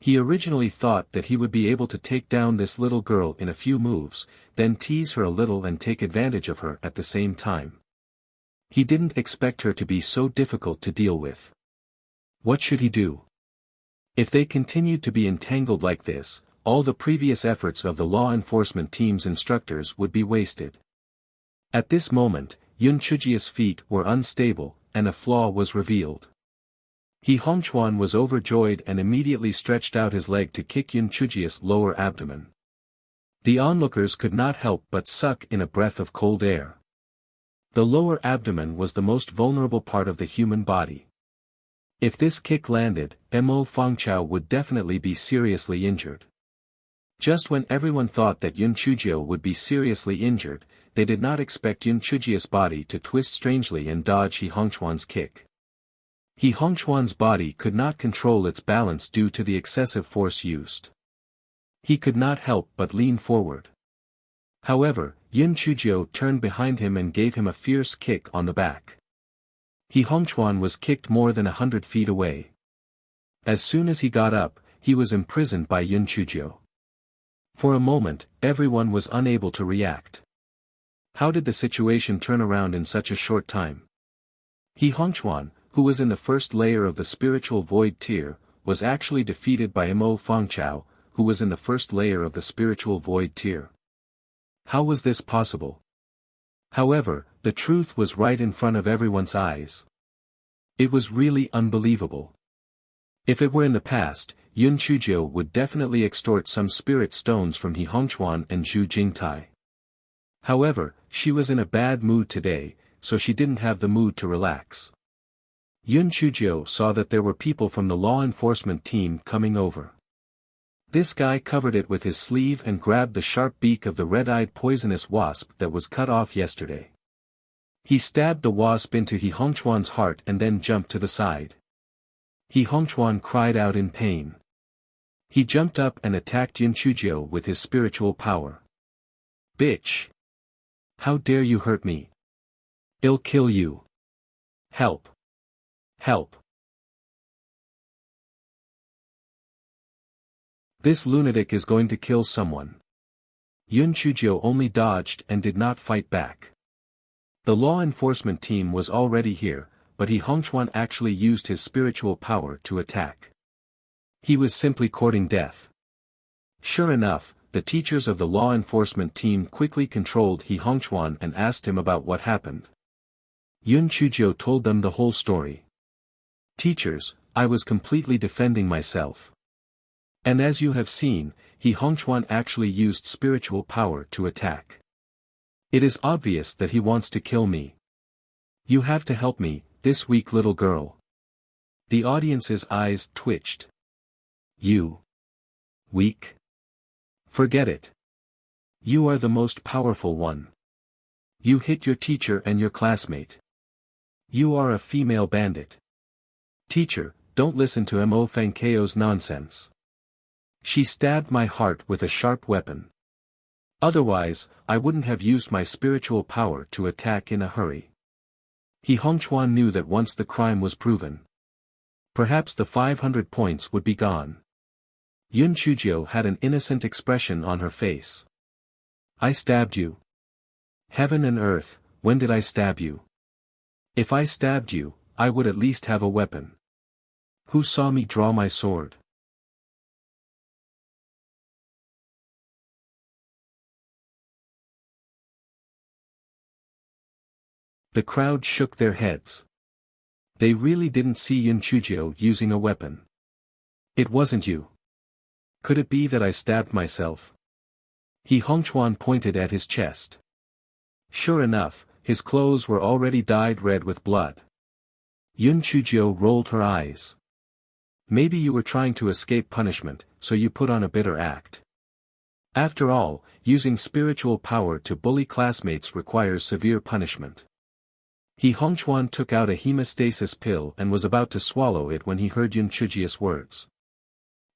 He originally thought that he would be able to take down this little girl in a few moves, then tease her a little and take advantage of her at the same time. He didn't expect her to be so difficult to deal with. What should he do? If they continued to be entangled like this, all the previous efforts of the law enforcement team's instructors would be wasted. At this moment, Yun Chujio's feet were unstable, and a flaw was revealed. He Hongchuan was overjoyed and immediately stretched out his leg to kick Yun Chujio's lower abdomen. The onlookers could not help but suck in a breath of cold air. The lower abdomen was the most vulnerable part of the human body. If this kick landed, Mo Fangchao would definitely be seriously injured. Just when everyone thought that Yun Chujio would be seriously injured, they did not expect Yun Chujio's body to twist strangely and dodge He Hongchuan's kick. He Hongchuan's body could not control its balance due to the excessive force used. He could not help but lean forward. However, Yun Chujio turned behind him and gave him a fierce kick on the back. He Hongchuan was kicked more than 100 feet away. As soon as he got up, he was imprisoned by Yun Chujio. For a moment, everyone was unable to react. How did the situation turn around in such a short time? He Hongchuan, who was in the first layer of the spiritual void tier, was actually defeated by Mo Fangchao, who was in the first layer of the spiritual void tier. How was this possible? However, the truth was right in front of everyone's eyes. It was really unbelievable. If it were in the past, Yun Chujio would definitely extort some spirit stones from He Hongchuan and Zhu Jingtai. However, she was in a bad mood today, so she didn't have the mood to relax. Yun Chujio saw that there were people from the law enforcement team coming over. This guy covered it with his sleeve and grabbed the sharp beak of the red-eyed poisonous wasp that was cut off yesterday. He stabbed the wasp into He Hongchuan's heart and then jumped to the side. He Hongchuan cried out in pain. He jumped up and attacked Yun Chujio with his spiritual power. Bitch! How dare you hurt me? I'll kill you. Help! Help! This lunatic is going to kill someone. Yun Chujio only dodged and did not fight back. The law enforcement team was already here, but He Hongchuan actually used his spiritual power to attack. He was simply courting death. Sure enough, the teachers of the law enforcement team quickly controlled He Hongchuan and asked him about what happened. Yun Chujio told them the whole story. Teachers, I was completely defending myself. And as you have seen, He Hongchuan actually used spiritual power to attack. It is obvious that he wants to kill me. You have to help me, this weak little girl. The audience's eyes twitched. You? Weak? Forget it. You are the most powerful one. You hit your teacher and your classmate. You are a female bandit. Teacher, don't listen to Mo Fangkeo's nonsense. She stabbed my heart with a sharp weapon. Otherwise, I wouldn't have used my spiritual power to attack in a hurry. He Hongchuan knew that once the crime was proven, perhaps the 500 points would be gone. Yun Chujio had an innocent expression on her face. I stabbed you. Heaven and earth, when did I stab you? If I stabbed you, I would at least have a weapon. Who saw me draw my sword? The crowd shook their heads. They really didn't see Yun Chujio using a weapon. It wasn't you. Could it be that I stabbed myself? He Hongchuan pointed at his chest. Sure enough, his clothes were already dyed red with blood. Yun Chujio rolled her eyes. Maybe you were trying to escape punishment, so you put on a bitter act. After all, using spiritual power to bully classmates requires severe punishment. He Hongchuan took out a hemostasis pill and was about to swallow it when he heard Yun Chujio's words.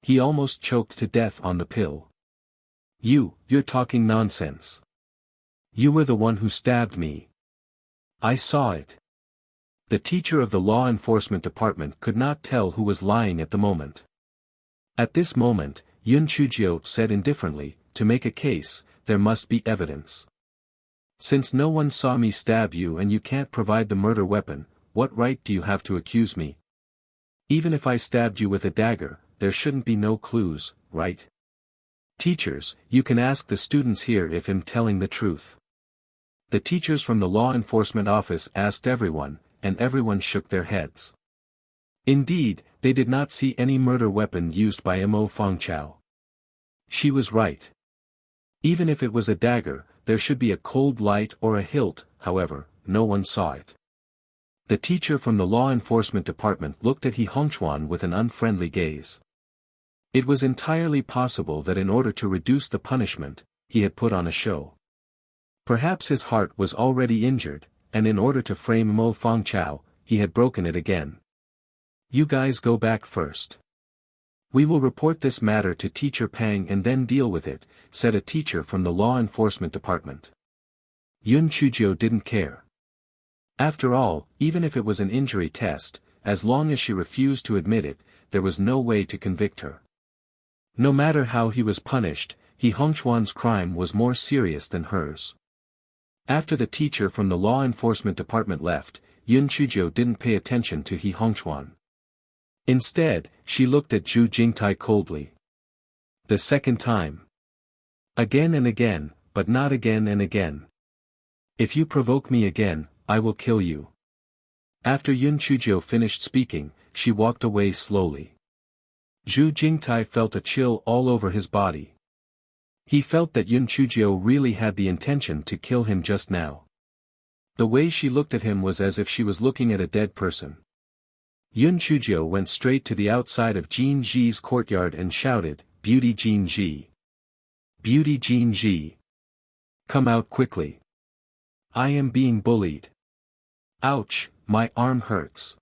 He almost choked to death on the pill. You're talking nonsense. You were the one who stabbed me. I saw it. The teacher of the law enforcement department could not tell who was lying at the moment. At this moment, Yun Chujio said indifferently, to make a case, there must be evidence. Since no one saw me stab you and you can't provide the murder weapon, what right do you have to accuse me? Even if I stabbed you with a dagger, there shouldn't be no clues, right? Teachers, you can ask the students here if I'm telling the truth. The teachers from the law enforcement office asked everyone, and everyone shook their heads. Indeed, they did not see any murder weapon used by Mo Fangchao. She was right. Even if it was a dagger, there should be a cold light or a hilt. However, no one saw it. The teacher from the law enforcement department looked at He Hongchuan with an unfriendly gaze. It was entirely possible that in order to reduce the punishment, he had put on a show. Perhaps his heart was already injured, and in order to frame Mo Fangchao, he had broken it again. You guys go back first. We will report this matter to Teacher Pang and then deal with it, said a teacher from the law enforcement department. Yun Chuzhou didn't care. After all, even if it was an injury test, as long as she refused to admit it, there was no way to convict her. No matter how he was punished, He Hongchuan's crime was more serious than hers. After the teacher from the law enforcement department left, Yun Chuzhou didn't pay attention to He Hongchuan. Instead, she looked at Zhu Jingtai coldly. The second time. Again and again, but not again and again. If you provoke me again, I will kill you. After Yun Chuzhou finished speaking, she walked away slowly. Zhu Jingtai felt a chill all over his body. He felt that Yun Chuzhou really had the intention to kill him just now. The way she looked at him was as if she was looking at a dead person. Yun Chuzhou went straight to the outside of Jin Ji's courtyard and shouted, "Beauty Jin Ji! Beauty Jin Ji! Come out quickly! I am being bullied. Ouch, my arm hurts."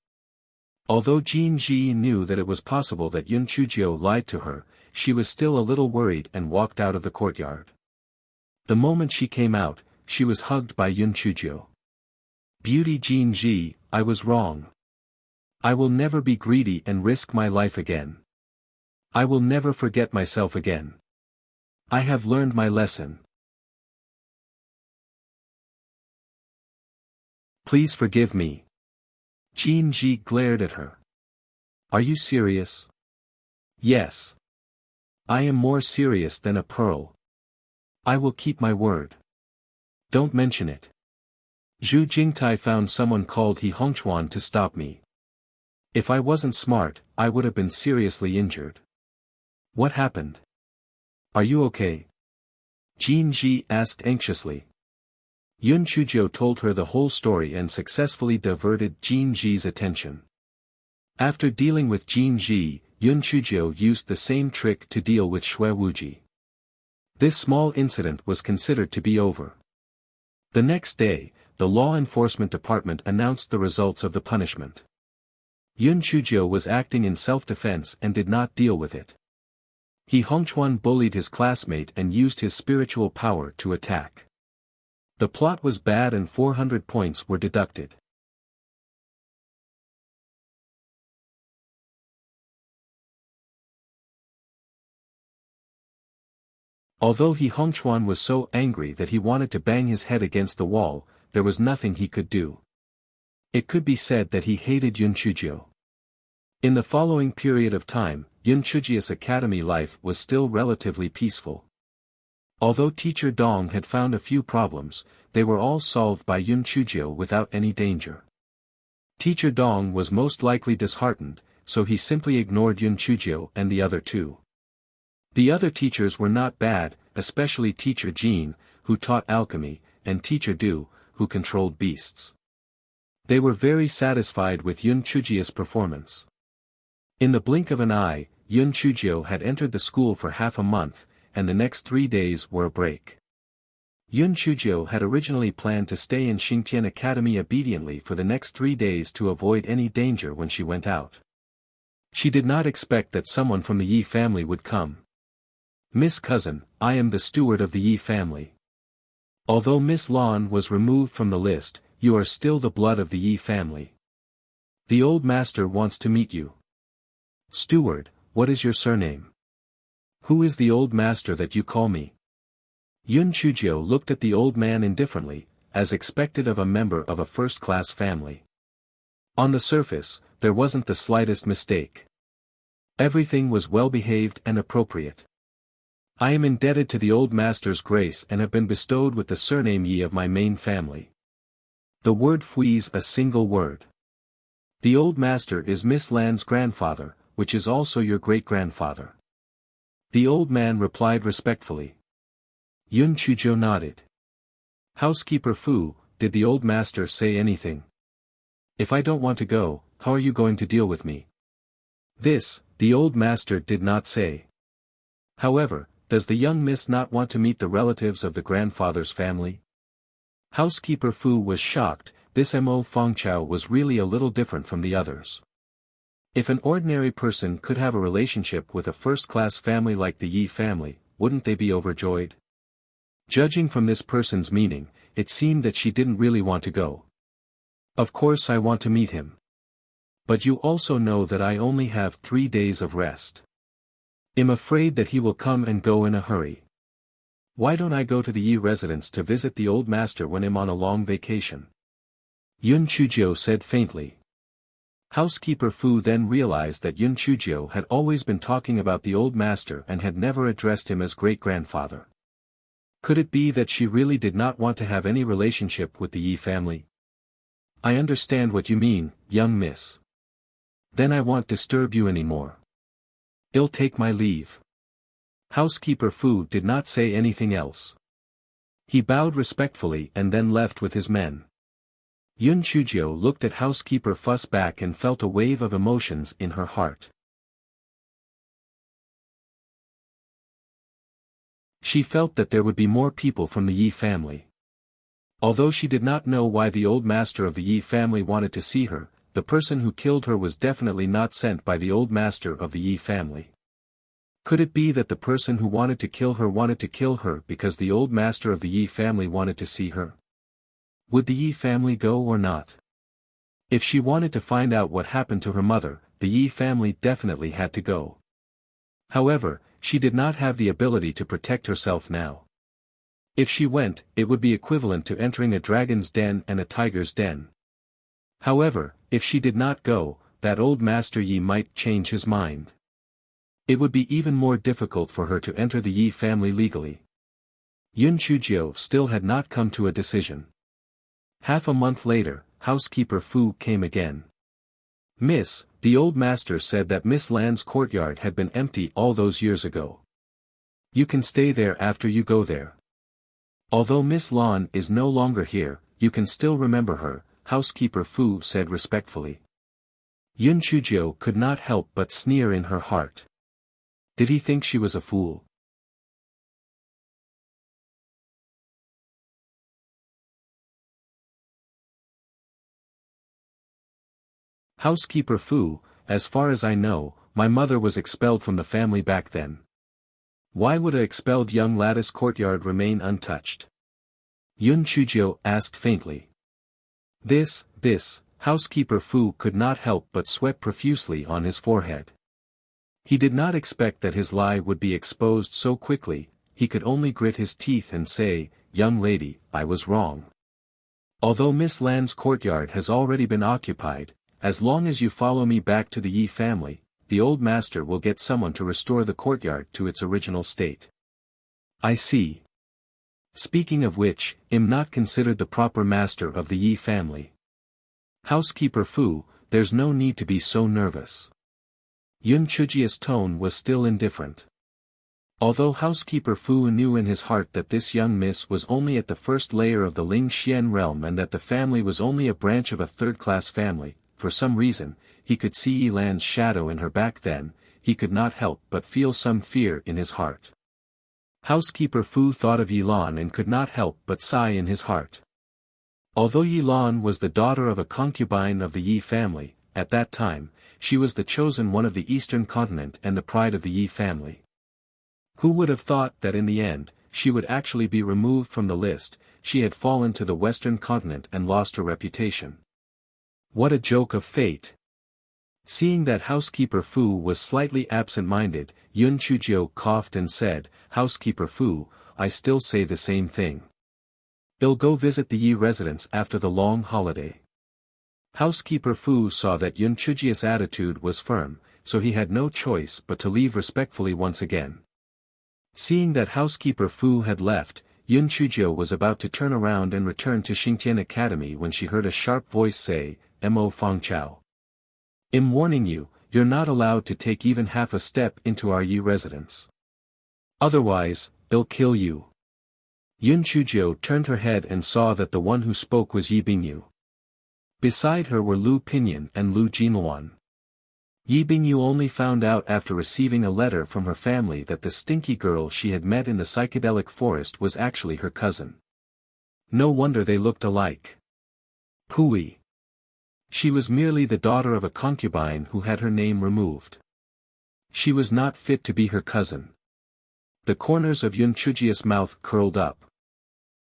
Although Jin Ji knew that it was possible that Yun Chuzhou lied to her, she was still a little worried and walked out of the courtyard. The moment she came out, she was hugged by Yun Chuzhou. "Beauty Jin Ji, I was wrong. I will never be greedy and risk my life again. I will never forget myself again. I have learned my lesson. Please forgive me." Jin Ji glared at her. "Are you serious?" "Yes. I am more serious than a pearl. I will keep my word. Don't mention it. Zhu Jingtai found someone called He Hongchuan to stop me. If I wasn't smart, I would have been seriously injured." "What happened? Are you okay?" Jin Ji asked anxiously. Yun Chuzhou told her the whole story and successfully diverted Jin Ji's attention. After dealing with Jin Ji, Yun Chuzhou used the same trick to deal with Shui Wuji. This small incident was considered to be over. The next day, the law enforcement department announced the results of the punishment. Yun Chuzhou was acting in self-defense and did not deal with it. He Hongchuan bullied his classmate and used his spiritual power to attack. The plot was bad and 400 points were deducted. Although He Hongchuan was so angry that he wanted to bang his head against the wall, there was nothing he could do. It could be said that he hated Yun Chuzhou. In the following period of time, Yun Chuzhou's academy life was still relatively peaceful. Although Teacher Dong had found a few problems, they were all solved by Yun Chuzhou without any danger. Teacher Dong was most likely disheartened, so he simply ignored Yun Chuzhou and the other two. The other teachers were not bad, especially Teacher Jean, who taught alchemy, and Teacher Du, who controlled beasts. They were very satisfied with Yun Chuzhou's performance. In the blink of an eye, Yun Chuzhou had entered the school for half a month, and the next 3 days were a break. Yun Chuzhou had originally planned to stay in Xingtian Academy obediently for the next 3 days to avoid any danger when she went out. She did not expect that someone from the Yi family would come. "Miss Cousin, I am the steward of the Yi family. Although Miss Lan was removed from the list, you are still the blood of the Yi family. The old master wants to meet you." "Steward, what is your surname? Who is the old master that you call me?" Yun Chuzhou looked at the old man indifferently, as expected of a member of a first-class family. On the surface, there wasn't the slightest mistake. Everything was well-behaved and appropriate. "I am indebted to the old master's grace and have been bestowed with the surname Yi of my main family. The word Fui is a single word. The old master is Miss Lan's grandfather, which is also your great-grandfather." The old man replied respectfully. Yun Chuzhou nodded. Housekeeper Fu, did the old master say anything? If I don't want to go, how are you going to deal with me? This, the old master did not say. However, does the young miss not want to meet the relatives of the grandfather's family? Housekeeper Fu was shocked. This Mo Fangchao was really a little different from the others. If an ordinary person could have a relationship with a first-class family like the Yi family, wouldn't they be overjoyed? Judging from this person's meaning, it seemed that she didn't really want to go. Of course I want to meet him. But you also know that I only have 3 days of rest. I'm afraid that he will come and go in a hurry. Why don't I go to the Yi residence to visit the old master when I'm on a long vacation? Yun Chuzhou said faintly. Housekeeper Fu then realized that Yun Chuzhou had always been talking about the old master and had never addressed him as great-grandfather. Could it be that she really did not want to have any relationship with the Yi family? I understand what you mean, young miss. Then I won't disturb you anymore. I'll take my leave. Housekeeper Fu did not say anything else. He bowed respectfully and then left with his men. Yun Chuzhou looked at Housekeeper Fu's back and felt a wave of emotions in her heart. She felt that there would be more people from the Yi family. Although she did not know why the old master of the Yi family wanted to see her, the person who killed her was definitely not sent by the old master of the Yi family. Could it be that the person who wanted to kill her because the old master of the Yi family wanted to see her? Would the Yi family go or not? If she wanted to find out what happened to her mother, the Yi family definitely had to go. However, she did not have the ability to protect herself now. If she went, it would be equivalent to entering a dragon's den and a tiger's den. However, if she did not go, that old master Yi might change his mind. It would be even more difficult for her to enter the Yi family legally. Yun Chuzhou still had not come to a decision. Half a month later, Housekeeper Fu came again. Miss, the old master said that Miss Lan's courtyard had been empty all those years ago. You can stay there after you go there. Although Miss Lan is no longer here, you can still remember her, Housekeeper Fu said respectfully. Yun Chuzhou could not help but sneer in her heart. Did he think she was a fool? Housekeeper Fu, as far as I know, my mother was expelled from the family back then. Why would a expelled young lattice courtyard remain untouched? Yun Chuzhou asked faintly. This, Housekeeper Fu could not help but sweat profusely on his forehead. He did not expect that his lie would be exposed so quickly. He could only grit his teeth and say, young lady, I was wrong. Although Miss Lan's courtyard has already been occupied, as long as you follow me back to the Yi family, the old master will get someone to restore the courtyard to its original state. I see. Speaking of which, I'm not considered the proper master of the Yi family. Housekeeper Fu, there's no need to be so nervous. Yun Chuzhi's tone was still indifferent. Although Housekeeper Fu knew in his heart that this young miss was only at the first layer of the Ling Xian realm and that the family was only a branch of a third-class family, for some reason, he could see Yilan's shadow in her back then, he could not help but feel some fear in his heart. Housekeeper Fu thought of Yilan and could not help but sigh in his heart. Although Yilan was the daughter of a concubine of the Yi family, at that time, she was the chosen one of the eastern continent and the pride of the Yi family. Who would have thought that in the end, she would actually be removed from the list? She had fallen to the western continent and lost her reputation. What a joke of fate! Seeing that Housekeeper Fu was slightly absent-minded, Yun Chuzhou coughed and said, Housekeeper Fu, I still say the same thing. I'll go visit the Yi residence after the long holiday. Housekeeper Fu saw that Yun Chuzhi's attitude was firm, so he had no choice but to leave respectfully once again. Seeing that Housekeeper Fu had left, Yun Chuzhou was about to turn around and return to Xingtian Academy when she heard a sharp voice say, Mo Fangchao. I'm warning you, you're not allowed to take even half a step into our Yi residence. Otherwise, I'll kill you. Yun Chuzhou turned her head and saw that the one who spoke was Yi Bingyu. Beside her were Lu Pinyin and Lu Jinluan. Yi Bingyu only found out after receiving a letter from her family that the stinky girl she had met in the psychedelic forest was actually her cousin. No wonder they looked alike. Pooey. She was merely the daughter of a concubine who had her name removed. She was not fit to be her cousin. The corners of Yun Chujia's mouth curled up.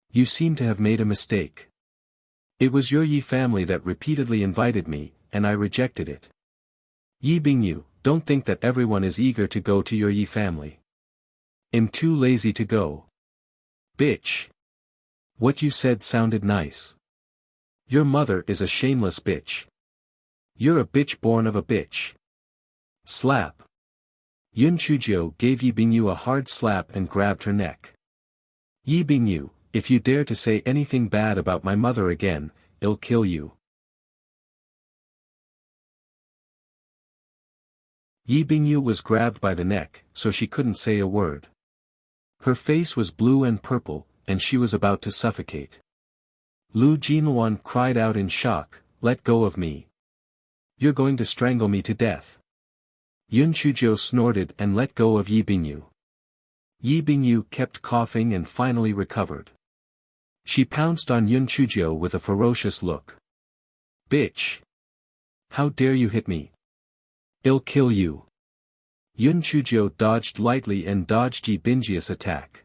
You seem to have made a mistake. It was your Yi family that repeatedly invited me, and I rejected it. Yi Bingyu, don't think that everyone is eager to go to your Yi family. I'm too lazy to go. Bitch. What you said sounded nice. Your mother is a shameless bitch. You're a bitch born of a bitch. Slap. Yun Chuzhou gave Yi Bingyu a hard slap and grabbed her neck. Yi Bingyu, if you dare to say anything bad about my mother again, I'll kill you. Yi Bingyu was grabbed by the neck, so she couldn't say a word. Her face was blue and purple, and she was about to suffocate. Lu Jinluan cried out in shock, "Let go of me. You're going to strangle me to death." Yun Chuzhou snorted and let go of Yi Bingyu. Yi Bingyu kept coughing and finally recovered. She pounced on Yun Chuzhou with a ferocious look. Bitch! How dare you hit me? I'll kill you. Yun Chuzhou dodged lightly and dodged Yi Bingyi's attack.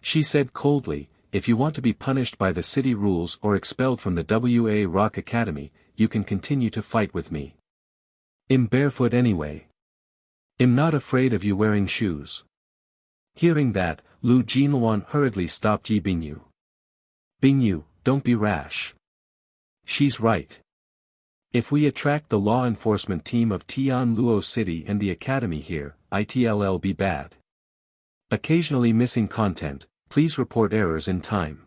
She said coldly, if you want to be punished by the city rules or expelled from the WA Rock Academy, you can continue to fight with me. I'm barefoot anyway. I'm not afraid of you wearing shoes. Hearing that, Lu Jinluan hurriedly stopped Yi Bingyu. Bingyu, don't be rash. She's right. If we attract the law enforcement team of Tianluo City and the academy here, it'll be bad. Occasionally missing content, please report errors in time.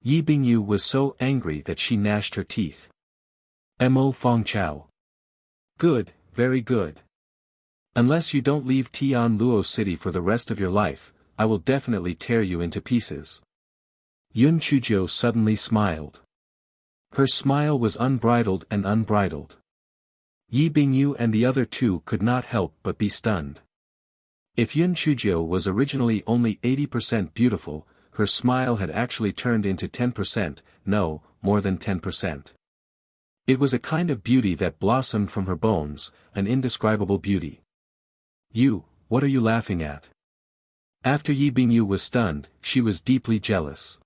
Yi Bingyu was so angry that she gnashed her teeth. Mo Fengchao. Good, very good. Unless you don't leave Tianluo City for the rest of your life, I will definitely tear you into pieces. Yun Chuzhou suddenly smiled. Her smile was unbridled and unbridled. Yi Bingyu and the other two could not help but be stunned. If Yun Chuzhou was originally only 80% beautiful, her smile had actually turned into 10%, no, more than 10%. It was a kind of beauty that blossomed from her bones, an indescribable beauty. You, what are you laughing at? After Yi Bingyu was stunned, she was deeply jealous.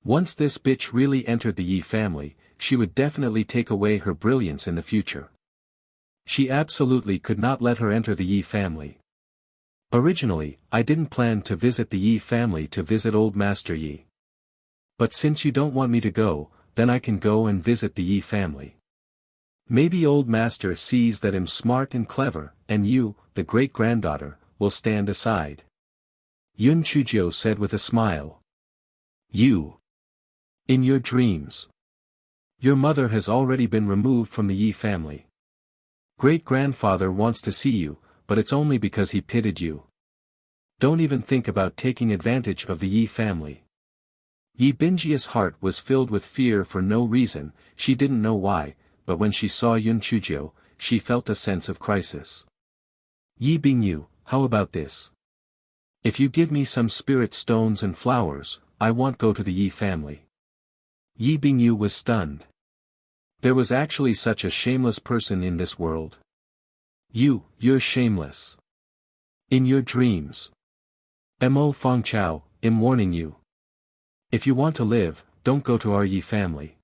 Once this bitch really entered the Yi family, she would definitely take away her brilliance in the future. She absolutely could not let her enter the Yi family. Originally, I didn't plan to visit the Yi family to visit old Master Yi. But since you don't want me to go, then I can go and visit the Yi family. Maybe old master sees that I'm smart and clever, and you, the great-granddaughter, will stand aside. Yun Chuzhou said with a smile. You. In your dreams. Your mother has already been removed from the Yi family. Great-grandfather wants to see you, but it's only because he pitied you. Don't even think about taking advantage of the Yi family. Yi Bingyi's heart was filled with fear for no reason, she didn't know why, but when she saw Yun Chuzhou, she felt a sense of crisis. Yi Bingyu, how about this? If you give me some spirit stones and flowers, I won't go to the Yi family. Yi Bingyu was stunned. There was actually such a shameless person in this world. You're shameless. In your dreams. Mo Fengchao, I'm warning you. If you want to live, don't go to our Yi family.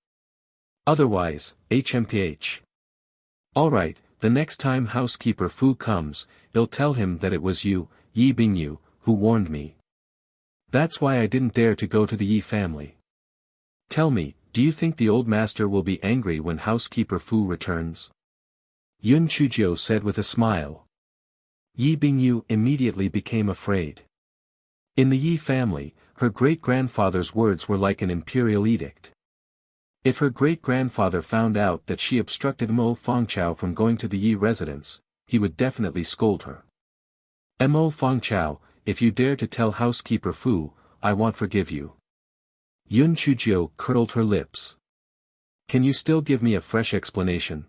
Otherwise, HMPH. Alright, the next time housekeeper Fu comes, he'll tell him that it was you, Yi Bingyu, who warned me. That's why I didn't dare to go to the Yi family. Tell me, do you think the old master will be angry when housekeeper Fu returns? Yun Chuzhou said with a smile. Yi Bingyu immediately became afraid. In the Yi family, her great-grandfather's words were like an imperial edict. If her great-grandfather found out that she obstructed Mo Fangchao from going to the Yi residence, he would definitely scold her. Mo Fangchao, if you dare to tell housekeeper Fu, I won't forgive you. Yun Chujiu curled her lips. Can you still give me a fresh explanation?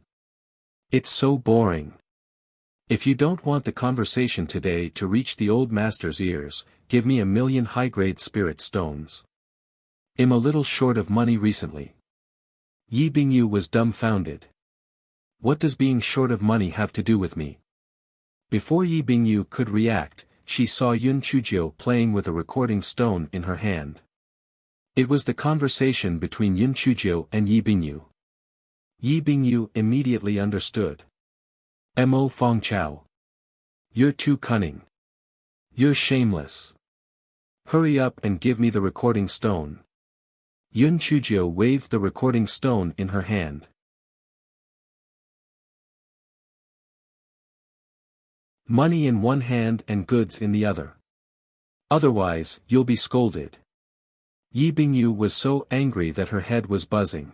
It's so boring. If you don't want the conversation today to reach the old master's ears, give me 1,000,000 high-grade spirit stones. I'm a little short of money recently. Yi Bingyu was dumbfounded. What does being short of money have to do with me? Before Yi Bingyu could react, she saw Yun Chujiu playing with a recording stone in her hand. It was the conversation between Yun Chujiu and Yi Bingyu. Yi Bingyu immediately understood. Mo Fangchao. You're too cunning. You're shameless. Hurry up and give me the recording stone. Yun Chujiu waved the recording stone in her hand. Money in one hand and goods in the other. Otherwise, you'll be scolded. Yi Bingyu was so angry that her head was buzzing.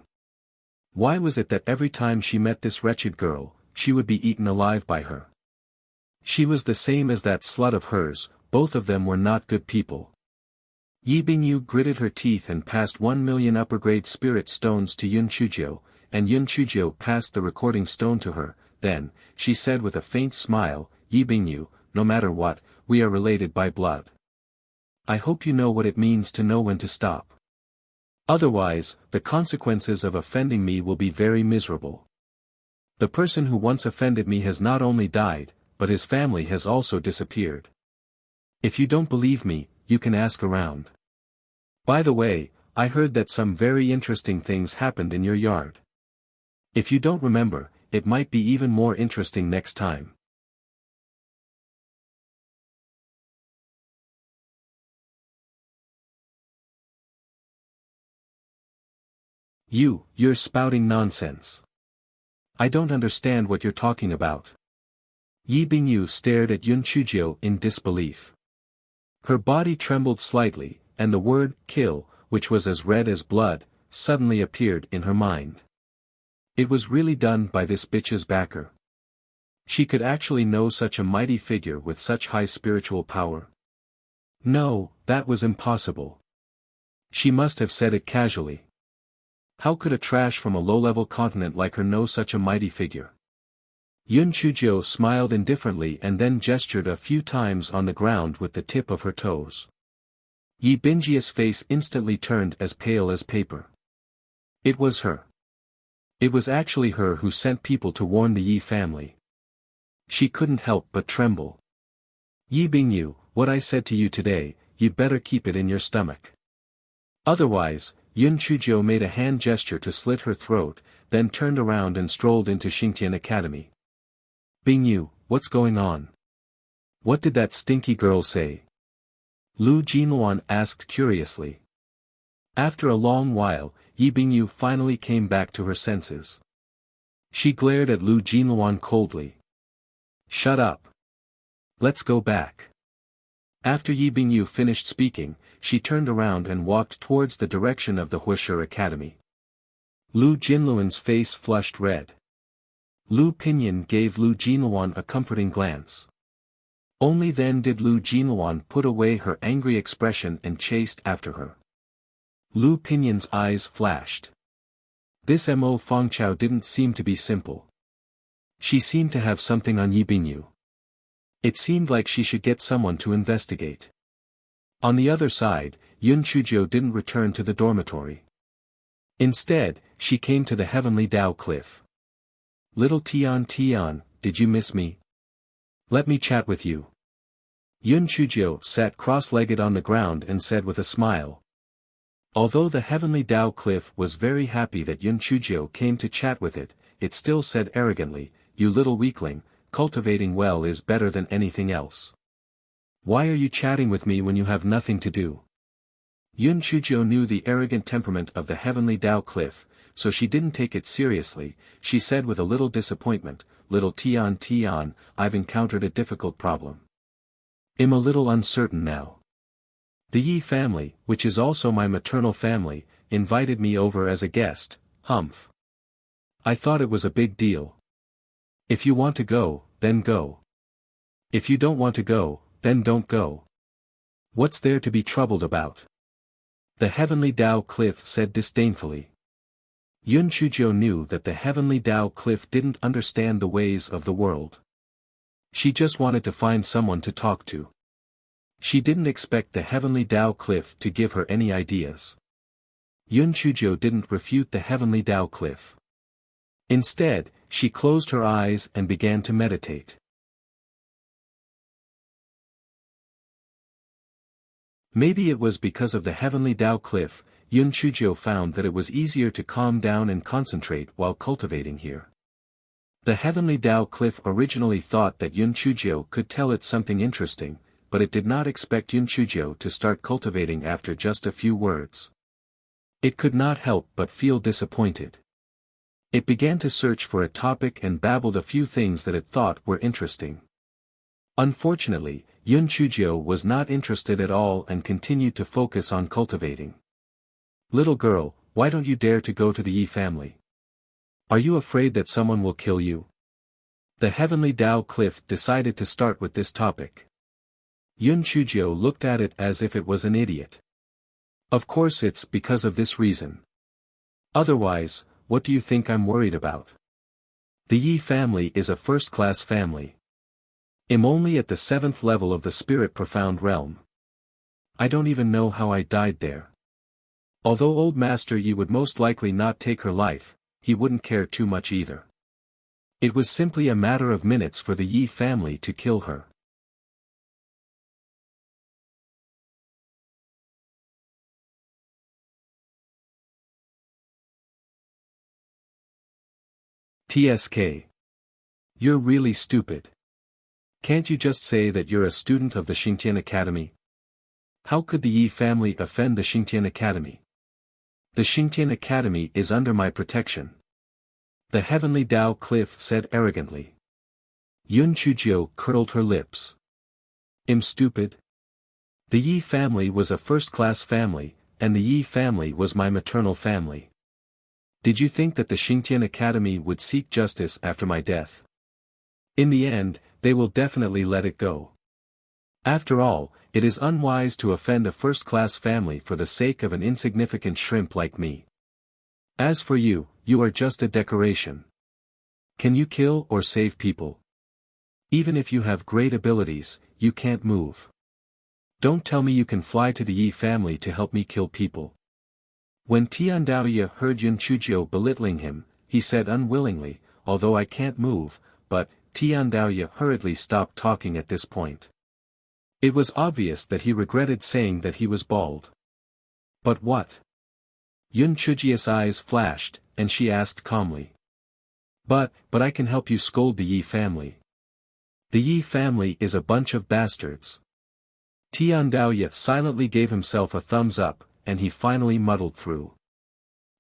Why was it that every time she met this wretched girl, she would be eaten alive by her? She was the same as that slut of hers, both of them were not good people. Yi Bingyu gritted her teeth and passed 1,000,000 upper-grade spirit stones to Yun Chujiu, and Yun Chujiu passed the recording stone to her. Then, she said with a faint smile, Yi Bingyu, no matter what, we are related by blood. I hope you know what it means to know when to stop. Otherwise, the consequences of offending me will be very miserable. The person who once offended me has not only died, but his family has also disappeared. If you don't believe me, you can ask around. By the way, I heard that some very interesting things happened in your yard. If you don't remember, it might be even more interesting next time. You're spouting nonsense. I don't understand what you're talking about. Yi Bingyu stared at Yun Chujiu in disbelief. Her body trembled slightly, and the word, kill, which was as red as blood, suddenly appeared in her mind. It was really done by this bitch's backer. She could actually know such a mighty figure with such high spiritual power. No, that was impossible. She must have said it casually. How could a trash from a low-level continent like her know such a mighty figure? Yun Chujiu smiled indifferently and then gestured a few times on the ground with the tip of her toes. Yi Bingyi's face instantly turned as pale as paper. It was her. It was actually her who sent people to warn the Yi family. She couldn't help but tremble. Yi Bingyu, what I said to you today, you'd better keep it in your stomach. Otherwise, Yun Chujiu made a hand gesture to slit her throat, then turned around and strolled into Xingtian Academy. Bingyu, what's going on? What did that stinky girl say? Lu Jinluan asked curiously. After a long while, Yi Bingyu finally came back to her senses. She glared at Lu Jinluan coldly. Shut up. Let's go back. After Yi Bingyu finished speaking, she turned around and walked towards the direction of the Wuxia Academy. Lu Jinluan's face flushed red. Lu Pinyin gave Lu Jinluan a comforting glance. Only then did Lu Jinluan put away her angry expression and chased after her. Lu Pinyin's eyes flashed. This Mo Fangchao didn't seem to be simple. She seemed to have something on Yi Bingyu. It seemed like she should get someone to investigate. On the other side, Yun Chujiu didn't return to the dormitory. Instead, she came to the Heavenly Dao Cliff. Little Tian Tian, did you miss me? Let me chat with you. Yun Chujiu sat cross-legged on the ground and said with a smile. Although the Heavenly Dao Cliff was very happy that Yun Chujiu came to chat with it, it still said arrogantly, you little weakling, cultivating well is better than anything else. Why are you chatting with me when you have nothing to do? Yun Chujiu knew the arrogant temperament of the Heavenly Dao Cliff, so she didn't take it seriously. She said with a little disappointment, little Tian Tian, I've encountered a difficult problem. I'm a little uncertain now. The Yi family, which is also my maternal family, invited me over as a guest. Humph. I thought it was a big deal. If you want to go, then go. If you don't want to go, then don't go. What's there to be troubled about? The heavenly Tao cliff said disdainfully. Yun Chuzhou knew that the heavenly Tao cliff didn't understand the ways of the world. She just wanted to find someone to talk to. She didn't expect the heavenly Tao cliff to give her any ideas. Yun Chuzhou didn't refute the heavenly Tao cliff. Instead, she closed her eyes and began to meditate. Maybe it was because of the heavenly Tao cliff, Yun Chuzhou found that it was easier to calm down and concentrate while cultivating here. The heavenly Tao cliff originally thought that Yun Chuzhou could tell it something interesting, but it did not expect Yun Chuzhou to start cultivating after just a few words. It could not help but feel disappointed. It began to search for a topic and babbled a few things that it thought were interesting. Unfortunately, Yun Chuzhou was not interested at all and continued to focus on cultivating. Little girl, why don't you dare to go to the Yi family? Are you afraid that someone will kill you? The heavenly Tao cliff decided to start with this topic. Yun Chuzhou looked at it as if it was an idiot. Of course it's because of this reason. Otherwise, what do you think I'm worried about? The Yi family is a first-class family. I'm only at the 7th level of the spirit profound realm. I don't even know how I died there. Although old Master Yi would most likely not take her life, he wouldn't care too much either. It was simply a matter of minutes for the Yi family to kill her. TSK. You're really stupid. Can't you just say that you're a student of the Xingtian Academy? How could the Yi family offend the Xingtian Academy? The Xingtian Academy is under my protection. The heavenly Tao cliff said arrogantly. Yun Chuzhou curled her lips. I'm stupid? The Yi family was a first-class family, and the Yi family was my maternal family. Did you think that the Xingtian Academy would seek justice after my death? In the end, they will definitely let it go. After all, it is unwise to offend a first-class family for the sake of an insignificant shrimp like me. As for you, you are just a decoration. Can you kill or save people? Even if you have great abilities, you can't move. Don't tell me you can fly to the Yi family to help me kill people. When Tian Daoye heard Yun Chuzhou belittling him, he said unwillingly, although I can't move, but Tian Daoye hurriedly stopped talking at this point. It was obvious that he regretted saying that he was bald. But what? Yun Chuzhou's eyes flashed, and she asked calmly. But I can help you scold the Yi family. The Yi family is a bunch of bastards. Tian Daoye silently gave himself a thumbs up, and he finally muddled through.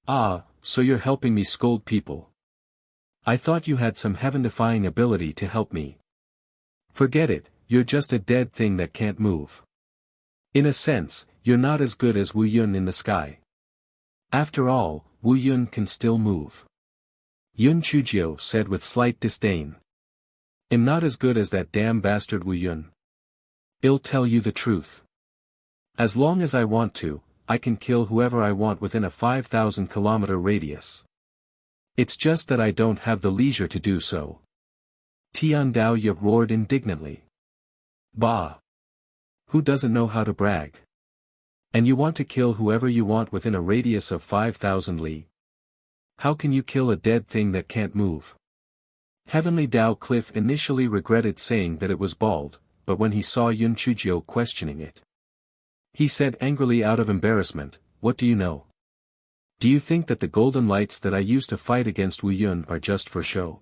Ah, so you're helping me scold people. I thought you had some heaven-defying ability to help me. Forget it, you're just a dead thing that can't move. In a sense, you're not as good as Wu Yun in the sky. After all, Wu Yun can still move. Yun Chuzhou said with slight disdain. I'm not as good as that damn bastard Wu Yun. I'll tell you the truth. As long as I want to, I can kill whoever I want within a 5,000-kilometer radius. It's just that I don't have the leisure to do so. Tian Daoye roared indignantly. Bah! Who doesn't know how to brag? And you want to kill whoever you want within a radius of 5,000 li? How can you kill a dead thing that can't move? Heavenly Tao Cliff initially regretted saying that it was bald, but when he saw Yun Chuzhou questioning it, he said angrily out of embarrassment, what do you know? Do you think that the golden lights that I used to fight against Wu Yun are just for show?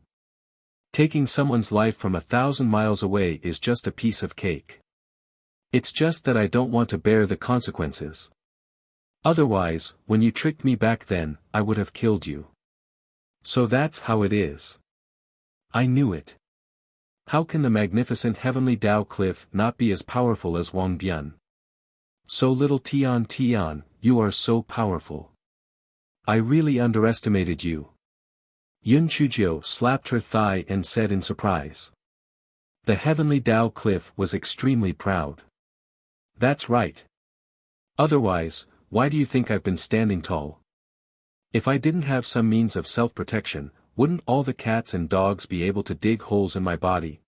Taking someone's life from 1,000 miles away is just a piece of cake. It's just that I don't want to bear the consequences. Otherwise, when you tricked me back then, I would have killed you. So that's how it is. I knew it. How can the magnificent heavenly Tao Cliff not be as powerful as Wang Bian? So little Tian, you are so powerful. I really underestimated you. Yun Chujio slapped her thigh and said in surprise. The heavenly Tao cliff was extremely proud. That's right. Otherwise, why do you think I've been standing tall? If I didn't have some means of self-protection, wouldn't all the cats and dogs be able to dig holes in my body?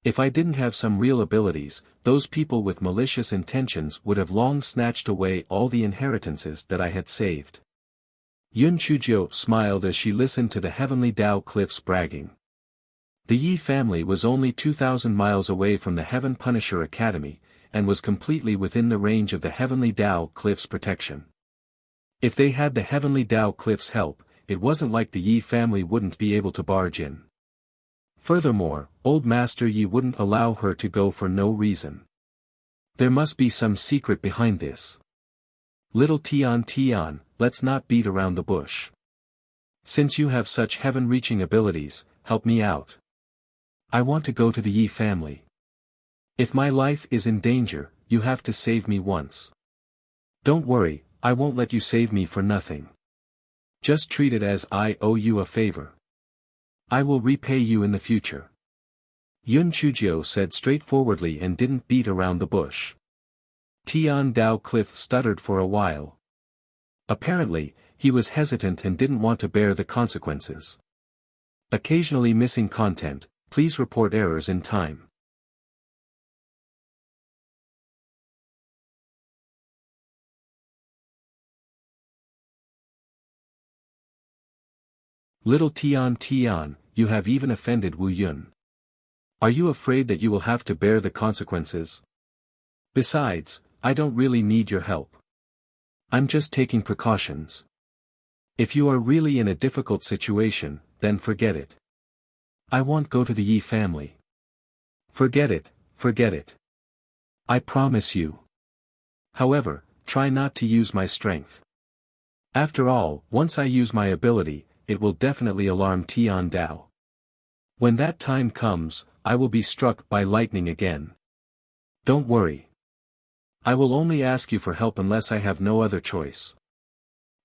If I didn't have some real abilities, those people with malicious intentions would have long snatched away all the inheritances that I had saved. Yun Chujio smiled as she listened to the heavenly Tao cliffs bragging. The Yi family was only 2,000 miles away from the Heaven Punisher Academy, and was completely within the range of the heavenly Tao cliffs' protection. If they had the heavenly Tao cliffs' help, it wasn't like the Yi family wouldn't be able to barge in. Furthermore, Old Master Yi wouldn't allow her to go for no reason. There must be some secret behind this. Little Tian, let's not beat around the bush. Since you have such heaven-reaching abilities, help me out. I want to go to the Yi family. If my life is in danger, you have to save me once. Don't worry, I won't let you save me for nothing. Just treat it as I owe you a favor. I will repay you in the future. Yun Chujio said straightforwardly and didn't beat around the bush. Tian Dao Cliff stuttered for a while. Apparently, he was hesitant and didn't want to bear the consequences. Occasionally missing content, please report errors in time. Little Tian, you have even offended Wu Yun. Are you afraid that you will have to bear the consequences? Besides, I don't really need your help. I'm just taking precautions. If you are really in a difficult situation, then forget it. I won't go to the Yi family. Forget it. I promise you. However, try not to use my strength. After all, once I use my ability, it will definitely alarm Tian Dao. When that time comes, I will be struck by lightning again. Don't worry. I will only ask you for help unless I have no other choice.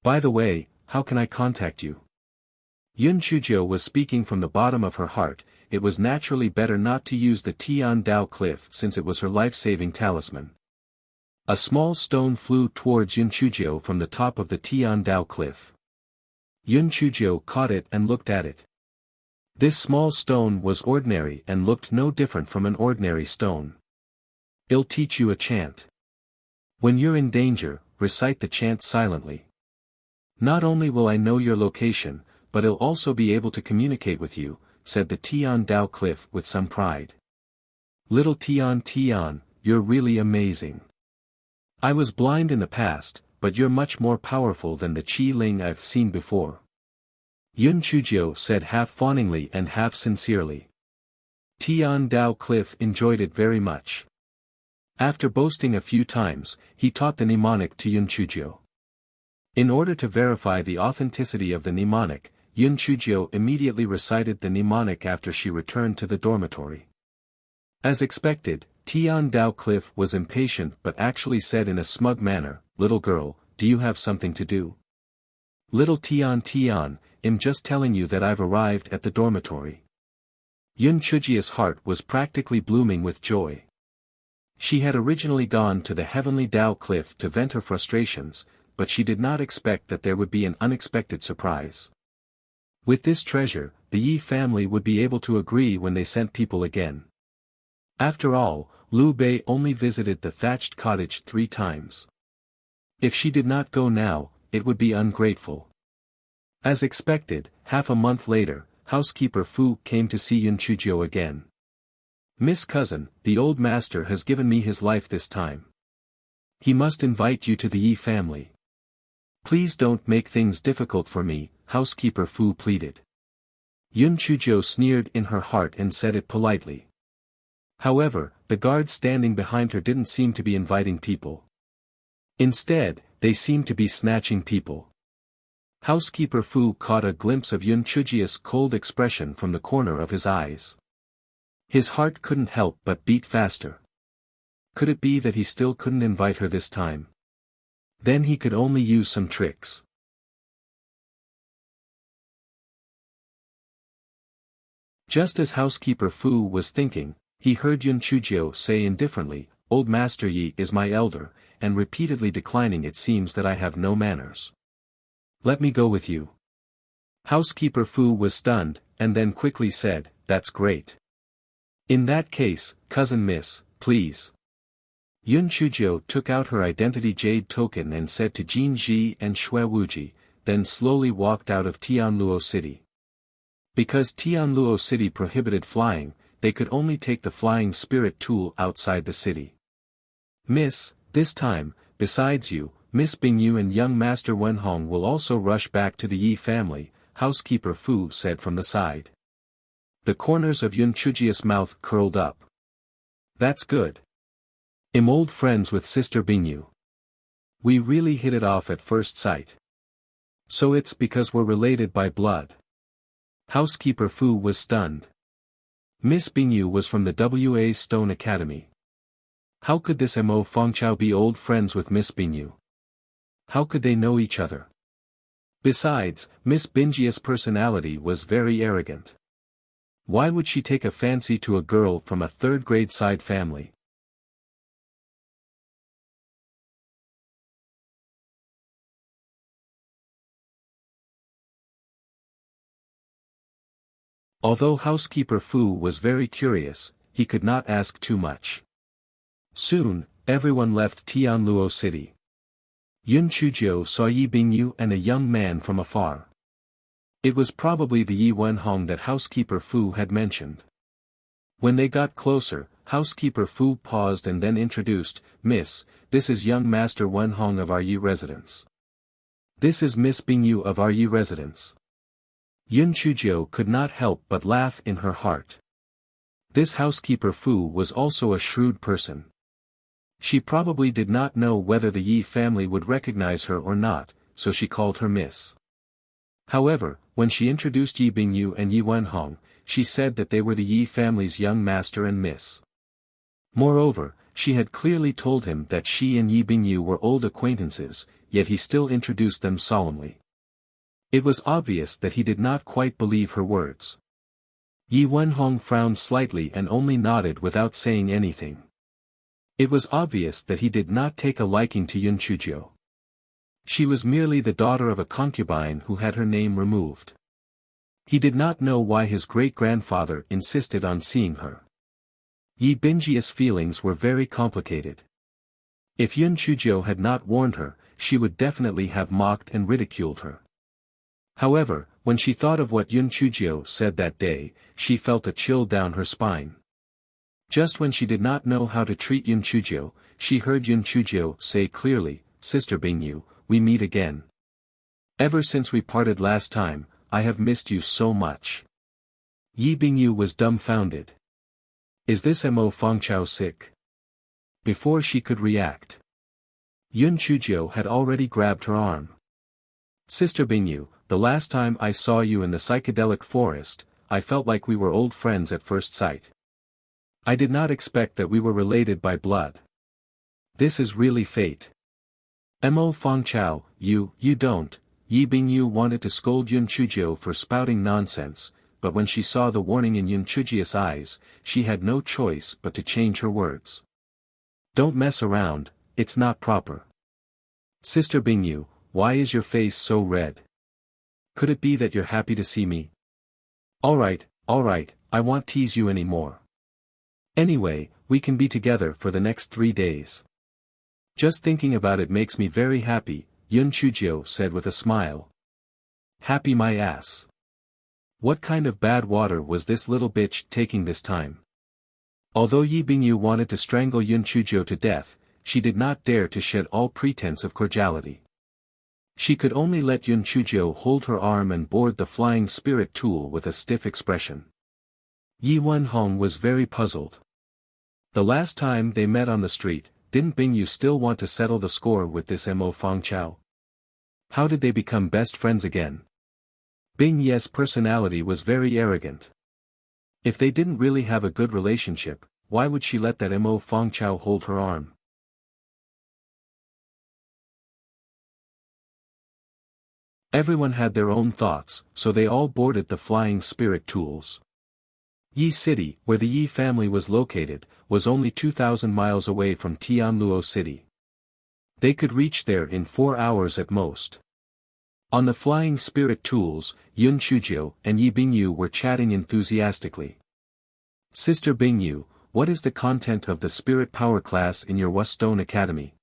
By the way, how can I contact you? Yun Chujio was speaking from the bottom of her heart. It was naturally better not to use the Tian Dao cliff since it was her life-saving talisman. A small stone flew towards Yun Chujio from the top of the Tian Dao cliff. Yun Chujio caught it and looked at it. This small stone was ordinary and looked no different from an ordinary stone. I'll teach you a chant. When you're in danger, recite the chant silently. Not only will I know your location, but I'll also be able to communicate with you, said the Tian Dao cliff with some pride. Little Tian, you're really amazing. I was blind in the past, but you're much more powerful than the Qi Ling I've seen before. Yun Chujio said half fawningly and half sincerely. Tian Dao cliff enjoyed it very much. After boasting a few times, he taught the mnemonic to Yun Chujio. In order to verify the authenticity of the mnemonic, Yun Chujio immediately recited the mnemonic after she returned to the dormitory. As expected, Tian Dao Cliff was impatient but actually said in a smug manner, "Little girl, do you have something to do?" Little Tian, I'm just telling you that I've arrived at the dormitory. Yun Chujio's heart was practically blooming with joy. She had originally gone to the heavenly Dao Cliff to vent her frustrations, but she did not expect that there would be an unexpected surprise. With this treasure, the Yi family would be able to agree when they sent people again. After all, Liu Bei only visited the thatched cottage 3 times. If she did not go now, it would be ungrateful. As expected, half a month later, housekeeper Fu came to see Yun Chujio again. "Miss Cousin, the old master has given me his life this time. He must invite you to the Yi family. Please don't make things difficult for me," housekeeper Fu pleaded. Yun Chujio sneered in her heart and said it politely. However, the guards standing behind her didn't seem to be inviting people. Instead, they seemed to be snatching people. Housekeeper Fu caught a glimpse of Yun Chujio's cold expression from the corner of his eyes. His heart couldn't help but beat faster. Could it be that he still couldn't invite her this time? Then he could only use some tricks. Just as housekeeper Fu was thinking, he heard Yun Chujio say indifferently, "Old Master Yi is my elder," and repeatedly declining, "It seems that I have no manners. Let me go with you." Housekeeper Fu was stunned, and then quickly said, "That's great. In that case, cousin Miss, please." Yun Chujio took out her identity jade token and said to Jin Ji and Shui Wuji, then slowly walked out of Tianluo City. Because Tianluo City prohibited flying, they could only take the flying spirit tool outside the city. "Miss, this time, besides you, Miss Bingyu and young Master Wenhong will also rush back to the Yi family," housekeeper Fu said from the side. The corners of Yun Chujio's mouth curled up. "That's good. I'm old friends with Sister Bingyu. We really hit it off at first sight. So it's because we're related by blood." Housekeeper Fu was stunned. Miss Bingyu was from the WA Stone Academy. How could this Mo Fengchao be old friends with Miss Bingyu? How could they know each other? Besides, Miss Bingyi's personality was very arrogant. Why would she take a fancy to a girl from a third-grade side family? Although housekeeper Fu was very curious, he could not ask too much. Soon, everyone left Tianluo City. Yun Chujio saw Yi Bingyu and a young man from afar. It was probably the Yi Wenhong that housekeeper Fu had mentioned. When they got closer, housekeeper Fu paused and then introduced, "Miss, this is young Master Wenhong of our Yi residence. This is Miss Bingyu of our Yi residence." Yun Chujio could not help but laugh in her heart. This housekeeper Fu was also a shrewd person. She probably did not know whether the Yi family would recognize her or not, so she called her Miss. However, when she introduced Yi Bingyu and Yi Wenhong, she said that they were the Yi family's young master and miss. Moreover, she had clearly told him that she and Yi Bingyu were old acquaintances, yet he still introduced them solemnly. It was obvious that he did not quite believe her words. Yi Wenhong frowned slightly and only nodded without saying anything. It was obvious that he did not take a liking to Yun Chujio. She was merely the daughter of a concubine who had her name removed. He did not know why his great-grandfather insisted on seeing her. Yi Bingyi's feelings were very complicated. If Yun Chujio had not warned her, she would definitely have mocked and ridiculed her. However, when she thought of what Yun Chujio said that day, she felt a chill down her spine. Just when she did not know how to treat Yun Chujio, she heard Yun Chujio say clearly, "Sister Bingyu, we meet again. Ever since we parted last time, I have missed you so much." Yi Bingyu was dumbfounded. Is this Mo Fengchao sick? Before she could react, Yun Chujio had already grabbed her arm. "Sister Bingyu, the last time I saw you in the psychedelic forest, I felt like we were old friends at first sight. I did not expect that we were related by blood. This is really fate." "Mo Fengchao, you don't," Yi Bingyu wanted to scold Yun Chujio for spouting nonsense, but when she saw the warning in Yun Chujio's eyes, she had no choice but to change her words. "Don't mess around, it's not proper. Sister Bingyu, why is your face so red? Could it be that you're happy to see me?" Alright, I won't tease you anymore. Anyway, we can be together for the next 3 days. Just thinking about it makes me very happy," Yun Chujio said with a smile. "Happy my ass. What kind of bad water was this little bitch taking this time?" Although Yi Bingyu wanted to strangle Yun Chujio to death, she did not dare to shed all pretense of cordiality. She could only let Yun Chujio hold her arm and board the flying spirit tool with a stiff expression. Yi Wenhong was very puzzled. The last time they met on the street, didn't Bingyu still want to settle the score with this Mo Fengchao? How did they become best friends again? Bingyi's personality was very arrogant. If they didn't really have a good relationship, why would she let that Mo Fangchao hold her arm? Everyone had their own thoughts, so they all boarded the flying spirit tools. Yi City, where the Yi family was located, was only 2,000 miles away from Tianluo City. They could reach there in 4 hours at most. On the flying spirit tools, Yun Chuzhou and Yi Bingyu were chatting enthusiastically. Sister Bingyu, what is the content of the spirit power class in your Wustone Academy?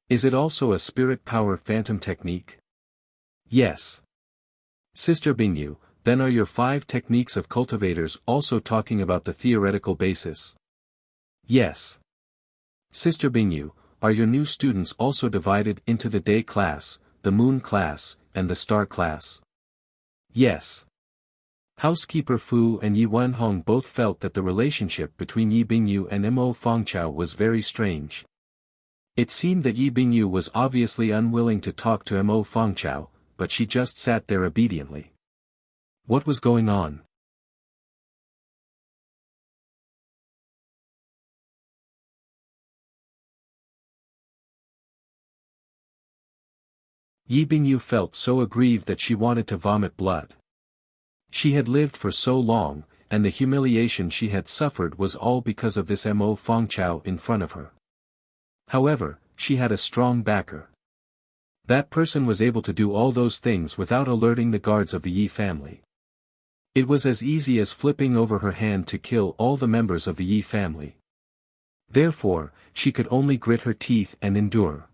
Is it also a spirit power phantom technique? Yes. Sister Bingyu, then are your 5 techniques of cultivators also talking about the theoretical basis? Yes. Sister Bingyu, are your new students also divided into the day class, the moon class, and the star class? Yes. Housekeeper Fu and Yi Wenhong both felt that the relationship between Yi Bingyu and Mo Fangchao was very strange. It seemed that Yi Bingyu was obviously unwilling to talk to Mo Fangchao, but she just sat there obediently. What was going on? Yi Bingyu felt so aggrieved that she wanted to vomit blood. She had lived for so long, and the humiliation she had suffered was all because of this Mo Fangchao in front of her. However, she had a strong backer. That person was able to do all those things without alerting the guards of the Yi family. It was as easy as flipping over her hand to kill all the members of the Yi family. Therefore, she could only grit her teeth and endure.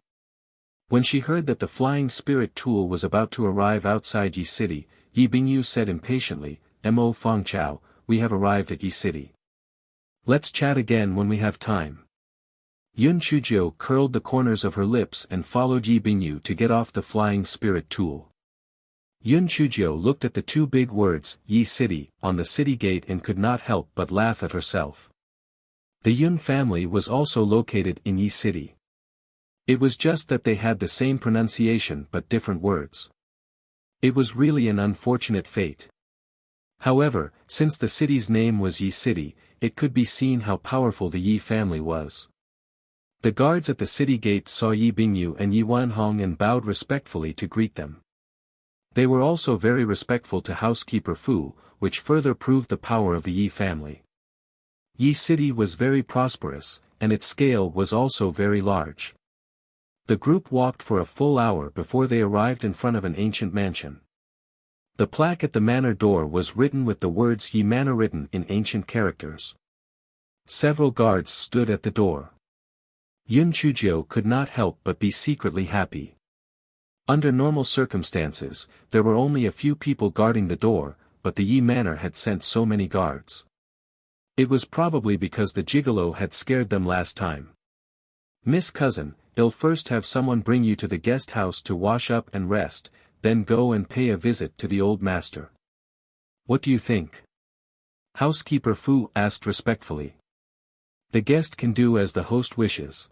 When she heard that the flying spirit tool was about to arrive outside Yi City, Yi Bingyu said impatiently, Mo Fangchao, we have arrived at Yi City. Let's chat again when we have time. Yun Chuzhou curled the corners of her lips and followed Yi Bingyu to get off the flying spirit tool. Yun Chuzhou looked at the 2 big words, Yi City, on the city gate and could not help but laugh at herself. The Yun family was also located in Yi City. It was just that they had the same pronunciation but different words. It was really an unfortunate fate. However, since the city's name was Yi City, it could be seen how powerful the Yi family was. The guards at the city gate saw Yi Bingyu and Yi Wenhong and bowed respectfully to greet them. They were also very respectful to housekeeper Fu, which further proved the power of the Yi family. Yi City was very prosperous, and its scale was also very large. The group walked for a full hour before they arrived in front of an ancient mansion. The plaque at the manor door was written with the words Yi Manor written in ancient characters. Several guards stood at the door. Yun Chuzhou could not help but be secretly happy. Under normal circumstances, there were only a few people guarding the door, but the Yi Manor had sent so many guards. It was probably because the gigolo had scared them last time. Miss Cousin, I'll first have someone bring you to the guest house to wash up and rest, then go and pay a visit to the old master. What do you think? Housekeeper Fu asked respectfully. The guest can do as the host wishes.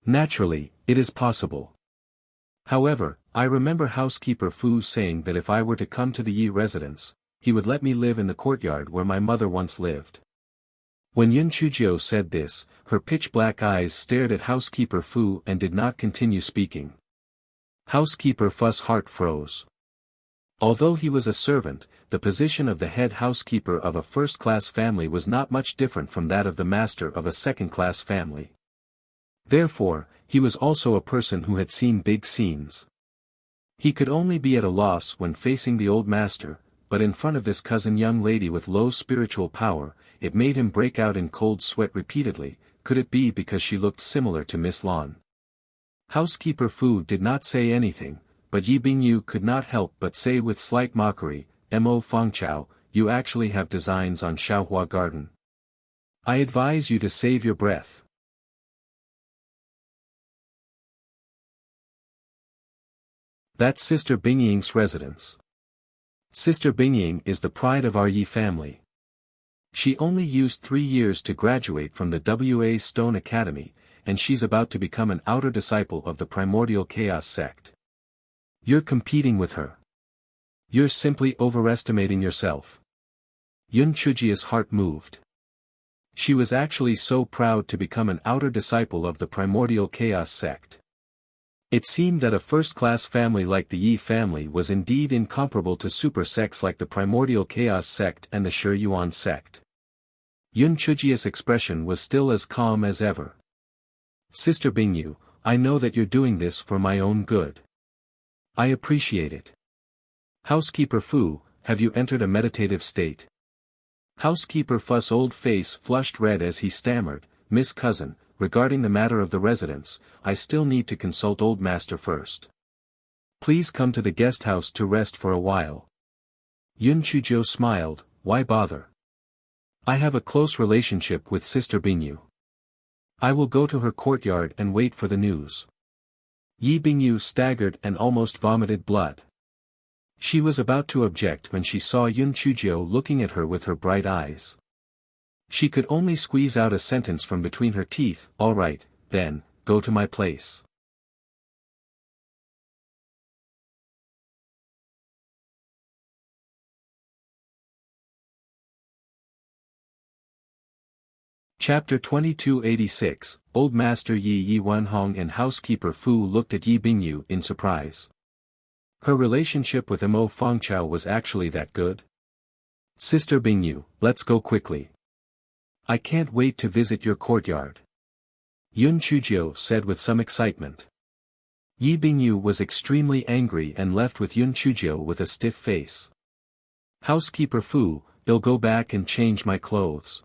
Naturally, it is possible. However, I remember housekeeper Fu saying that if I were to come to the Yi residence, he would let me live in the courtyard where my mother once lived. When Yun Chuzhou said this, her pitch-black eyes stared at housekeeper Fu and did not continue speaking. Housekeeper Fu's heart froze. Although he was a servant, the position of the head housekeeper of a first-class family was not much different from that of the master of a second-class family. Therefore, he was also a person who had seen big scenes. He could only be at a loss when facing the old master, but in front of this cousin young lady with low spiritual power, it made him break out in cold sweat repeatedly. Could it be because she looked similar to Miss Lan? Housekeeper Fu did not say anything, but Yi Bingyu could not help but say with slight mockery, Mo Fangchao, you actually have designs on Xiaohua Garden. I advise you to save your breath. That's Sister Bingying's residence. Sister Bingying is the pride of our Yi family. She only used 3 years to graduate from the Wa Stone Academy, and she's about to become an outer disciple of the Primordial Chaos sect. You're competing with her. You're simply overestimating yourself. Yun Chuzhi's heart moved. She was actually so proud to become an outer disciple of the primordial chaos sect. It seemed that a first-class family like the Yi family was indeed incomparable to super sects like the primordial chaos sect and the Shi Yuan sect. Yun Chujia's expression was still as calm as ever. Sister Bingyu, I know that you're doing this for my own good. I appreciate it. Housekeeper Fu, have you entered a meditative state? Housekeeper Fu's old face flushed red as he stammered, Miss Cousin, regarding the matter of the residence, I still need to consult Old Master first. Please come to the guest house to rest for a while. Yun Chuzhou smiled, why bother? I have a close relationship with Sister Bingyu. I will go to her courtyard and wait for the news. Yi Bingyu staggered and almost vomited blood. She was about to object when she saw Yun Chuzhou looking at her with her bright eyes. She could only squeeze out a sentence from between her teeth, all right, then, go to my place. Chapter 2286, Old Master Yi Wenhong and Housekeeper Fu looked at Yi Bingyu in surprise. Her relationship with Mo Fangchao was actually that good? Sister Bingyu, let's go quickly. I can't wait to visit your courtyard. Yun Chuzhou said with some excitement. Yi Bingyu was extremely angry and left with Yun Chuzhou with a stiff face. Housekeeper Fu, I'll go back and change my clothes.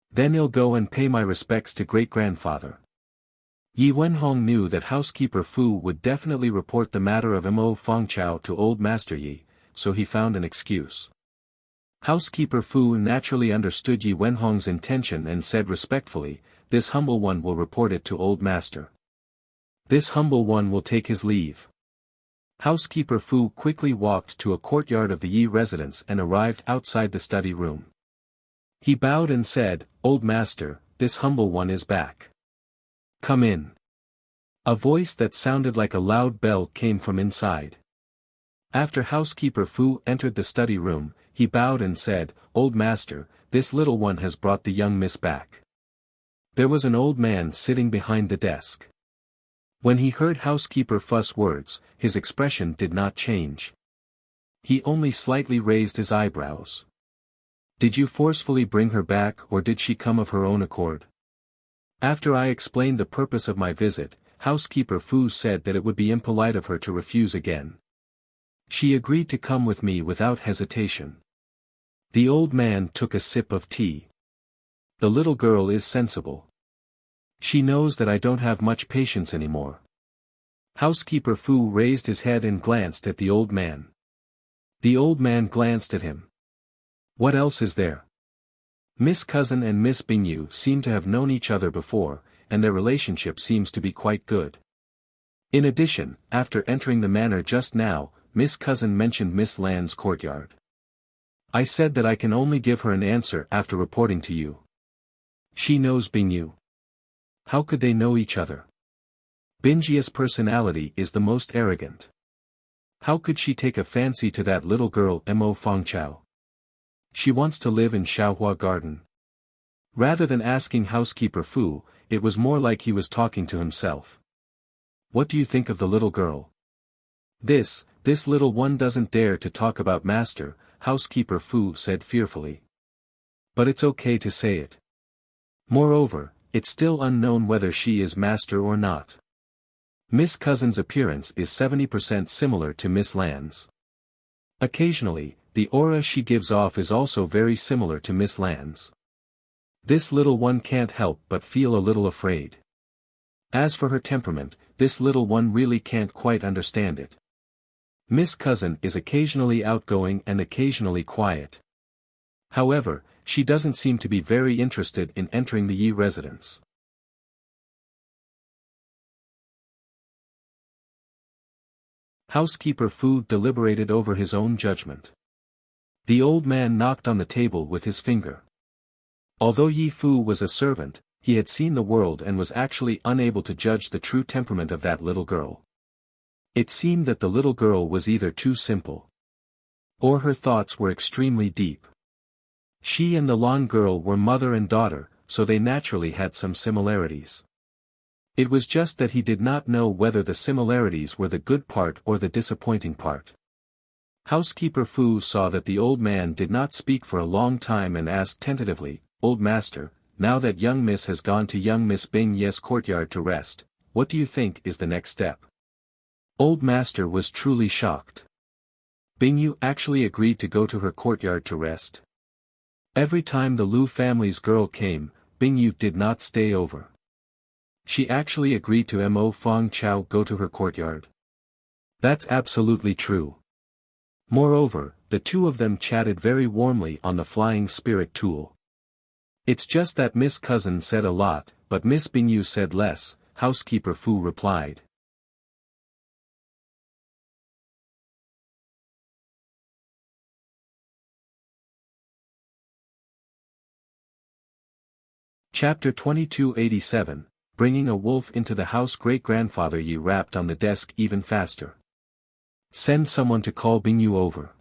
Then I'll go and pay my respects to great-grandfather. Yi Wenhong knew that Housekeeper Fu would definitely report the matter of Mo Fangchao to Old Master Yi, so he found an excuse. Housekeeper Fu naturally understood Yi Wenhong's intention and said respectfully, this humble one will report it to Old Master. This humble one will take his leave. Housekeeper Fu quickly walked to a courtyard of the Yi residence and arrived outside the study room. He bowed and said, Old Master, this humble one is back. Come in. A voice that sounded like a loud bell came from inside. After Housekeeper Fu entered the study room, he bowed and said, Old Master, this little one has brought the young miss back. There was an old man sitting behind the desk. When he heard Housekeeper Fu's words, his expression did not change. He only slightly raised his eyebrows. Did you forcefully bring her back or did she come of her own accord? After I explained the purpose of my visit, Housekeeper Fu said that it would be impolite of her to refuse again. She agreed to come with me without hesitation. The old man took a sip of tea. The little girl is sensible. She knows that I don't have much patience anymore. Housekeeper Fu raised his head and glanced at the old man. The old man glanced at him. What else is there? Miss Cousin and Miss Bingyu seem to have known each other before, and their relationship seems to be quite good. In addition, after entering the manor just now, Miss Cousin mentioned Miss Lan's courtyard. I said that I can only give her an answer after reporting to you. She knows Bingyu. How could they know each other? Binjia's personality is the most arrogant. How could she take a fancy to that little girl Mo Fangchao? She wants to live in Xiaohua Garden. Rather than asking Housekeeper Fu, it was more like he was talking to himself. What do you think of the little girl? This little one doesn't dare to talk about Master, Housekeeper Fu said fearfully. But it's okay to say it. Moreover, it's still unknown whether she is Master or not. Miss Cousin's appearance is 70% similar to Miss Lan's. Occasionally, the aura she gives off is also very similar to Miss Lan's. This little one can't help but feel a little afraid. As for her temperament, this little one really can't quite understand it. Miss Cousin is occasionally outgoing and occasionally quiet. However, she doesn't seem to be very interested in entering the Yi residence. Housekeeper Fu deliberated over his own judgment. The old man knocked on the table with his finger. Although Yi Fu was a servant, he had seen the world and was actually unable to judge the true temperament of that little girl. It seemed that the little girl was either too simple, or her thoughts were extremely deep. She and the lawn girl were mother and daughter, so they naturally had some similarities. It was just that he did not know whether the similarities were the good part or the disappointing part. Housekeeper Fu saw that the old man did not speak for a long time and asked tentatively, "Old master, now that young miss has gone to young Miss Bing Ye's courtyard to rest, what do you think is the next step?" Old master was truly shocked. Bing Yu actually agreed to go to her courtyard to rest. Every time the Lu family's girl came, Bing Yu did not stay over. She actually agreed to Mo Fong Chao go to her courtyard. That's absolutely true. Moreover, the two of them chatted very warmly on the flying spirit tool. It's just that Miss Cousin said a lot, but Miss Bing Yu said less, Housekeeper Fu replied. Chapter 2287, Bringing a Wolf into the House. Great-grandfather Yi rapped on the desk even faster. "Send someone to call Bing Yu over.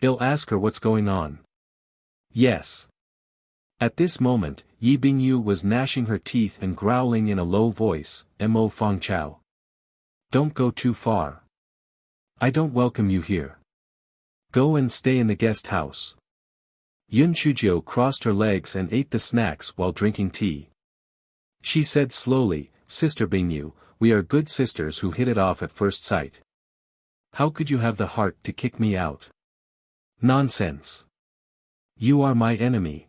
I'll ask her what's going on." "Yes." At this moment, Yi Bing Yu was gnashing her teeth and growling in a low voice, "Mo Fong Chao. Don't go too far. I don't welcome you here. Go and stay in the guest house." Yun Chujio crossed her legs and ate the snacks while drinking tea. She said slowly, "Sister Bing Yu, we are good sisters who hit it off at first sight. How could you have the heart to kick me out?" "Nonsense. You are my enemy.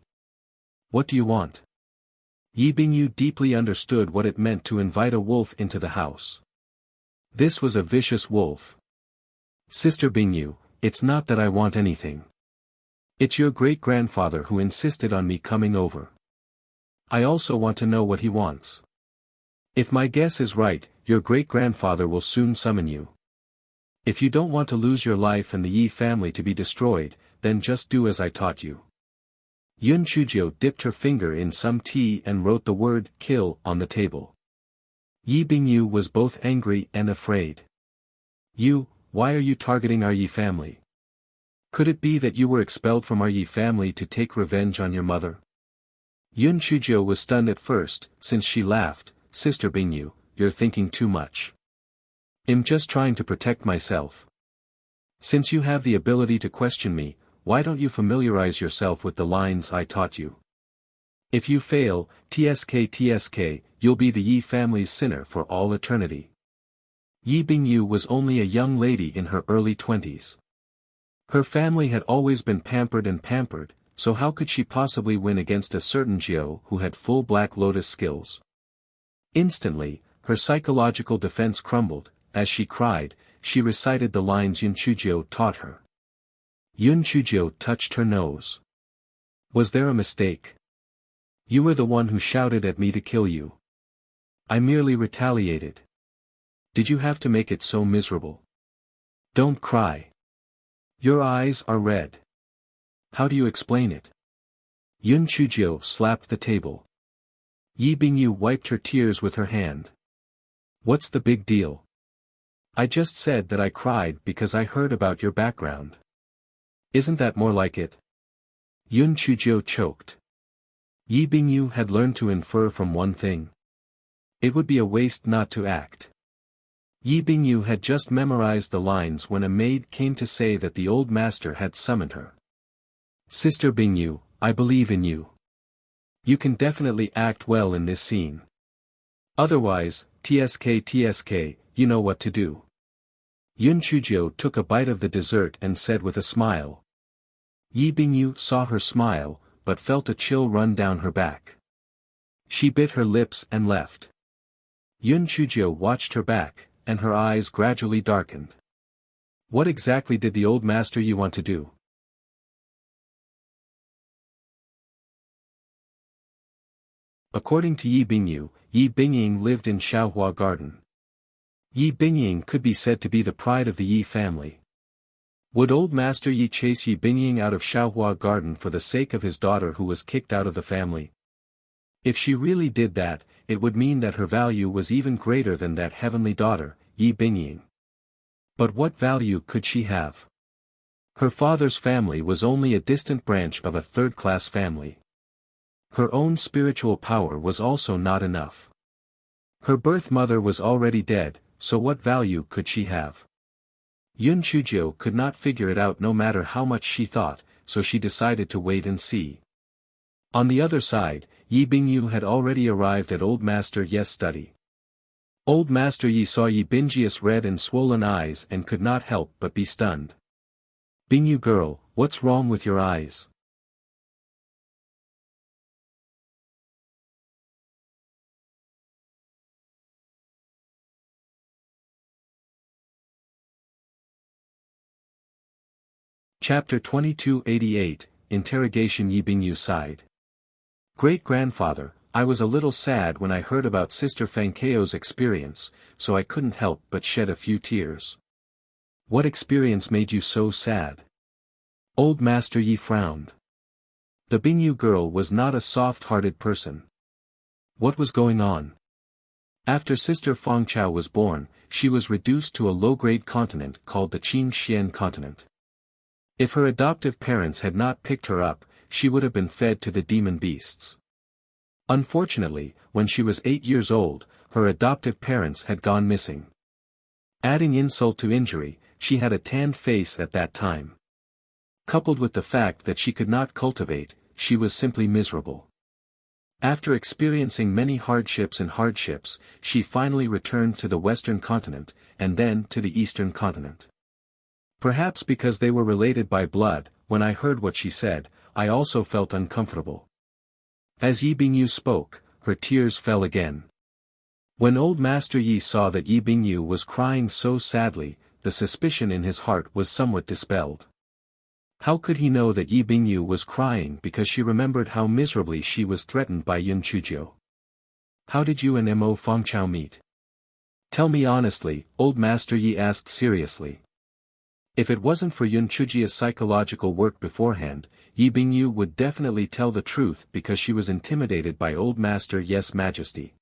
What do you want?" Yi Bing Yu deeply understood what it meant to invite a wolf into the house. This was a vicious wolf. "Sister Bing Yu, it's not that I want anything. It's your great-grandfather who insisted on me coming over. I also want to know what he wants. If my guess is right, your great-grandfather will soon summon you. If you don't want to lose your life and the Yi family to be destroyed, then just do as I taught you." Yun Chujio dipped her finger in some tea and wrote the word "kill" on the table. Yi Bing Yu was both angry and afraid. "You, why are you targeting our Yi family? Could it be that you were expelled from our Yi family to take revenge on your mother?" Yun Chujio was stunned at first, since she laughed, "Sister Bing Yu, you're thinking too much. I'm just trying to protect myself. Since you have the ability to question me, why don't you familiarize yourself with the lines I taught you? If you fail, tsk, you'll be the Yi family's sinner for all eternity." Yi Bing Yu was only a young lady in her early 20s. Her family had always been pampered, so how could she possibly win against a certain Jiao who had full Black Lotus skills? Instantly, her psychological defense crumbled. As she cried, she recited the lines Yun Chujio taught her. Yun Chujio touched her nose. "Was there a mistake? You were the one who shouted at me to kill you. I merely retaliated. Did you have to make it so miserable? Don't cry. Your eyes are red. How do you explain it?" Yun Chujio slapped the table. Yi Bing Yu wiped her tears with her hand. "What's the big deal? I just said that I cried because I heard about your background. Isn't that more like it?" Yun Chujio choked. Yi Bing Yu had learned to infer from one thing. It would be a waste not to act. Yi Bing Yu had just memorized the lines when a maid came to say that the old master had summoned her. "Sister Bing Yu, I believe in you. You can definitely act well in this scene. Otherwise, tsk, you know what to do." Yun Chujio took a bite of the dessert and said with a smile. Yi Bing Yu saw her smile, but felt a chill run down her back. She bit her lips and left. Yun Chujio watched her back, and her eyes gradually darkened. What exactly did the old master you want to do? According to Yi Bingying, Yi Bingying lived in Xiaohua Garden. Yi Bingying could be said to be the pride of the Yi family. Would old master Yi chase Yi Bingying out of Xiaohua Garden for the sake of his daughter who was kicked out of the family? If she really did that, it would mean that her value was even greater than that heavenly daughter, Yi Bingying. But what value could she have? Her father's family was only a distant branch of a third-class family. Her own spiritual power was also not enough. Her birth mother was already dead, so what value could she have? Yun Chujio could not figure it out no matter how much she thought, so she decided to wait and see. On the other side, Yi Bingyu had already arrived at Old Master Ye's study. Old Master Yi saw Yi Bingyi's red and swollen eyes and could not help but be stunned. "Bingyu girl, what's wrong with your eyes?" Chapter 2288, Interrogation. Yi Bingyu sighed. "Great-grandfather, I was a little sad when I heard about Sister Fangkeo's experience, so I couldn't help but shed a few tears." "What experience made you so sad?" Old Master Yi frowned. The Bingyu girl was not a soft-hearted person. What was going on? After Sister Fangchao was born, she was reduced to a low-grade continent called the Qin Xian continent. If her adoptive parents had not picked her up, she would have been fed to the demon beasts. Unfortunately, when she was 8 years old, her adoptive parents had gone missing. Adding insult to injury, she had a tanned face at that time. Coupled with the fact that she could not cultivate, she was simply miserable. After experiencing many hardships, she finally returned to the Western continent, and then to the Eastern continent. Perhaps because they were related by blood, when I heard what she said, I also felt uncomfortable. As Yi Bingyu spoke, her tears fell again. When Old Master Yi saw that Yi Bingyu was crying so sadly, the suspicion in his heart was somewhat dispelled. How could he know that Yi Bingyu was crying because she remembered how miserably she was threatened by Yun Chujio? "How did you and Mo Fangchao meet?" "Tell me honestly," Old Master Yi asked seriously. If it wasn't for Yun Chujio's psychological work beforehand, Yi Bingyu would definitely tell the truth because she was intimidated by Old Master Ye's majesty.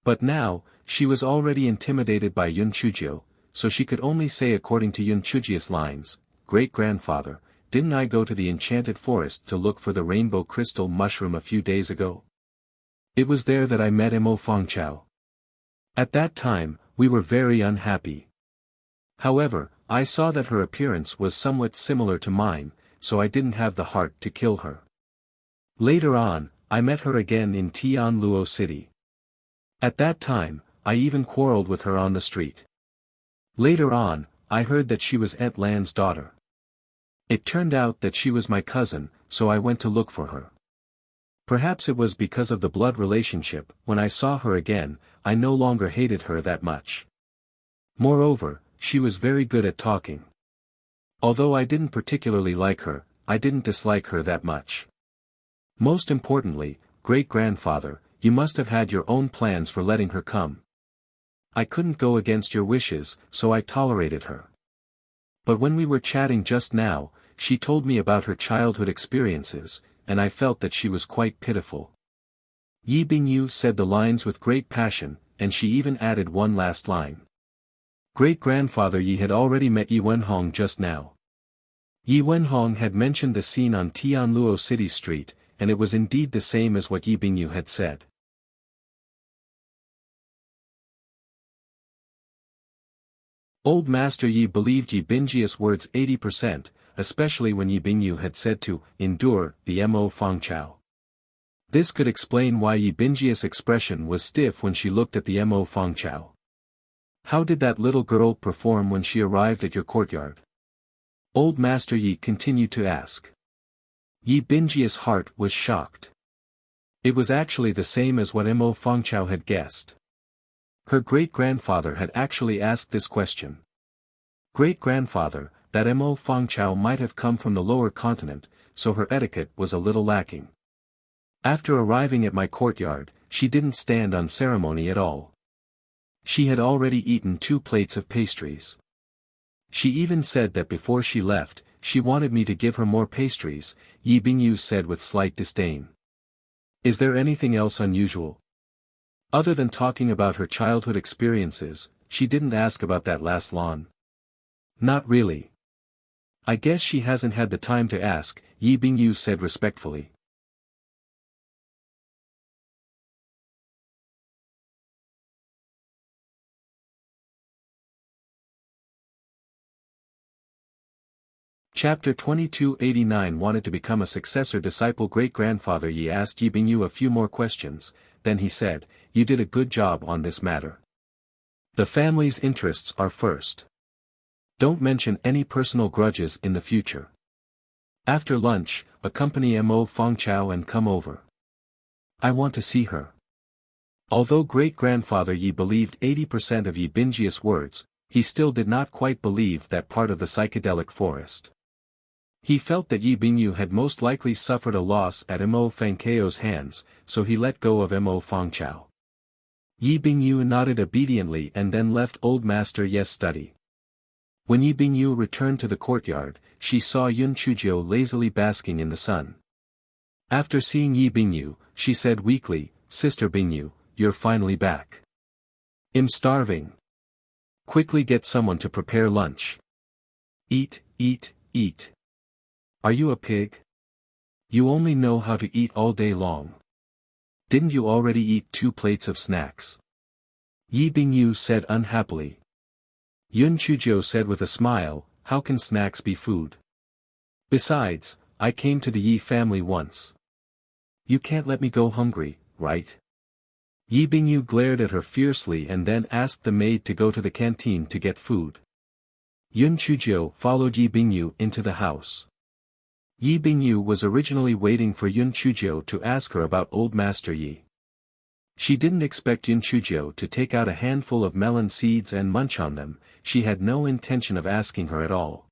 But now, she was already intimidated by Yun Chujio, so she could only say according to Yun Chujio's lines, "Great-grandfather, didn't I go to the enchanted forest to look for the rainbow crystal mushroom a few days ago? It was there that I met Mo Fangchao. At that time, we were very unhappy. However, I saw that her appearance was somewhat similar to mine, so I didn't have the heart to kill her. Later on, I met her again in Tianluo City. At that time, I even quarreled with her on the street. Later on, I heard that she was Aunt Lan's daughter. It turned out that she was my cousin, so I went to look for her. Perhaps it was because of the blood relationship, when I saw her again, I no longer hated her that much. Moreover, she was very good at talking. Although I didn't particularly like her, I didn't dislike her that much. Most importantly, great-grandfather, you must have had your own plans for letting her come. I couldn't go against your wishes, so I tolerated her. But when we were chatting just now, she told me about her childhood experiences, and I felt that she was quite pitiful." Yi Bingyu said the lines with great passion, and she even added one last line. Great-grandfather Yi had already met Yi Wenhong just now. Yi Wenhong had mentioned the scene on Tianluo City Street, and it was indeed the same as what Yi Bingyu had said. Old Master Yi believed Yi Bingyi's words 80%, especially when Yi Bingyu had said to endure the Mo Fangchao. This could explain why Yi Bingyi's expression was stiff when she looked at the Mo Fangchao. "How did that little girl perform when she arrived at your courtyard?" Old Master Yi continued to ask. Yi Bingyi's heart was shocked. It was actually the same as what Mo Fangchao had guessed. Her great-grandfather had actually asked this question. Great-grandfather, that Mo Fangchao might have come from the lower continent, so her etiquette was a little lacking. After arriving at my courtyard, she didn't stand on ceremony at all. She had already eaten 2 plates of pastries. She even said that before she left, she wanted me to give her more pastries, Yi Bingyu said with slight disdain. Is there anything else unusual? Other than talking about her childhood experiences, she didn't ask about that last lawn. Not really. I guess she hasn't had the time to ask, Yi Bingyu said respectfully. Chapter 2289 Wanted to become a successor disciple. Great-grandfather Yi asked Yi Bingyu a few more questions, then he said, "You did a good job on this matter. The family's interests are first. Don't mention any personal grudges in the future. After lunch, accompany Mo Fangchao and come over. I want to see her." Although great-grandfather Yi believed 80% of Yi Bingyi's words, he still did not quite believe that part of the psychedelic forest. He felt that Yi Bingyu had most likely suffered a loss at Mo Fangchao's hands, so he let go of Mo Fangchao. Yi Bingyu nodded obediently and then left old Master Ye's study. When Yi Bingyu returned to the courtyard, she saw Yun Chuzhou lazily basking in the sun. After seeing Yi Bingyu, she said weakly, "Sister Bingyu, you're finally back. I'm starving. Quickly get someone to prepare lunch. Eat, eat, eat. Are you a pig? You only know how to eat all day long. Didn't you already eat 2 plates of snacks?" Yi Bingyu said unhappily. Yun Chuzhou said with a smile, "How can snacks be food? Besides, I came to the Yi family once. You can't let me go hungry, right?" Yi Bingyu glared at her fiercely and then asked the maid to go to the canteen to get food. Yun Chuzhou followed Yi Bingyu into the house. Yi Bingyu was originally waiting for Yun Chuzhou to ask her about old Master Yi. She didn't expect Yun Chuzhou to take out a handful of melon seeds and munch on them. She had no intention of asking her at all.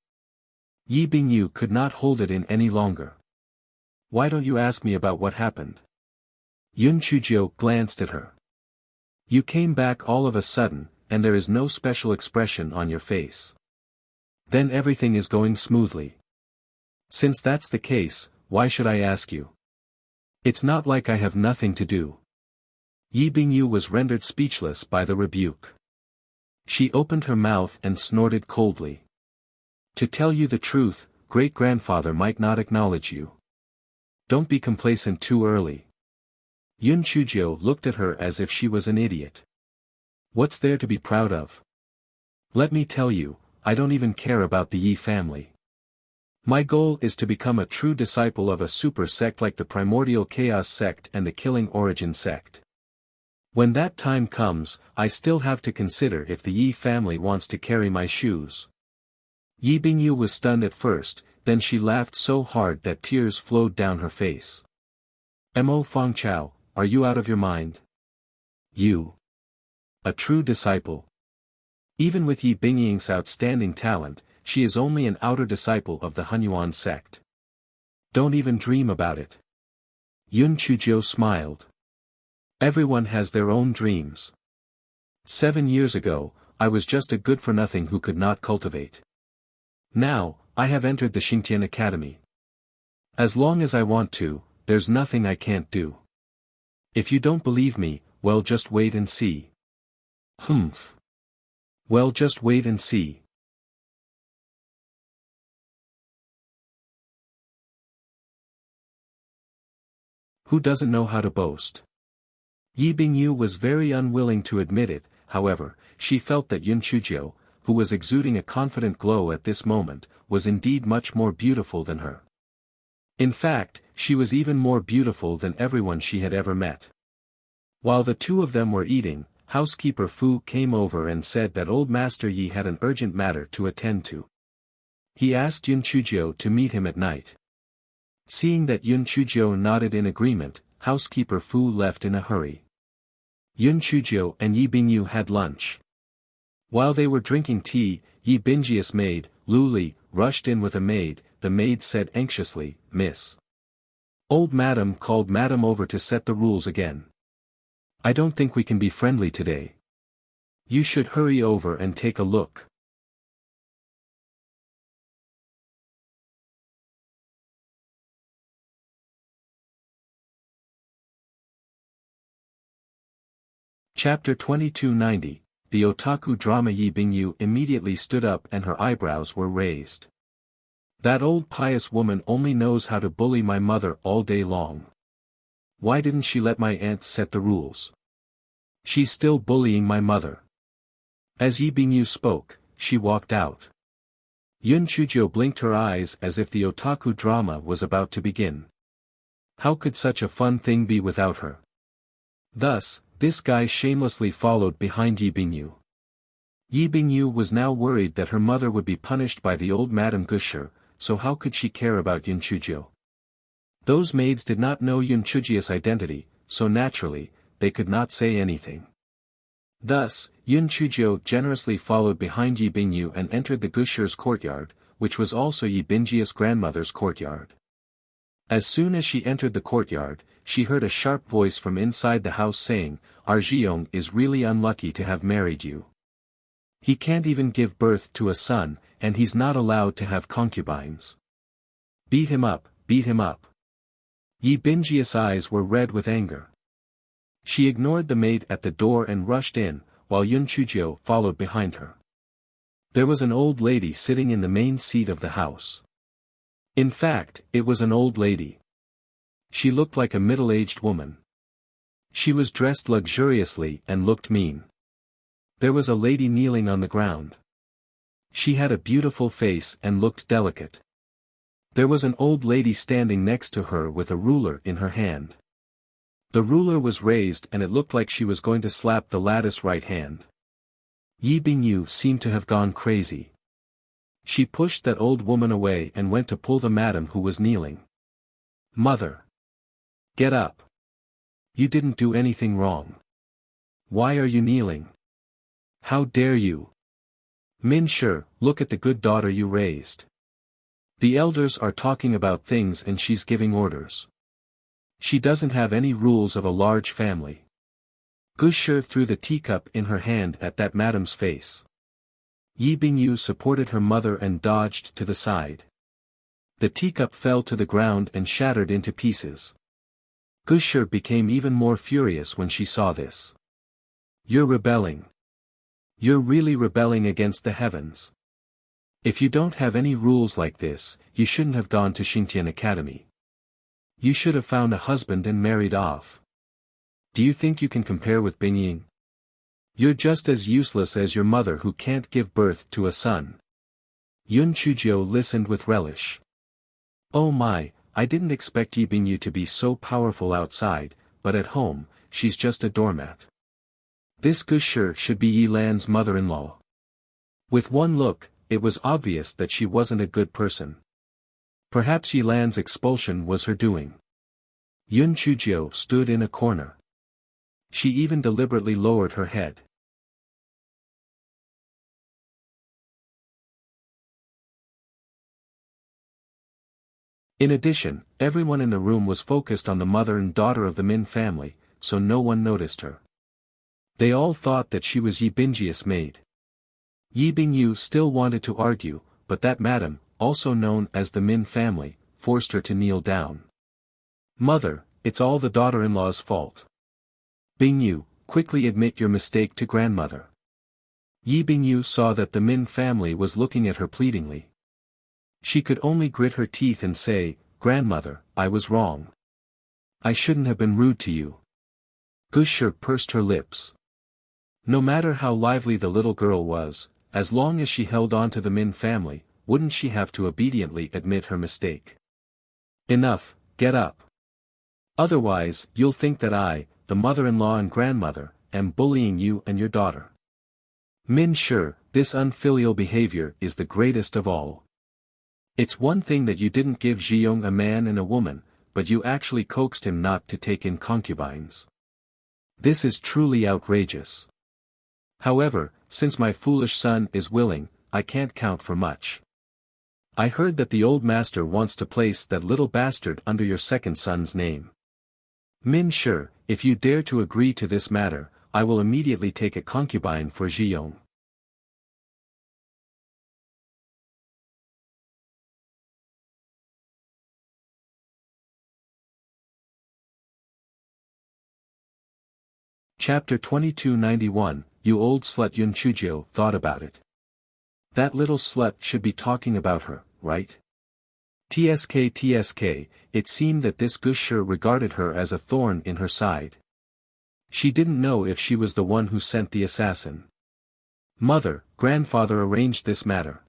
Yi Bingyu could not hold it in any longer. "Why don't you ask me about what happened?" Yun Chuzhou glanced at her. "You came back all of a sudden, and there is no special expression on your face. Then everything is going smoothly. Since that's the case, why should I ask you? It's not like I have nothing to do." Yi Bingyu was rendered speechless by the rebuke. She opened her mouth and snorted coldly. "To tell you the truth, great-grandfather might not acknowledge you. Don't be complacent too early." Yun Chuzhou looked at her as if she was an idiot. "What's there to be proud of? Let me tell you, I don't even care about the Yi family. My goal is to become a true disciple of a super sect like the Primordial Chaos sect and the Killing Origin sect. When that time comes, I still have to consider if the Yi family wants to carry my shoes." Yi Bingyu was stunned at first, then she laughed so hard that tears flowed down her face. "Mo Fangchao, are you out of your mind? You? A true disciple? Even with Yi Bingying's outstanding talent, she is only an outer disciple of the Hunyuan sect. Don't even dream about it." Yun Chuzhou smiled. "Everyone has their own dreams. 7 years ago, I was just a good-for-nothing who could not cultivate. Now, I have entered the Xingtian Academy. As long as I want to, there's nothing I can't do. If you don't believe me, well, just wait and see." "Humph. Well, just wait and see." Who doesn't know how to boast? Yi Bingyu was very unwilling to admit it, however, she felt that Yun Chuzhou, who was exuding a confident glow at this moment, was indeed much more beautiful than her. In fact, she was even more beautiful than everyone she had ever met. While the two of them were eating, housekeeper Fu came over and said that old Master Yi had an urgent matter to attend to. He asked Yun Chuzhou to meet him at night. Seeing that Yun Chuzhou nodded in agreement, housekeeper Fu left in a hurry. Yun Chuzhou and Yi Bingyu had lunch. While they were drinking tea, Yi Bingyi's maid, Lu Li, rushed in with a maid. The maid said anxiously, "Miss. Old Madam called Madam over to set the rules again. I don't think we can be friendly today. You should hurry over and take a look." Chapter 2290, The Otaku Drama. Yi Bingyu immediately stood up and her eyebrows were raised. That old pious woman only knows how to bully my mother all day long. Why didn't she let my aunt set the rules? She's still bullying my mother. As Yi Bingyu spoke, she walked out. Yun Chujio blinked her eyes as if the otaku drama was about to begin. How could such a fun thing be without her? Thus, this guy shamelessly followed behind Yi Bingyu. Yi Bingyu was now worried that her mother would be punished by the old Madame Gusher, so how could she care about Yun Chujio? Those maids did not know Yun Chujio's identity, so naturally, they could not say anything. Thus, Yun Chujio generously followed behind Yi Bingyu and entered the Gusher's courtyard, which was also Yi Bingjia's grandmother's courtyard. As soon as she entered the courtyard, she heard a sharp voice from inside the house saying, "Our Jiong is really unlucky to have married you. He can't even give birth to a son, and he's not allowed to have concubines. Beat him up, beat him up." Yi Bingjia's eyes were red with anger. She ignored the maid at the door and rushed in, while Yun Chujio followed behind her. There was an old lady sitting in the main seat of the house. In fact, it was an old lady. She looked like a middle-aged woman. She was dressed luxuriously and looked mean. There was a lady kneeling on the ground. She had a beautiful face and looked delicate. There was an old lady standing next to her with a ruler in her hand. The ruler was raised and it looked like she was going to slap the latter's right hand. Yi Bingyu seemed to have gone crazy. She pushed that old woman away and went to pull the madam who was kneeling. "Mother! Get up! You didn't do anything wrong. Why are you kneeling? How dare you? Min Shi, look at the good daughter you raised. The elders are talking about things and she's giving orders. She doesn't have any rules of a large family." Gusher threw the teacup in her hand at that madam's face. Yi Bingyu supported her mother and dodged to the side. The teacup fell to the ground and shattered into pieces. Gusher became even more furious when she saw this. "You're rebelling. You're really rebelling against the heavens. If you don't have any rules like this, you shouldn't have gone to Xingtian Academy. You should have found a husband and married off. Do you think you can compare with Bingying? You're just as useless as your mother who can't give birth to a son." Yun Chujio listened with relish. "Oh my, I didn't expect Yi Bingyu to be so powerful outside, but at home, she's just a doormat. This Gusher should be Yi Lan's mother-in-law." With one look, it was obvious that she wasn't a good person. Perhaps Yi Lan's expulsion was her doing. Yun Chujio stood in a corner. She even deliberately lowered her head. In addition, everyone in the room was focused on the mother and daughter of the Min family, so no one noticed her. They all thought that she was Yi Bingjia's maid. Yi Bingyu still wanted to argue, but that madam, also known as the Min family, forced her to kneel down. "Mother, it's all the daughter-in-law's fault. Bingyu, quickly admit your mistake to grandmother." Yi Bingyu saw that the Min family was looking at her pleadingly. She could only grit her teeth and say, "Grandmother, I was wrong. I shouldn't have been rude to you." Gusher pursed her lips. No matter how lively the little girl was, as long as she held on to the Min family, wouldn't she have to obediently admit her mistake? "Enough, get up. Otherwise, you'll think that I, the mother-in-law and grandmother, am bullying you and your daughter. Min Shi, this unfilial behavior is the greatest of all. It's one thing that you didn't give Jiong a man and a woman, but you actually coaxed him not to take in concubines. This is truly outrageous. However, since my foolish son is willing, I can't count for much. I heard that the old master wants to place that little bastard under your second son's name. Min Shi, if you dare to agree to this matter, I will immediately take a concubine for Jiong." Chapter 2291, You old slut. Yun Chujio thought about it. That little slut should be talking about her, right? Tsk, it seemed that this Gushur regarded her as a thorn in her side. She didn't know if she was the one who sent the assassin. Mother, grandfather arranged this matter.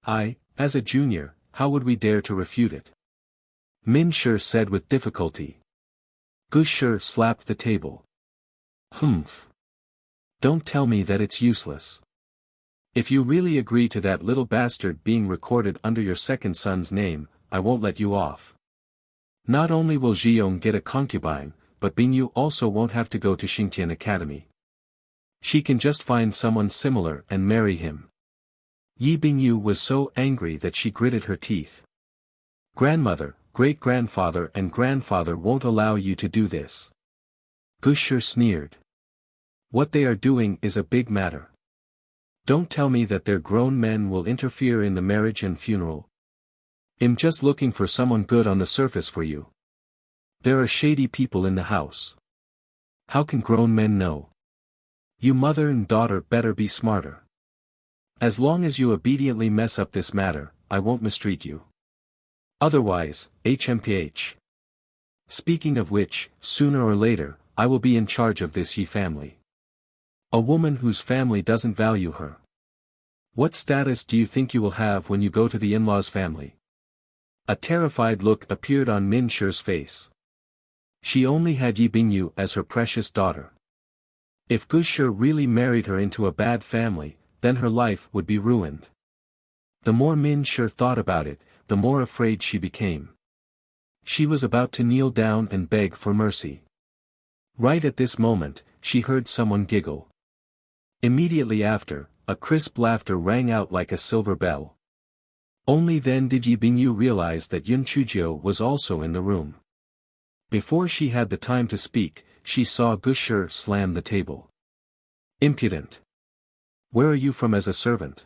As a junior, how would we dare to refute it? Min Shur said with difficulty. Gushur slapped the table. Humph. Don't tell me that it's useless. If you really agree to that little bastard being recorded under your second son's name, I won't let you off. Not only will Zhiyong get a concubine, but Bingyu also won't have to go to Xingtian Academy. She can just find someone similar and marry him. Yi Bingyu was so angry that she gritted her teeth. Grandmother, great-grandfather and grandfather won't allow you to do this. Gushur sneered. What they are doing is a big matter. Don't tell me that their grown men will interfere in the marriage and funeral. I'm just looking for someone good on the surface for you. There are shady people in the house. How can grown men know? You mother and daughter better be smarter. As long as you obediently mess up this matter, I won't mistreat you. Otherwise, HMPH. Speaking of which, sooner or later, I will be in charge of this Yi family. A woman whose family doesn't value her. What status do you think you will have when you go to the in-laws' family? A terrified look appeared on Min Shur's face. She only had Yi Bingyu as her precious daughter. If Gushur really married her into a bad family, then her life would be ruined. The more Min Shur thought about it, the more afraid she became. She was about to kneel down and beg for mercy. Right at this moment, she heard someone giggle. Immediately after, a crisp laughter rang out like a silver bell. Only then did Yi Bingyu realize that Yun Chujio was also in the room. Before she had the time to speak, she saw Gushur slam the table. Impudent! Where are you from as a servant?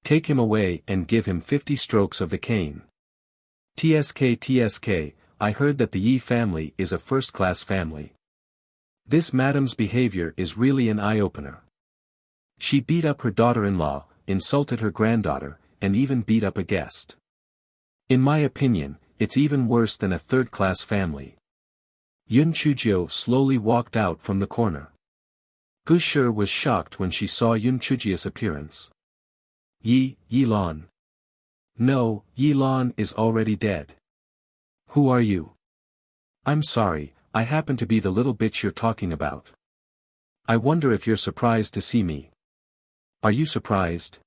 Take him away and give him 50 strokes of the cane. Tsk, I heard that the Yi family is a first-class family. This madam's behavior is really an eye-opener. She beat up her daughter-in-law, insulted her granddaughter, and even beat up a guest. In my opinion, it's even worse than a third-class family. Yun Chujio slowly walked out from the corner. Gushur was shocked when she saw Yun Chujio's appearance. Yi Lan. No, Yi Lan is already dead. Who are you? I'm sorry, I happen to be the little bitch you're talking about. I wonder if you're surprised to see me. Are you surprised?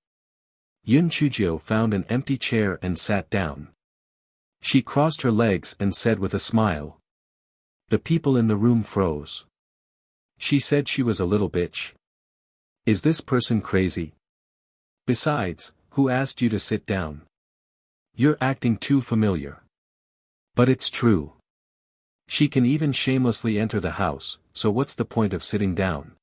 Yun Chujio found an empty chair and sat down. She crossed her legs and said with a smile. The people in the room froze. She said she was a little bitch. Is this person crazy? Besides, who asked you to sit down? You're acting too familiar. But it's true. She can even shamelessly enter the house, so what's the point of sitting down?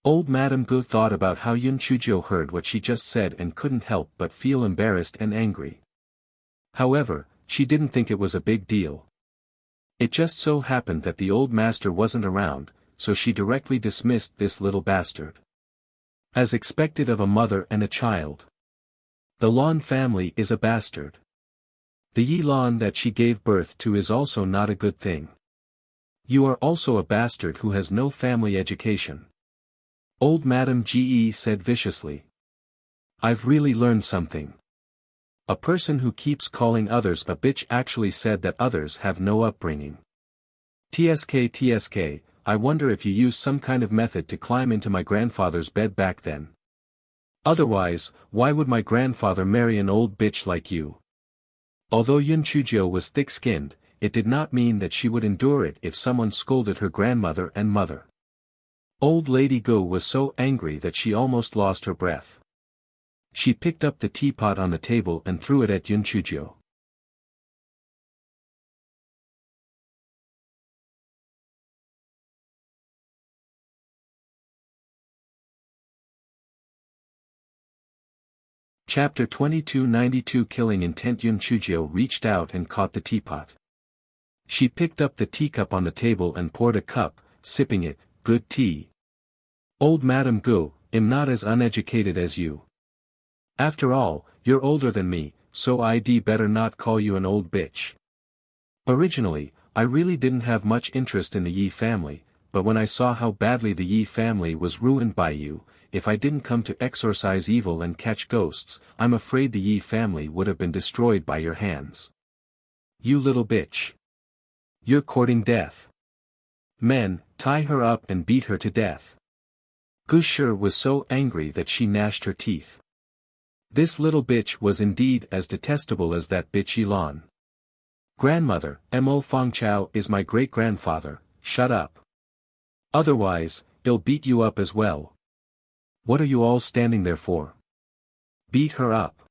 Old Madame Gu thought about how Yun Chujio heard what she just said and couldn't help but feel embarrassed and angry. However, she didn't think it was a big deal. It just so happened that the old master wasn't around, so she directly dismissed this little bastard. As expected of a mother and a child. The Lan family is a bastard. The Yi Lan that she gave birth to is also not a good thing. You are also a bastard who has no family education. Old Madame Ge said viciously. I've really learned something. A person who keeps calling others a bitch actually said that others have no upbringing. Tsk, I wonder if you used some kind of method to climb into my grandfather's bed back then. Otherwise, why would my grandfather marry an old bitch like you? Although Yun Chujio was thick-skinned, it did not mean that she would endure it if someone scolded her grandmother and mother. Old Lady Go was so angry that she almost lost her breath. She picked up the teapot on the table and threw it at Yun Chujio. Chapter 2292 Killing Intent. Yun Chujio reached out and caught the teapot. She picked up the teacup on the table and poured a cup, sipping it. Good tea. Old Madame Gu, am not as uneducated as you. After all, you're older than me, so I'd better not call you an old bitch. Originally, I really didn't have much interest in the Yi family, but when I saw how badly the Yi family was ruined by you, if I didn't come to exorcise evil and catch ghosts, I'm afraid the Yi family would have been destroyed by your hands. You little bitch. You're courting death. Men, tie her up and beat her to death. Gushir was so angry that she gnashed her teeth. This little bitch was indeed as detestable as that bitch Yilan. Grandmother, Mo Fangchao is my great-grandfather, shut up. Otherwise, he'll beat you up as well. What are you all standing there for? Beat her up.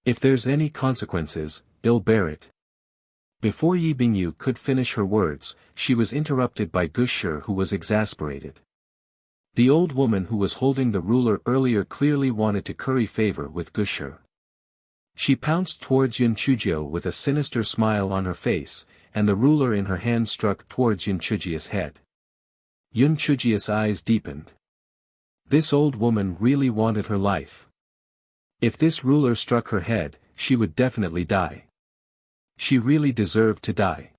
If there's any consequences, he'll bear it. Before Yi Bingyu could finish her words, she was interrupted by Gushir, who was exasperated. The old woman who was holding the ruler earlier clearly wanted to curry favor with Gushir. She pounced towards Yun Chujio with a sinister smile on her face, and the ruler in her hand struck towards Yun Chujio's head. Yun Chujio's eyes deepened. This old woman really wanted her life. If this ruler struck her head, she would definitely die. She really deserved to die.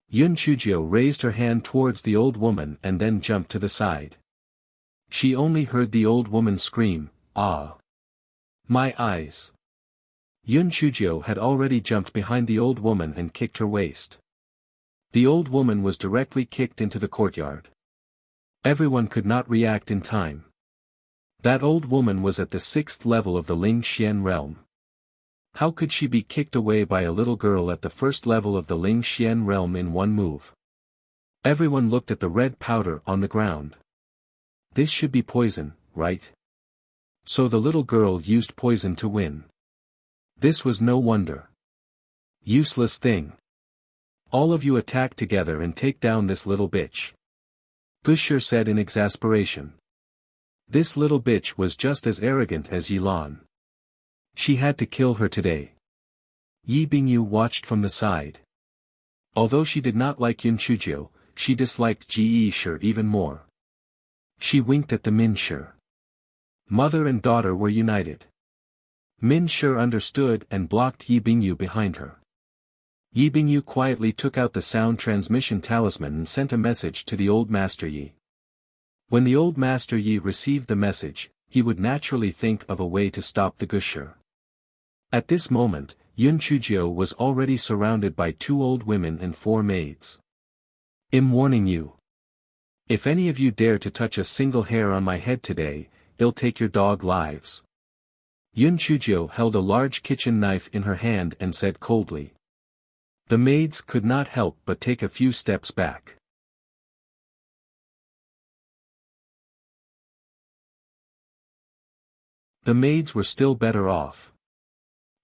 Yun Chujio raised her hand towards the old woman and then jumped to the side. She only heard the old woman scream, "Ah! My eyes!" Yun Chujio had already jumped behind the old woman and kicked her waist. The old woman was directly kicked into the courtyard. Everyone could not react in time. That old woman was at the 6th level of the Ling Xian realm. How could she be kicked away by a little girl at the 1st level of the Ling Xian realm in one move? Everyone looked at the red powder on the ground. This should be poison, right? So the little girl used poison to win. This was no wonder. Useless thing. All of you attack together and take down this little bitch. Gushir said in exasperation. This little bitch was just as arrogant as Yilan. She had to kill her today. Yi Bingyu watched from the side. Although she did not like Yun Chujio, she disliked Ji Shi even more. She winked at the Min Shi. Mother and daughter were united. Min Shi understood and blocked Yi Bingyu behind her. Yi Bingyu quietly took out the sound transmission talisman and sent a message to the old Master Yi. When the old Master Yi received the message, he would naturally think of a way to stop the Gushir. At this moment, Yun Chujio was already surrounded by 2 old women and 4 maids. I'm warning you. If any of you dare to touch a single hair on my head today, I'll take your dog lives. Yun Chujio held a large kitchen knife in her hand and said coldly. The maids could not help but take a few steps back. The maids were still better off.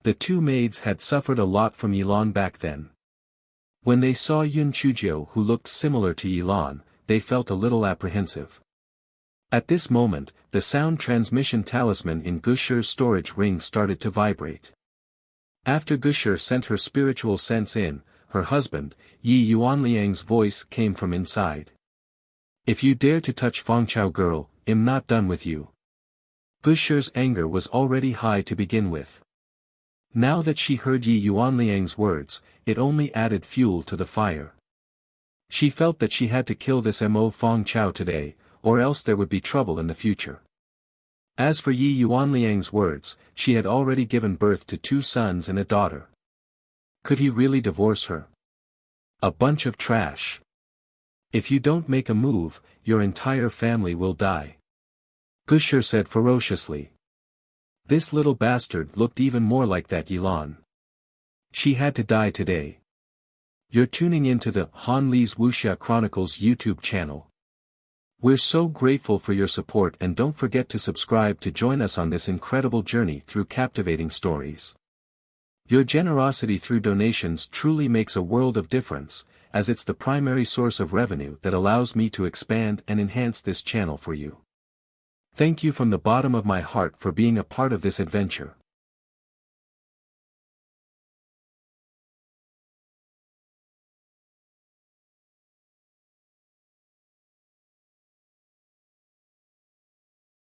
The 2 maids had suffered a lot from Yilan back then. When they saw Yun Chujio who looked similar to Yilan, they felt a little apprehensive. At this moment, the sound transmission talisman in Gushir's storage ring started to vibrate. After Gushir sent her spiritual sense in, her husband, Yi Yuanliang's voice came from inside. If you dare to touch Fangchao girl, I'm not done with you. Gushir's anger was already high to begin with. Now that she heard Yi Yuanliang's words, it only added fuel to the fire. She felt that she had to kill this Mo Fangchao today, or else there would be trouble in the future. As for Yi Yuanliang's words, she had already given birth to 2 sons and a daughter. Could he really divorce her? A bunch of trash. If you don't make a move, your entire family will die. Gushir said ferociously. This little bastard looked even more like that Yilan. She had to die today. You're tuning into the Han Li's Wuxia Chronicles YouTube channel. We're so grateful for your support, and don't forget to subscribe to join us on this incredible journey through captivating stories. Your generosity through donations truly makes a world of difference, as it's the primary source of revenue that allows me to expand and enhance this channel for you. Thank you from the bottom of my heart for being a part of this adventure.